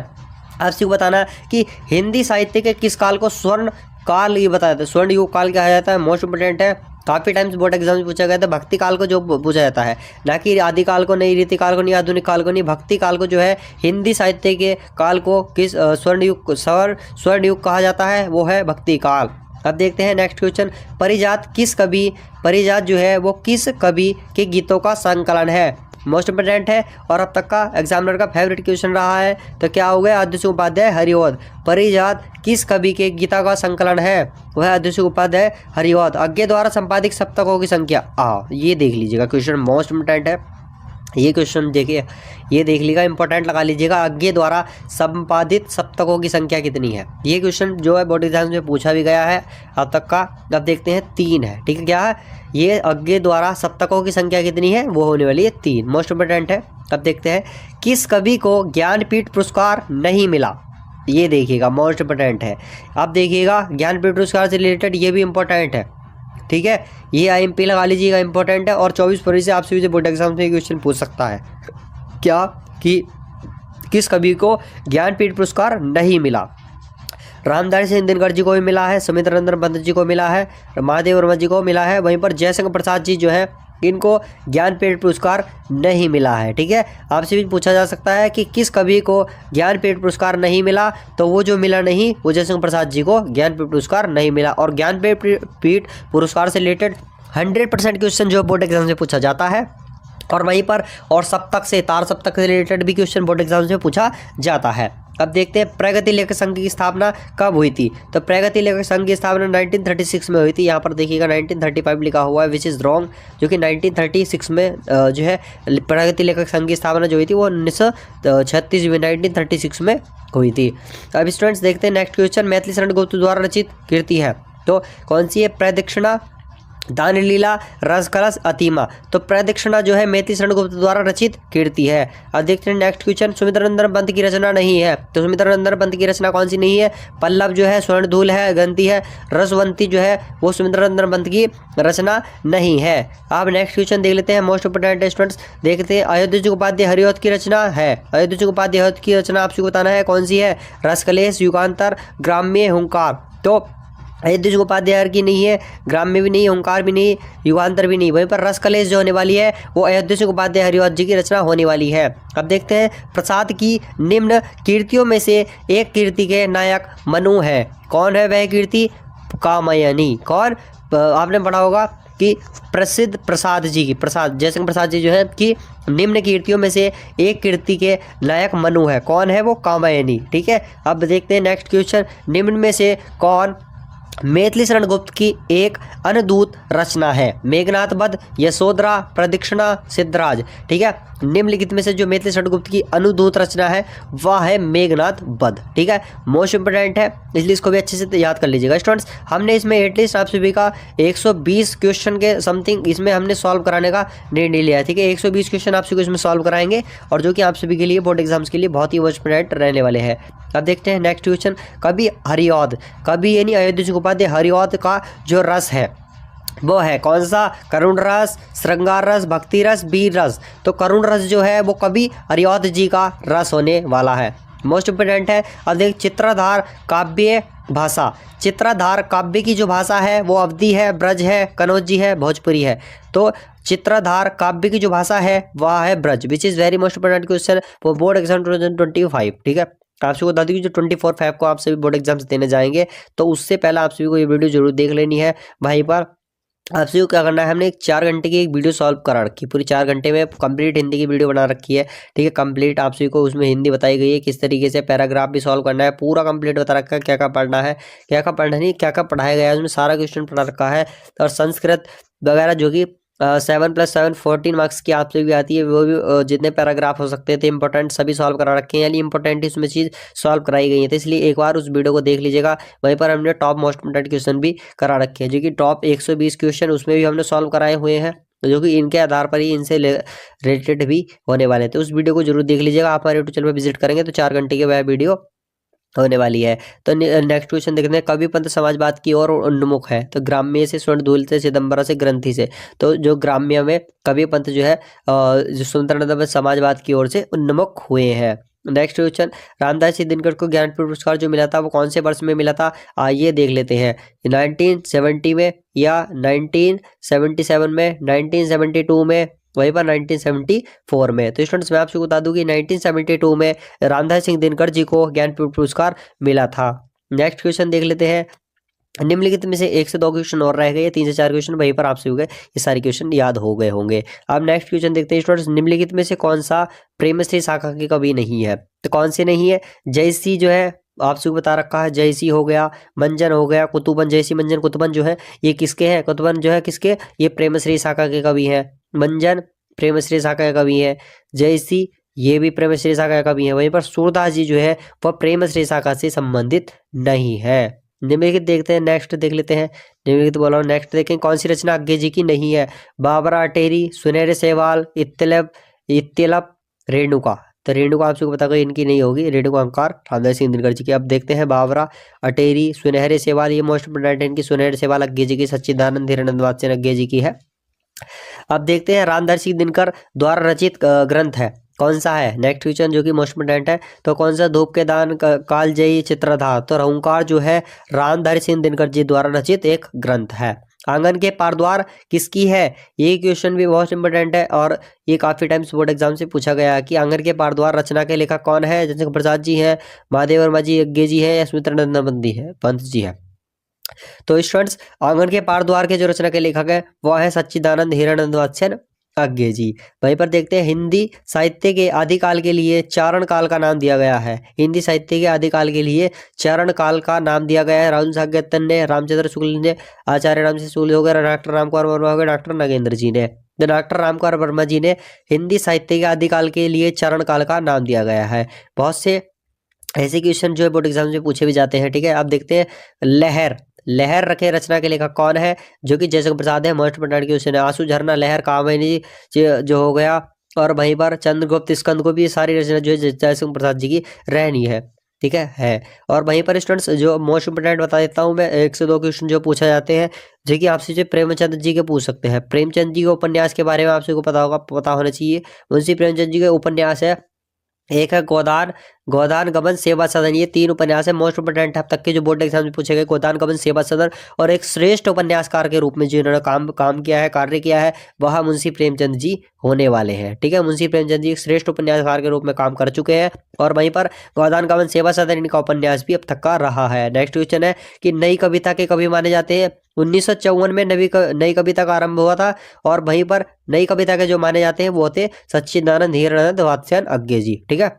आपसे बताना कि हिंदी साहित्य के किस काल को स्वर्ण काल ये बताया था, स्वर्ण युग काल कहा जाता है। मोस्ट इंपोर्टेंट है, काफ़ी टाइम्स बोर्ड एग्जाम में पूछा गया था। भक्ति काल को जो पूछा जाता है, ना कि आदि काल को नहीं, रीति काल को नहीं, आधुनिक काल को नहीं, भक्ति काल को जो है हिंदी साहित्य के काल को किस स्वर्ण युग कहा जाता है, वो है भक्ति काल। अब देखते हैं नेक्स्ट क्वेश्चन। परिजात जो है वो किस कवि के गीतों का संकलन है। मोस्ट इंपोर्टेंट है और अब तक का एग्जामिनर का फेवरेट क्वेश्चन रहा है। तो क्या हो गया, आद्य सिंह उपाध्याय हरिऔध। परिजात किस कवि के गीता का संकलन है, वह आद्य सिंह उपाध्याय हरिऔध। आज्ञे द्वारा संपादित सप्तकों की संख्या, ये देख लीजिएगा क्वेश्चन मोस्ट इंपोर्टेंट है। ये क्वेश्चन देखिए, ये देख लीजिएगा, इंपॉर्टेंट लगा लीजिएगा। आज्ञे द्वारा संपादित सप्तकों की संख्या कितनी है। ये क्वेश्चन जो है बोर्ड एग्जाम में पूछा भी गया है अब तक का। अब देखते हैं 3 है, ठीक है। क्या है ये, आज्ञे द्वारा सप्तकों की संख्या कितनी है, वो होने वाली है 3। मोस्ट इंपोर्टेंट है। अब देखते हैं किस कवि को ज्ञानपीठ पुरस्कार नहीं मिला। ये देखिएगा मोस्ट इंपोर्टेंट है। अब देखिएगा ज्ञानपीठ पुरस्कार से रिलेटेड ये भी इंपॉर्टेंट है, ठीक है। ये IMP लगा लीजिएगा, इंपॉर्टेंट है। और 24 फरवरी से आपसे बोर्ड एग्जाम में क्वेश्चन पूछ सकता है क्या कि किस कवि को ज्ञानपीठ पुरस्कार नहीं मिला। रामधारी सिंह दिनकर जी को भी मिला है, सुमित्रा नंदन पंत जी को मिला है, महादेव वर्मा जी को मिला है। वहीं पर जयशंकर प्रसाद जी जो है इनको ज्ञानपीठ पुरस्कार नहीं मिला है, ठीक है। आपसे भी पूछा जा सकता है कि किस कवि को ज्ञानपीठ पुरस्कार नहीं मिला, तो वो जो मिला नहीं वो जयशंकर प्रसाद जी को ज्ञानपीठ पुरस्कार नहीं मिला। और ज्ञानपीठ पुरस्कार से रिलेटेड 100% क्वेश्चन जो बोर्ड एग्जाम से पूछा जाता है। और वहीं पर और सप्तक से, तार सप्तक से रिलेटेड भी क्वेश्चन बोर्ड एग्जाम में पूछा जाता है। अब देखते हैं प्रगति लेखक संघ की स्थापना कब हुई थी। तो प्रगति लेखक संघ की स्थापना 1936 में हुई थी। यहाँ पर देखिएगा 1935 लिखा हुआ है, विच इज़ रॉन्ग, जो कि 1936 में जो है प्रगति लेखक संघ की स्थापना जो हुई थी वो 1936 में 1936 में हुई थी। अब स्टूडेंट्स देखते हैं नेक्स्ट क्वेश्चन। मैथिली शरण गुप्त द्वारा रचित कृति है, तो कौन सी है, प्रदक्षिणा, दान लीला, रस कलश, अतिमा। तो प्रदक्षिणा जो है मैथिली शरण गुप्त द्वारा रचित कीर्ति है। अब देखते हैं नेक्स्ट क्वेश्चन। सुमित्रा नंदन पंत की रचना नहीं है, तो सुमित्रा नंदन पंत की रचना कौन सी नहीं है, पल्लव जो है, स्वर्णधूल है, गंती है, रसवंती जो है वो सुमित्रा नंदन पंत की रचना नहीं है। अब नेक्स्ट क्वेश्चन देख लेते हैं, मोस्ट इंपोर्टेंट स्टूडेंट्स देखते हैं। अयोध्या सिंह उपाध्याय हरिऔध की रचना है, अयोध्या सिंह उपाध्याय हरिऔध की रचना आपसे बताना है कौन सी है, रसकलेश, युगांतर, ग्राम्य, हुंकार। तो अयोध्या सिंह उपाध्याय की नहीं है, ग्राम्य भी नहीं, ओंकार भी नहीं, युगांतर भी नहीं। वहीं पर रसकलेश जो होने वाली है वो अयोध्या सिंह उपाध्याय हरिऔध जी की रचना होने वाली है। अब देखते हैं प्रसाद की निम्न कीर्तियों में से एक कीर्ति के नायक मनु है, कौन है वह कीर्ति, कामयनी। कौन, आपने पढ़ा होगा कि प्रसिद्ध प्रसाद जी की, प्रसाद जयशंकर प्रसाद जी जो है कि निम्न कीर्तियों में से एक कीर्ति के नायक मनु है, कौन है वो, कामयनी, ठीक है। अब देखते हैं नेक्स्ट क्वेश्चन। निम्न में से कौन मैथिली शरण गुप्त की एक अनुदूत रचना है, मेघनाथ वध, यशोधरा, प्रदक्षिणा, सिद्धराज, ठीक है। निम्नलिखित में से जो मैथिली षटगुप्त की अनुद्भूत रचना है वह है मेघनाद वध। ठीक है, मोस्ट इंपोर्टेंट है, इसलिए इसको भी अच्छे से याद कर लीजिएगा स्टूडेंट्स। हमने इसमें एटलीस्ट आप सभी का 120 क्वेश्चन के समथिंग इसमें हमने सॉल्व कराने का निर्णय लिया है। ठीक है, 120 क्वेश्चन आप सभी को इसमें सॉल्व कराएंगे और जो कि आप सभी के लिए बोर्ड एग्जाम्स के लिए बहुत ही मोस्ट इंपोर्टेंट रहने वाले हैं। अब देखते हैं नेक्स्ट क्वेश्चन। कवि हरिऔध, कवि यानी अयोध्या सिंह उपाध्याय हरिऔध का जो रस है वो है कौन सा? करुण रस, श्रृंगार रस, भक्ति रस, वीर रस। तो करुण रस जो है वो कवि हरिऔध जी का रस होने वाला है, मोस्ट इंपोर्टेंट है। अब देख चित्रधार काव्य भाषा, चित्रधार काव्य की जो भाषा है वो अवधी है, ब्रज है, कनौजी है, भोजपुरी है। तो चित्रधार काव्य की जो भाषा है वह है Braj, which is very most important question for board exam 2025। ठीक है, आप सभी को बता दूं कि जो 24 Feb को आप सभी बोर्ड एग्जाम्स देने जाएंगे तो उससे पहले आप सभी को ये वीडियो जरूर देख लेनी है। वहीं पर आप सभी को क्या करना है, हमने एक 4 घंटे की एक वीडियो सॉल्व करा रखी, पूरी 4 घंटे में कंप्लीट हिंदी की वीडियो बना रखी है। ठीक है, कंप्लीट आप सभी को उसमें हिंदी बताई गई है, किस तरीके से पैराग्राफ भी सॉल्व करना है, पूरा कंप्लीट बता रखा है, क्या क्या पढ़ना है, क्या क्या पढ़ना नहीं, क्या क्या पढ़ाया गया है, उसमें सारा क्वेश्चन पढ़ा रखा है। और संस्कृत वगैरह जो कि 7 + 7 14 मार्क्स की आप सभी की आती है, वो भी जितने पैराग्राफ हो सकते थे इंपॉर्टेंट सभी सॉल्व करा रखे हैं, यानी इंपॉर्टेंट इसमें चीज़ सॉल्व कराई गई है। तो इसलिए एक बार उस वीडियो को देख लीजिएगा। वहीं पर हमने टॉप मोस्ट इंपॉर्टेंट क्वेश्चन भी करा रखे हैं, जो कि टॉप 120 क्वेश्चन उसमें भी हमने सॉल्व कराए हुए हैं, जो कि इनके आधार पर ही इनसे रिलेटेड भी होने वाले हैं। तो उस वीडियो को जरूर देख लीजिएगा। आप हमारे यूट्यूब चैनल पर विजिट करेंगे तो 4 घंटे की वह वीडियो होने वाली है। तो नेक्स्ट क्वेश्चन देखते हैं। कवि पंथ समाजवाद की ओर उन्मुख है, तो ग्राम्य से स्वर्णधूल से चिदंबरा से ग्रंथि से। तो जो ग्राम्य में कवि पंथ जो है जो सुंदरानंद समाजवाद की ओर से उन्मुख हुए हैं। नेक्स्ट क्वेश्चन, रामदास जी दिनकर को ज्ञानपीठ पुरस्कार जो मिला था वो कौन से वर्ष में मिला था? आइए देख लेते हैं, 1970 में या 1977 में, 1972 में, वहीं पर 1974 में। तो स्टूडेंट्स मैं आपसे बता दूं कि 1972 में रामदास सिंह दिनकर जी को ज्ञानपीठ पुरस्कार मिला था। नेक्स्ट क्वेश्चन देख लेते हैं। निम्नलिखित में से 1 से 2 क्वेश्चन और रह गए, 3 से 4 क्वेश्चन वहीं पर आपसे हो गए, ये सारे क्वेश्चन याद हो गए होंगे। अब नेक्स्ट क्वेश्चन देखते हैं स्टूडेंट्स। निम्नलिखित में से कौन सा प्रेमश्री शाखा के कवि नहीं है? तो कौन से नहीं है? जयसी जो है आपसे बता रखा है, जयसी हो गया, मंजन हो गया, कुतुबन, जयसी मंजन कुतुबन जो है ये किसके हैं? कुतुबन जो है किसके? ये प्रेमश्री शाखा के कवि हैं। मंजन प्रेमश्री शाखा के कवि है, जयसी ये भी प्रेमश्री शाखा का कवि है। वहीं पर सूरदास जी जो है वह प्रेमश्री शाखा से संबंधित नहीं है। निम्नलिखित देखते हैं, नेक्स्ट देख लेते हैं। निम्नलिखित बोला हूं, नेक्स्ट देखें कौन सी रचना अज्ञे जी की नहीं है? बाबरा अटेरी, सुनहरे सेवाल, इत्तिलप, रेणुका। तो रेणुका आप सबको पता है इनकी नहीं होगी, रेणुका अंकार रामदास सिंह दिनकर जी की। अब देखते हैं बाबरा अटेरी, सुनहरे सेवाल, ये मोस्ट इंपोर्टेंट है इनकी। सुनहरे सेवाल अज्ञे जी की, सच्चिदानंद हिरानंद वात्स्यन अज्ञे जी की है। अब देखते हैं रामदास सिंह दिनकर द्वारा रचित ग्रंथ है कौन सा है? नेक्स्ट क्वेश्चन जो कि मोस्ट इंपोर्टेंट है, तो कौन सा? धूप के दान, कालजयी, चित्रधार। तो हुंकार जो है रामधारी सिंह दिनकर जी द्वारा रचित एक ग्रंथ है। आंगन के पारद्वार किसकी है? ये क्वेश्चन भी बहुत इंपॉर्टेंट है और ये काफी टाइम्स बोर्ड एग्जाम से पूछा गया है कि आंगन के पारद्वार रचना के लेखक कौन है? जयशंकर प्रसाद जी हैं, महादेव वर्मा जी अज्ञे जी है, या सुमित्रानंद पंत जी है। तो स्टूडेंट्स आंगन के पारद्वार के जो रचना के लेखक है वह है सच्चिदानंद हिरानंद वात्स्यन अज्ञे जी। वहीं पर देखते हैं हिंदी साहित्य के आदिकाल के लिए चारण काल का नाम दिया गया है। हिंदी साहित्य के आदिकाल के लिए चारण काल का नाम दिया गया है। राजन सागत्यन ने, रामचंद्र शुक्ल ने, आचार्य राम से शुक्ल हो गया, डॉक्टर रामकुमार वर्मा हो गया, डॉक्टर नागेंद्र जी ने। तो डॉक्टर रामकुमार वर्मा जी ने हिंदी साहित्य के आदिकाल के लिए चारण काल का नाम दिया गया है। बहुत से ऐसे क्वेश्चन जो है बोर्ड एग्जाम में पूछे भी जाते हैं। ठीक है, अब देखते हैं लहर, लहर रखे रचना के लेखक कौन है? जो कि जयशंकर प्रसाद है, मोस्ट इंपोर्टेंट क्वेश्चन है। आंसू झरना, लहर, कामिनी जो हो गया, और वहीं पर चंद्रगुप्त, स्कंद को भी सारी रचना जो है जयशंकर प्रसाद जी की रहनी है। ठीक है। और वहीं पर स्टूडेंट्स जो मोस्ट इंपोर्टेंट बता देता हूँ मैं, 1 से 2 क्वेश्चन जो पूछा जाते हैं जो कि आपसे जो प्रेमचंद जी के पूछ सकते हैं। प्रेमचंद जी के उपन्यास के बारे में आपसे को पता होगा, पता होना चाहिए। मुंशी प्रेमचंद जी के उपन्यास है, एक है गोदान, गोदान गबन, सेवा सदन, ये 3 उपन्यास है मोस्ट इंपोर्टेंट अब तक के जो बोर्ड एग्जाम में पूछे गए। गोदान गबन, सेवा सदन, और एक श्रेष्ठ उपन्यासकार के रूप में जिन्होंने काम किया है, कार्य किया है, वह मुंशी प्रेमचंद जी होने वाले हैं। ठीक है, मुंशी प्रेमचंद जी एक श्रेष्ठ उपन्यासकार के रूप में काम कर चुके हैं। और वहीं पर गोदान गबन, सेवा सदन इनका उपन्यास भी अब तक का रहा है। नेक्स्ट क्वेश्चन है कि नई कविता के कवि माने जाते हैं। 1954 में नई कविता का आरंभ हुआ था, और वहीं पर नई कविता के जो माने जाते हैं वो थे सच्चिदानंद हिरानंद वात्स्यन अज्ञे जी। ठीक है,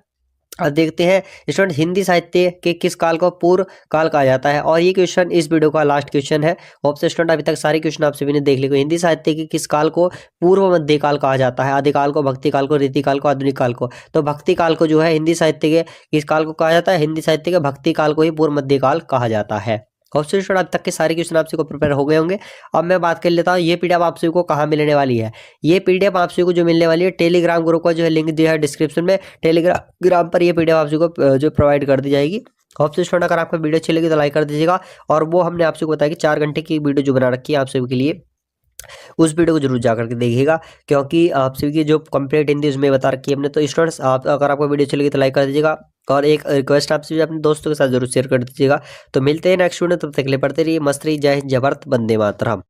अब देखते हैं स्टूडेंट हिंदी साहित्य के किस काल को पूर्व काल कहा जाता है, और ये क्वेश्चन इस वीडियो का लास्ट क्वेश्चन है। होप से स्टूडेंट अभी तक सारे क्वेश्चन आप सभी ने देख लिए। हिंदी साहित्य के किस काल को पूर्व मध्य काल कहा जाता है? आदिकाल को, भक्ति काल को, रीति काल को, आधुनिक काल को। तो भक्ति काल को जो है हिंदी साहित्य के किस काल को कहा जाता है? हिंदी साहित्य के भक्ति काल को ही पूर्व मध्य काल कहा जाता है। ऑप्शन स्टूडेंट अब तक के सारे क्वेश्चन आप सभी को प्रिपेयर हो गए होंगे। अब मैं बात कर लेता हूँ ये पीडीएफ आप सभी को कहाँ मिलने वाली है। ये पीडीएफ आप सभी को जो मिलने वाली है टेलीग्राम ग्रुप का जो है लिंक दिया है डिस्क्रिप्शन में। टेलीग्राम पर ये पीडीएफ आप सभी को जो प्रोवाइड कर दी जाएगी। ऑप्शन स्टूडेंट अगर आपको वीडियो अच्छी लगी तो लाइक कर दीजिएगा, और वो हमने आप सभी को बताया कि 4 घंटे की वीडियो जो बना रखी है आप सभी के लिए, उस वीडियो को जरूर जा करके देखिएगा, क्योंकि आप सभी की जो कंप्लीट हिंदी उसमें बता रखी है हमने। तो स्टूडेंट्स आप अगर आपको वीडियो अच्छी लगी तो लाइक कर दीजिएगा, और एक रिक्वेस्ट आपसे भी अपने दोस्तों के साथ जरूर शेयर कर दीजिएगा। तो मिलते हैं नेक्स्ट वीडियो, तब तक के लिए पढ़ते रहिए, मस्त रहिए। जय हिंद, जय भारत, वंदे मातरम।